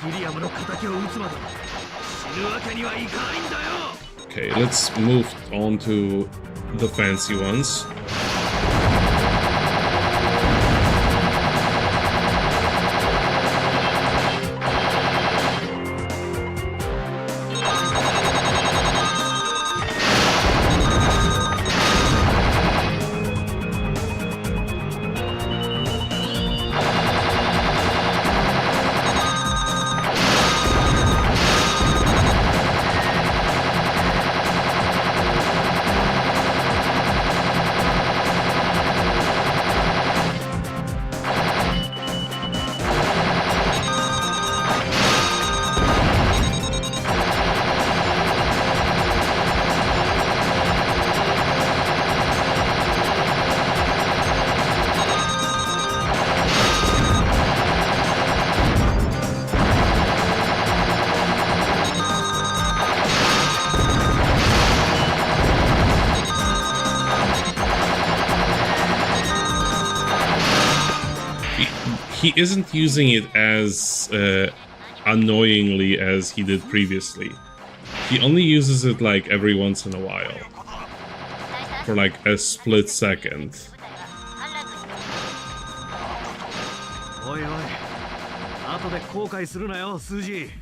ギリアムの敵を撃つまで死ぬわけにはいかないんだよ。 Okay, let's move on to the fancy ones. He isn't using it as annoyingly as he did previously. He only uses it like every once in a while. For like a split second. おいおい、後で後悔するなよ、スージー。キ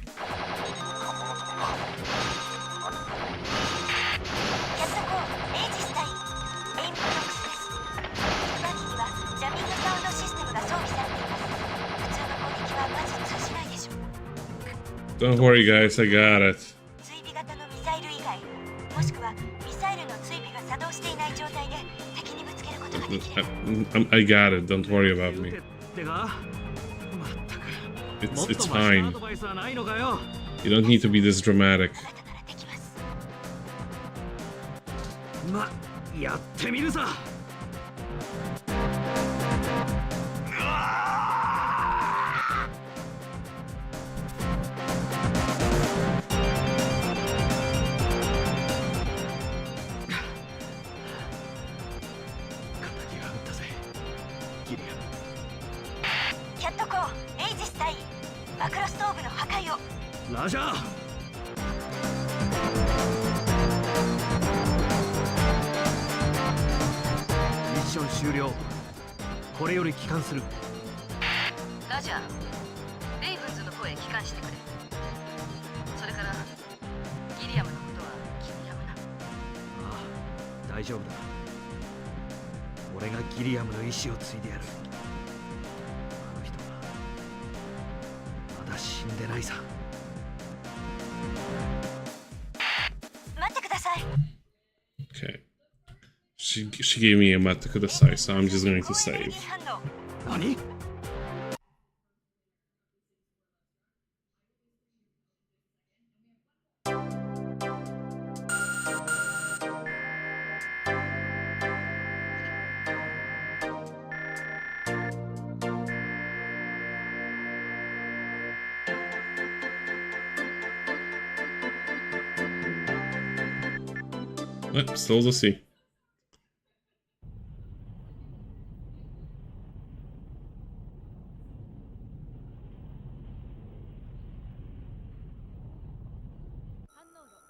ャットコー、エイジス対エイムブロックスです。バギーにはジャミングサウンドシステムが装備されています。普通の攻撃はまず通じないでしょう。 Don't worry guys, I got it. 追尾型のミサイル以外、もしくはミサイルの追尾が作動していない状態で敵にぶつけることができる。I got it, don't worry about me. てか、まったく。It's fine. アドバイスはないのかよ。You don't need to be this dramatic. ま、やってみるさ。キャットコー、エイジス対第マクロス頭部の破壊を。ラジャー。ミッション終了。これより帰還する。ラジャー、レイブンズの声帰還してくれ。それからギリアムのことは気に病むな。ああ、大丈夫だ。俺がギリアムの意志を継いでやる。あの人はまだ死んでないさ。待ってください。 Okay. She gave me a mat to the side, so I'm just going to save. 何Still the sea.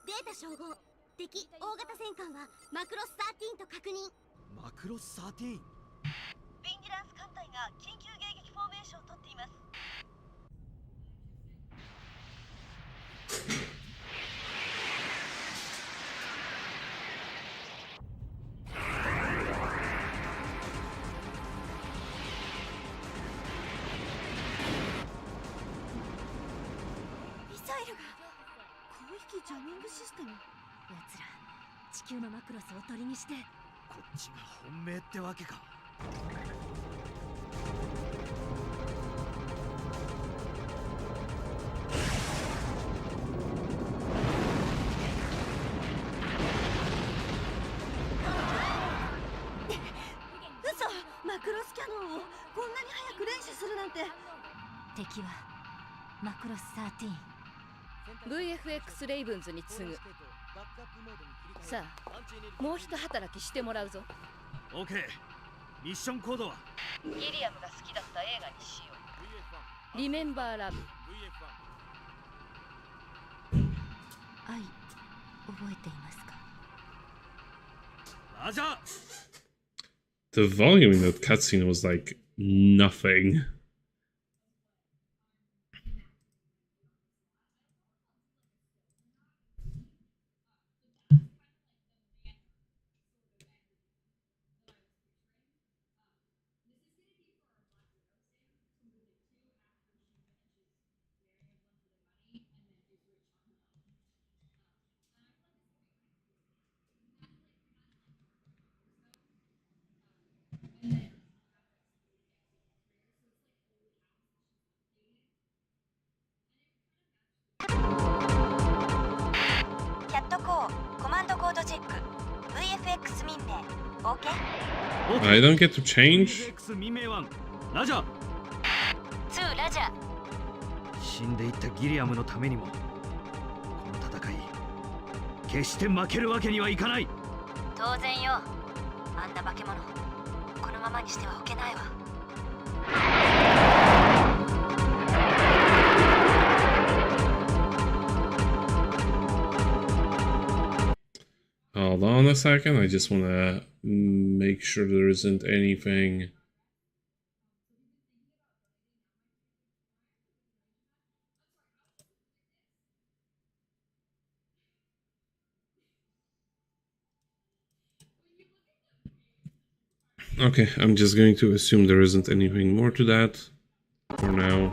データ照合。敵大型戦艦はマクロス13と確認。マクロス 13？ ビンディランス艦隊が緊急迎撃フォーメーションを取っています。ミサイルが広域ジャミングシステム。奴ら地球のマクロスを鳥にしてこっちが本命ってわけか。嘘。マクロスキャノンをこんなに早く連射するなんて。敵はマクロス13。 VFX レイブンズに次ぐ。さあ、もう一働きしてもらうぞ。オーケー。ミッションコードはギリアムが好きだった映画にしよう。リメンバーラブ。愛、覚えていますか？ラジャー。 The volume in that cutscene was like nothing. VFX 民名 OK? I don't get to change? VFX 民名1ラジャー。2ラジャー。死んでいったギリアムのためにもこの戦い決して負けるわけにはいかない。当然よ。あんな化け物このままにしてはおけないわ。Hold on a second, I just wanna make sure there isn't anything. Okay, I'm just going to assume there isn't anything more to that for now.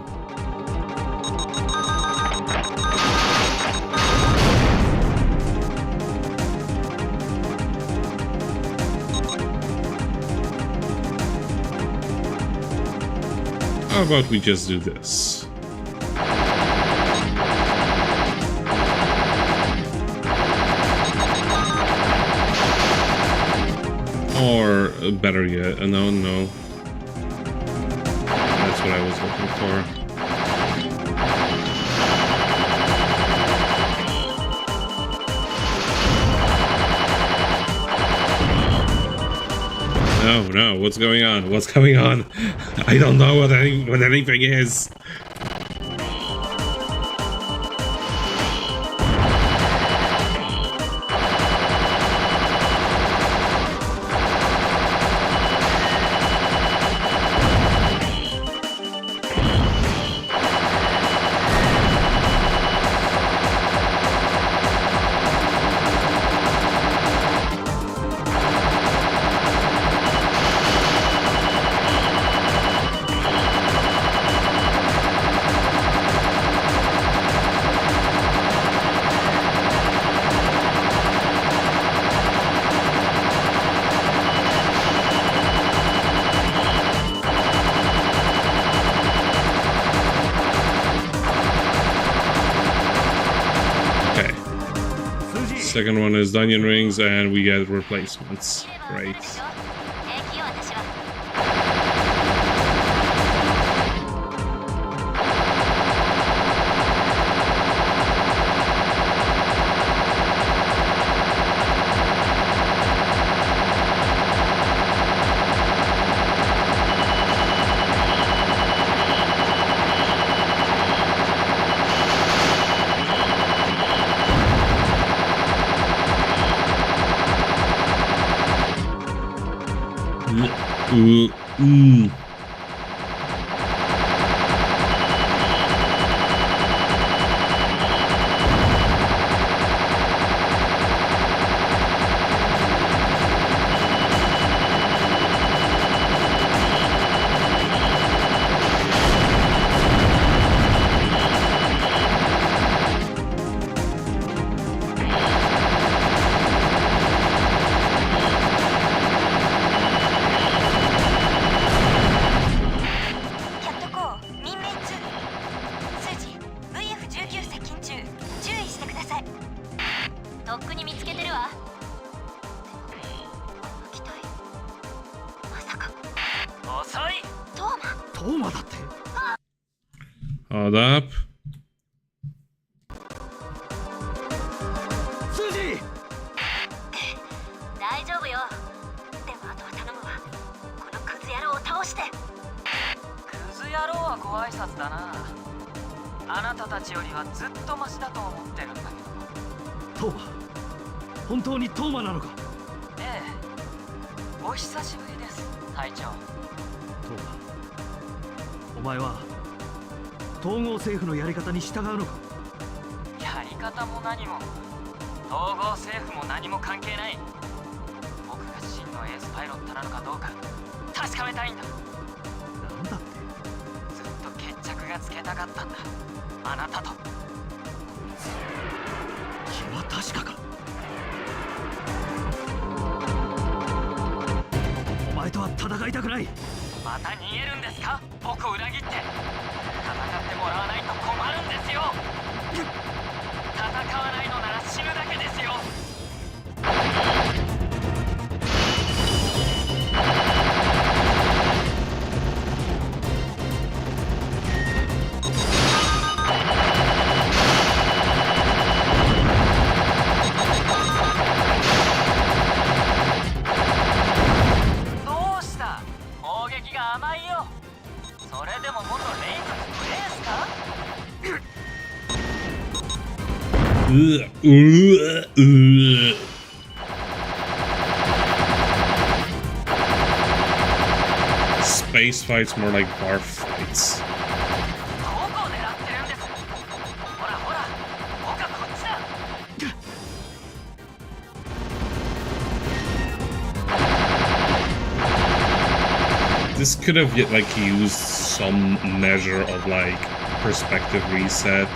How about we just do this? Or better yet, no. That's what I was looking for. No, what's going on? What's going on? I don't know what anything is. Second one is onion rings, and we get replacements. Great. Hold up. Space fights, more like bar fights. This could have like used some measure of like perspective reset.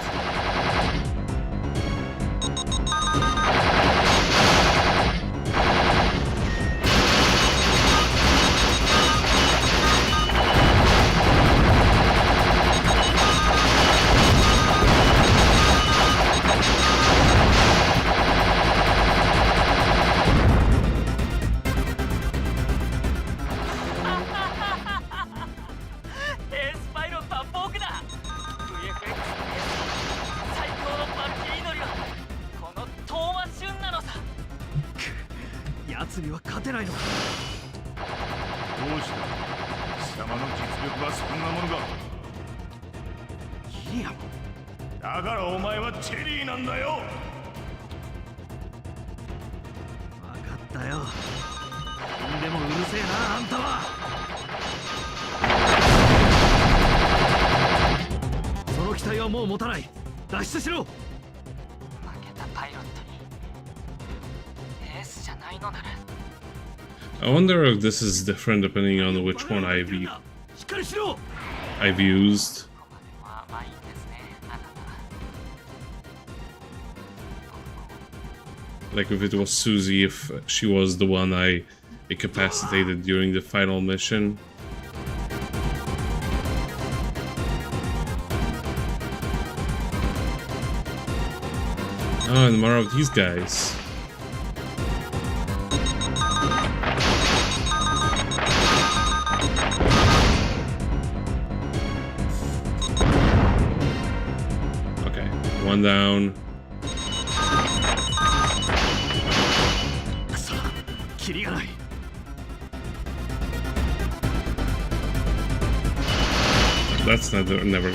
I wonder if this is different depending on which one I've used. Like if it was Susie, if she was the one I incapacitated during the final mission. Oh, and more of these guys. one down. くそ、キリがない。 That's never gonna work.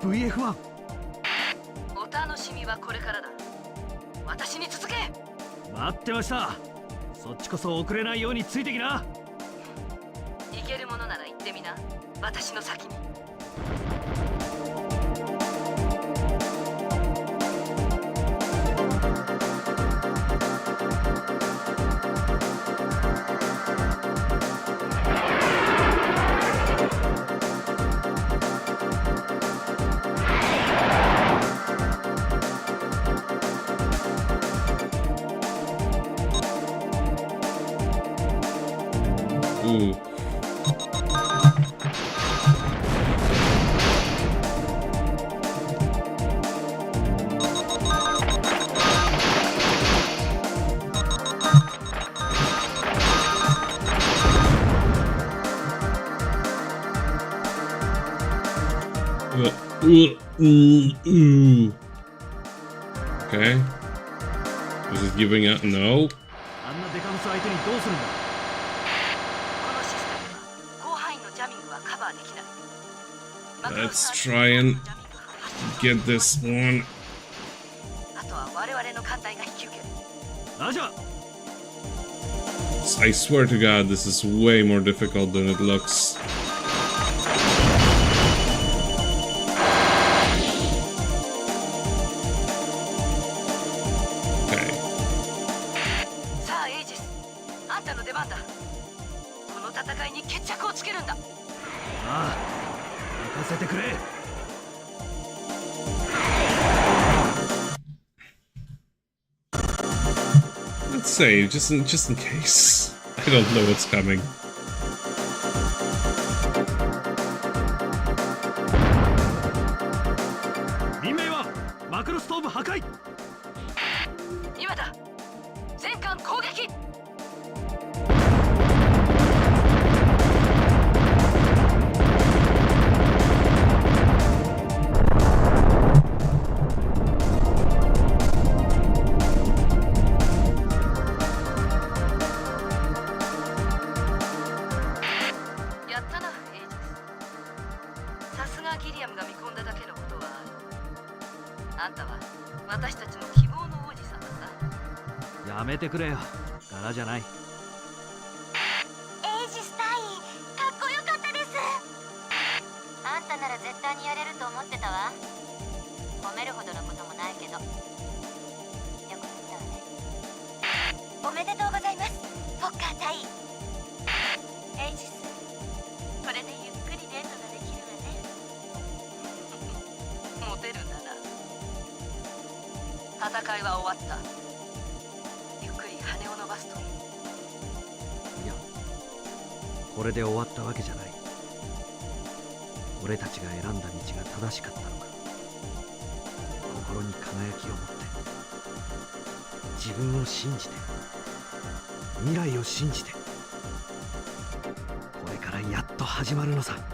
VF1。 お楽しみはこれからだ。私に続け。待ってました。そっちこそ遅れないようについてきな。行けるものなら行ってみな。私の先に。Ooh. Okay. Is it giving up? No. あんなデカムス相手にどうするんだ。 Let's try and get this one. I swear to God, this is way more difficult than it looks. Okay. さあ、エイジス、あんたの出番だ。この戦いに決着をつけるんだ。ああ。 任せてくれ。 Let's save just in case. I don't know what's coming. 任命はマクロストーブ破壊。今だ。全艦攻撃。 やめてくれよ。柄じゃない。エイジス隊員、かっこよかったです。あんたなら絶対にやれると思ってたわ。褒めるほどのこともないけど。よくやったわね。おめでとうございます、フォッカー隊員。エイジス、これでゆっくりデートができるわね。モテるんだな。戦いは終わった。 羽を伸ばすといい。いや、これで終わったわけじゃない。俺たちが選んだ道が正しかったのか。心に輝きを持って自分を信じて未来を信じて、これからやっと始まるのさ。 「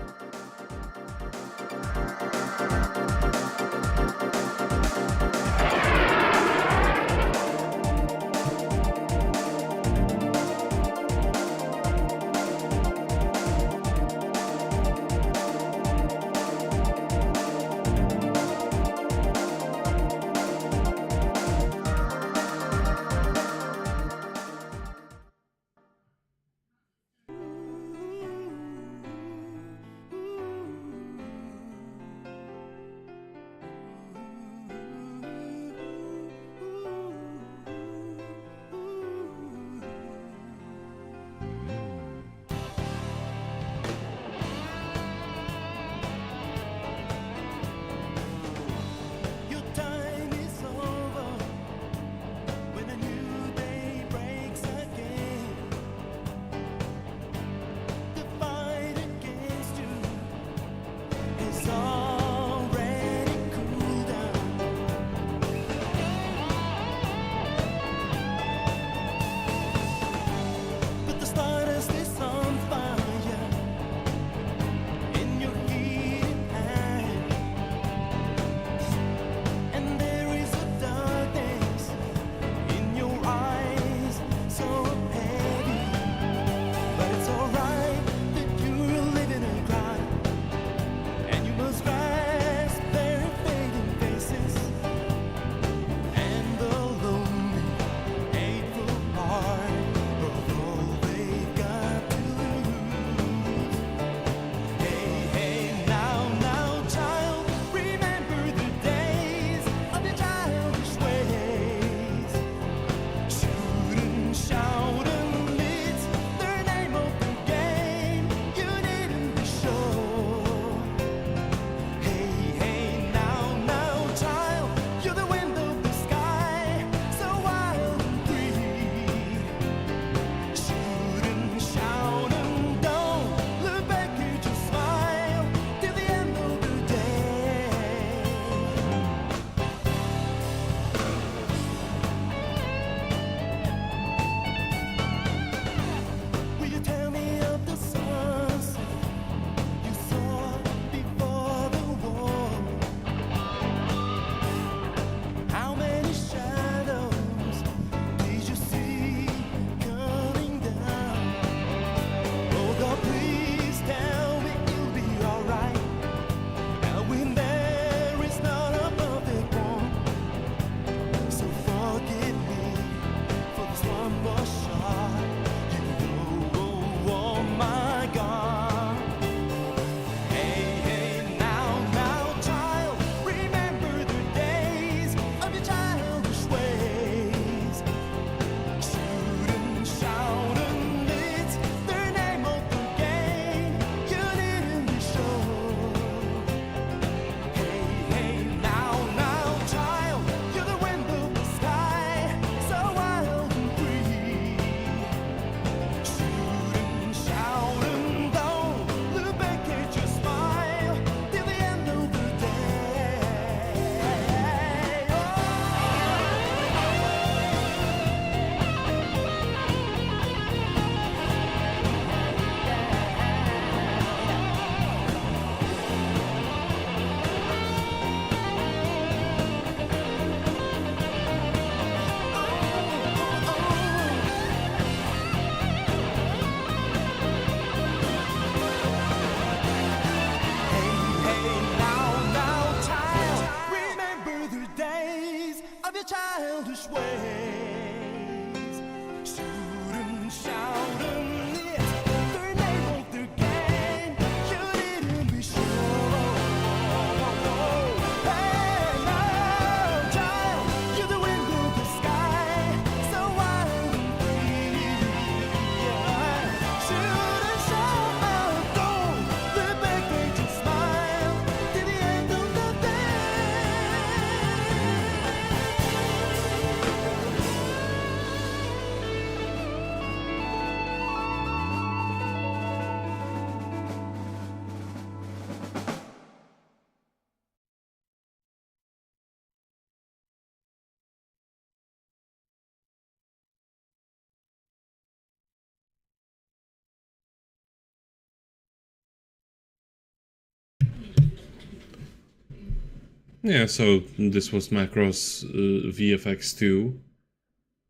Yeah, so this was Macross VFX2.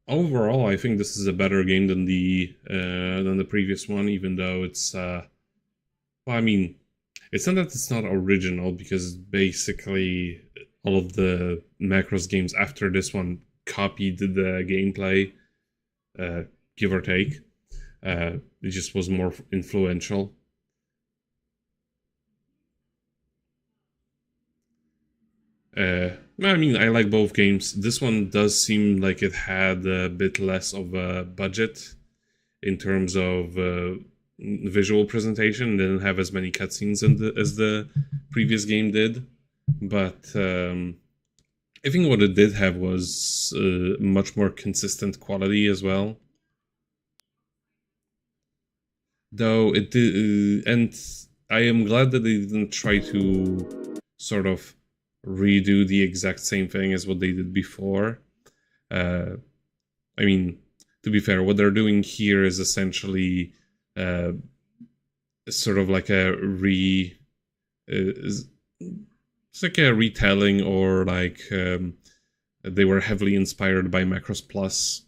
Overall, I think this is a better game than the previous one, even though it's well, I mean, it's not that it's not original, because basically all of the Macross games after this one copied the gameplay, give or take. It just was more influential. I mean, I like both games. This one does seem like it had a bit less of a budget in terms of visual presentation. It didn't have as many cutscenes as the previous game did. But I think what it did have was much more consistent quality as well. Though it did, and I am glad that they didn't try to sort of redo the exact same thing as what they did before. I mean, to be fair, what they're doing here is essentially sort of like a it's like a retelling, or like they were heavily inspired by Macross Plus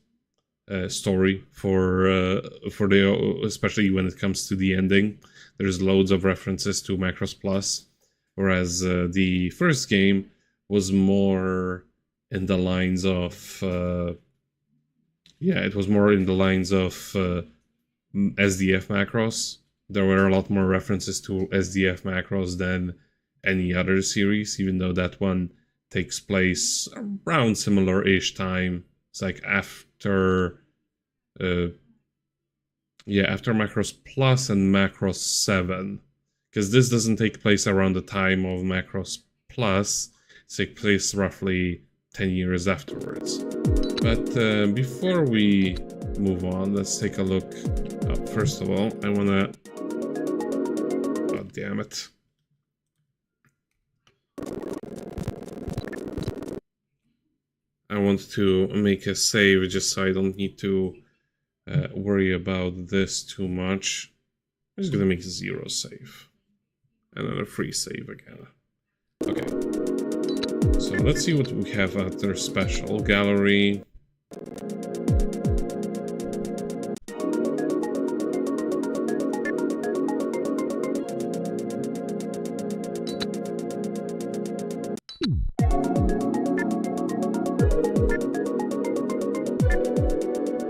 story for the, especially when it comes to the ending. There's loads of references to Macross Plus. Whereas the first game was more in the lines of, it was more in the lines of SDF Macross. There were a lot more references to SDF Macross than any other series, even though that one takes place around similar-ish time. It's like after, after Macross Plus and Macross 7. Because this doesn't take place around the time of Macross Plus, it takes place roughly 10 years afterwards. But before we move on, let's take a look. First of all, I want to... Oh, damn it. I want to make a save just so I don't need to worry about this too much. I'm just going to make a 0 save. And then a free save again. Okay. So let's see what we have at their special gallery.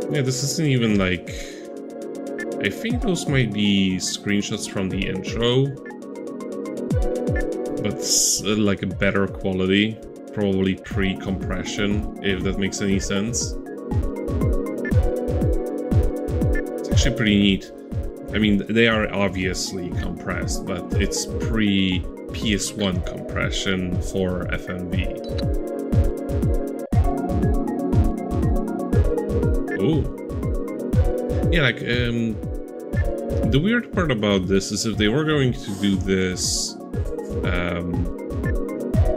Yeah, this isn't even like... I think those might be screenshots from the intro. But like a better quality, probably pre-compression, if that makes any sense. It's actually pretty neat. I mean, they are obviously compressed, but it's pre-PS1 compression for FMV. Oh. Yeah, like, the weird part about this is if they were going to do this...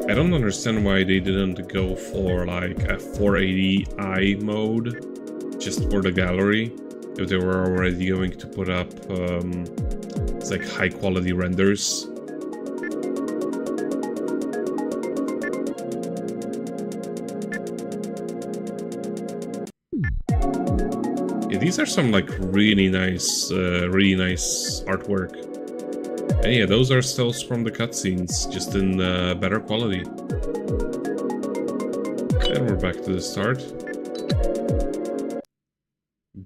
I don't understand why they didn't go for like a 480i mode just for the gallery, if they were already going to put up it's like high quality renders. Yeah, these are some like really nice artwork. And yeah, those are stills from the cutscenes, just in better quality. And we're back to the start.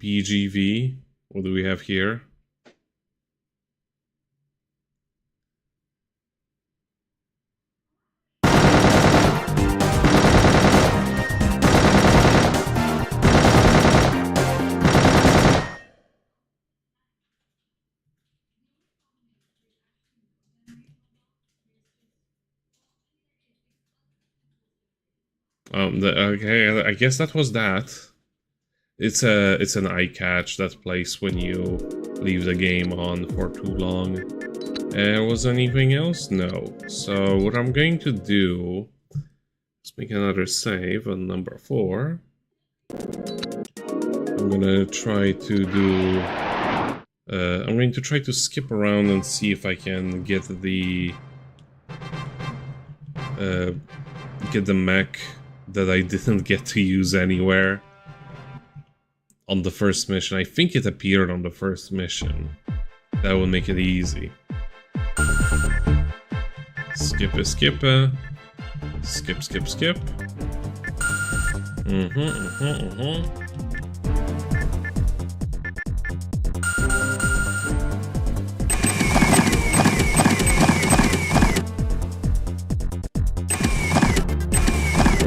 BGV. What do we have here? Okay, I guess that was that. It's an eye catch that plays when you leave the game on for too long. Was anything else? No. So what I'm going to do is make another save on number 4. I'm gonna try to do. I'm going to try to skip around and see if I can get the mech that I didn't get to use anywhere on the first mission. I think it appeared on the first mission. That will make it easy. Skip. Skip. Or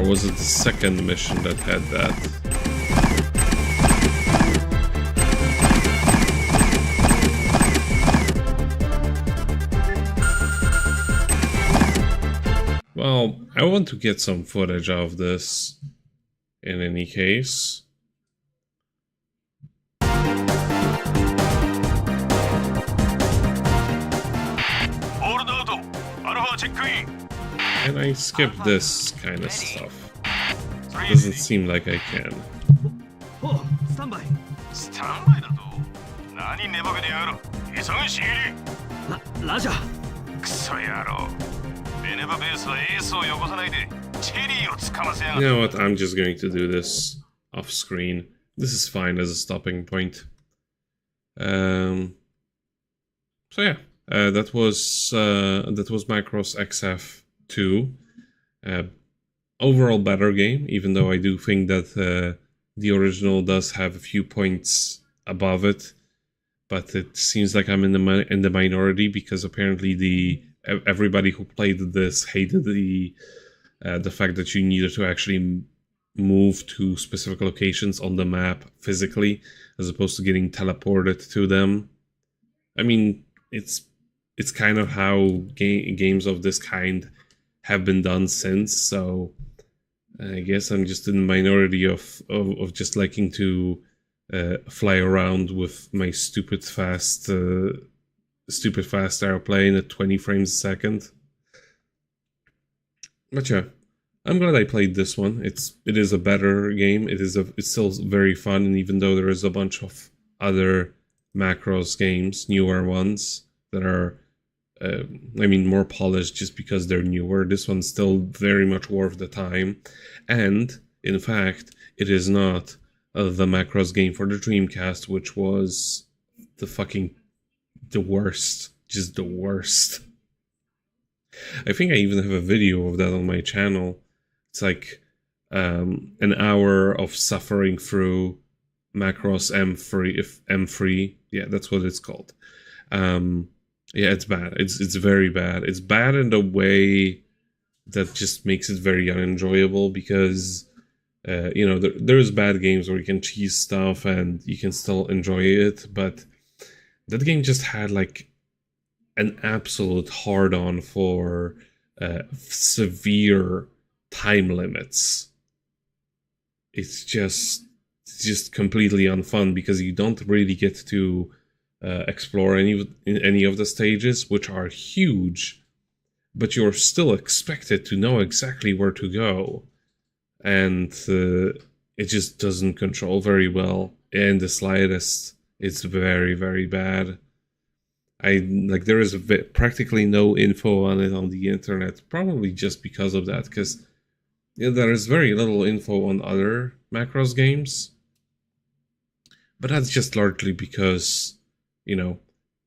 was it the second mission that had that? Well, I want to get some footage of this in any case. Can I skip this kind of stuff? Doesn't seem like I can. Oh, standby. Standby だと何寝ぼけてやろ急ぎしラジャークソ野郎ベネバベースはエースをよこさないでチェリーをつかませやが You know what, I'm just going to do this off screen. This is fine as a stopping point. So yeah, that was Macross XV-2. Overall better game, even though I do think that the original does have a few points above it, but it seems like I'm in the minority because apparently everybody who played this hated the fact that you needed to actually move to specific locations on the map physically as opposed to getting teleported to them. I mean, it's kind of how games of this kind have been done since, so I guess I'm just in the minority of just liking to fly around with my stupid fast airplane at 20 frames a second. But yeah, I'm glad I played this one. It is a better game. It's still very fun, and even though there is a bunch of other Macross games, newer ones that are more polished just because they're newer, this one's still very much worth the time. And in fact, it is not the Macross game for the Dreamcast, which was the worst, just the worst. I think I even have a video of that on my channel. It's like an hour of suffering through Macross M3. Yeah, that's what it's called. Yeah, it's bad. It's very bad. It's bad in a way that just makes it very unenjoyable because, there's bad games where you can cheese stuff and you can still enjoy it, but that game just had like an absolute hard-on for severe time limits. It's just completely unfun because you don't really get to explore any of the stages, which are huge, but you're still expected to know exactly where to go, and it just doesn't control very well in the slightest. It's very, very bad. There is practically no info on it on the internet, probably just because of that, because there is very little info on other Macross games, but that's just largely because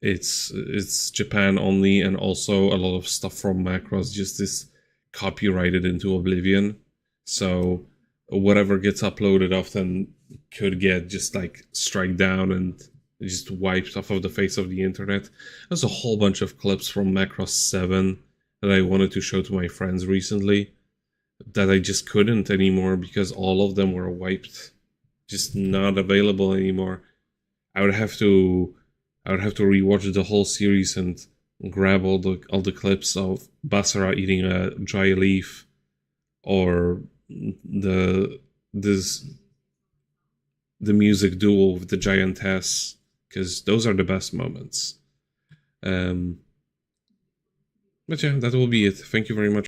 it's Japan only, and also a lot of stuff from Macross just is copyrighted into oblivion. So whatever gets uploaded often could get just like struck down and just wiped off of the face of the internet. There's a whole bunch of clips from Macross 7 that I wanted to show to my friends recently that I just couldn't anymore because all of them were wiped, just not available anymore. I would have to rewatch the whole series and grab all the clips of Basara eating a dry leaf, or the music duel with the giantess, because those are the best moments. But yeah, that will be it. Thank you very much.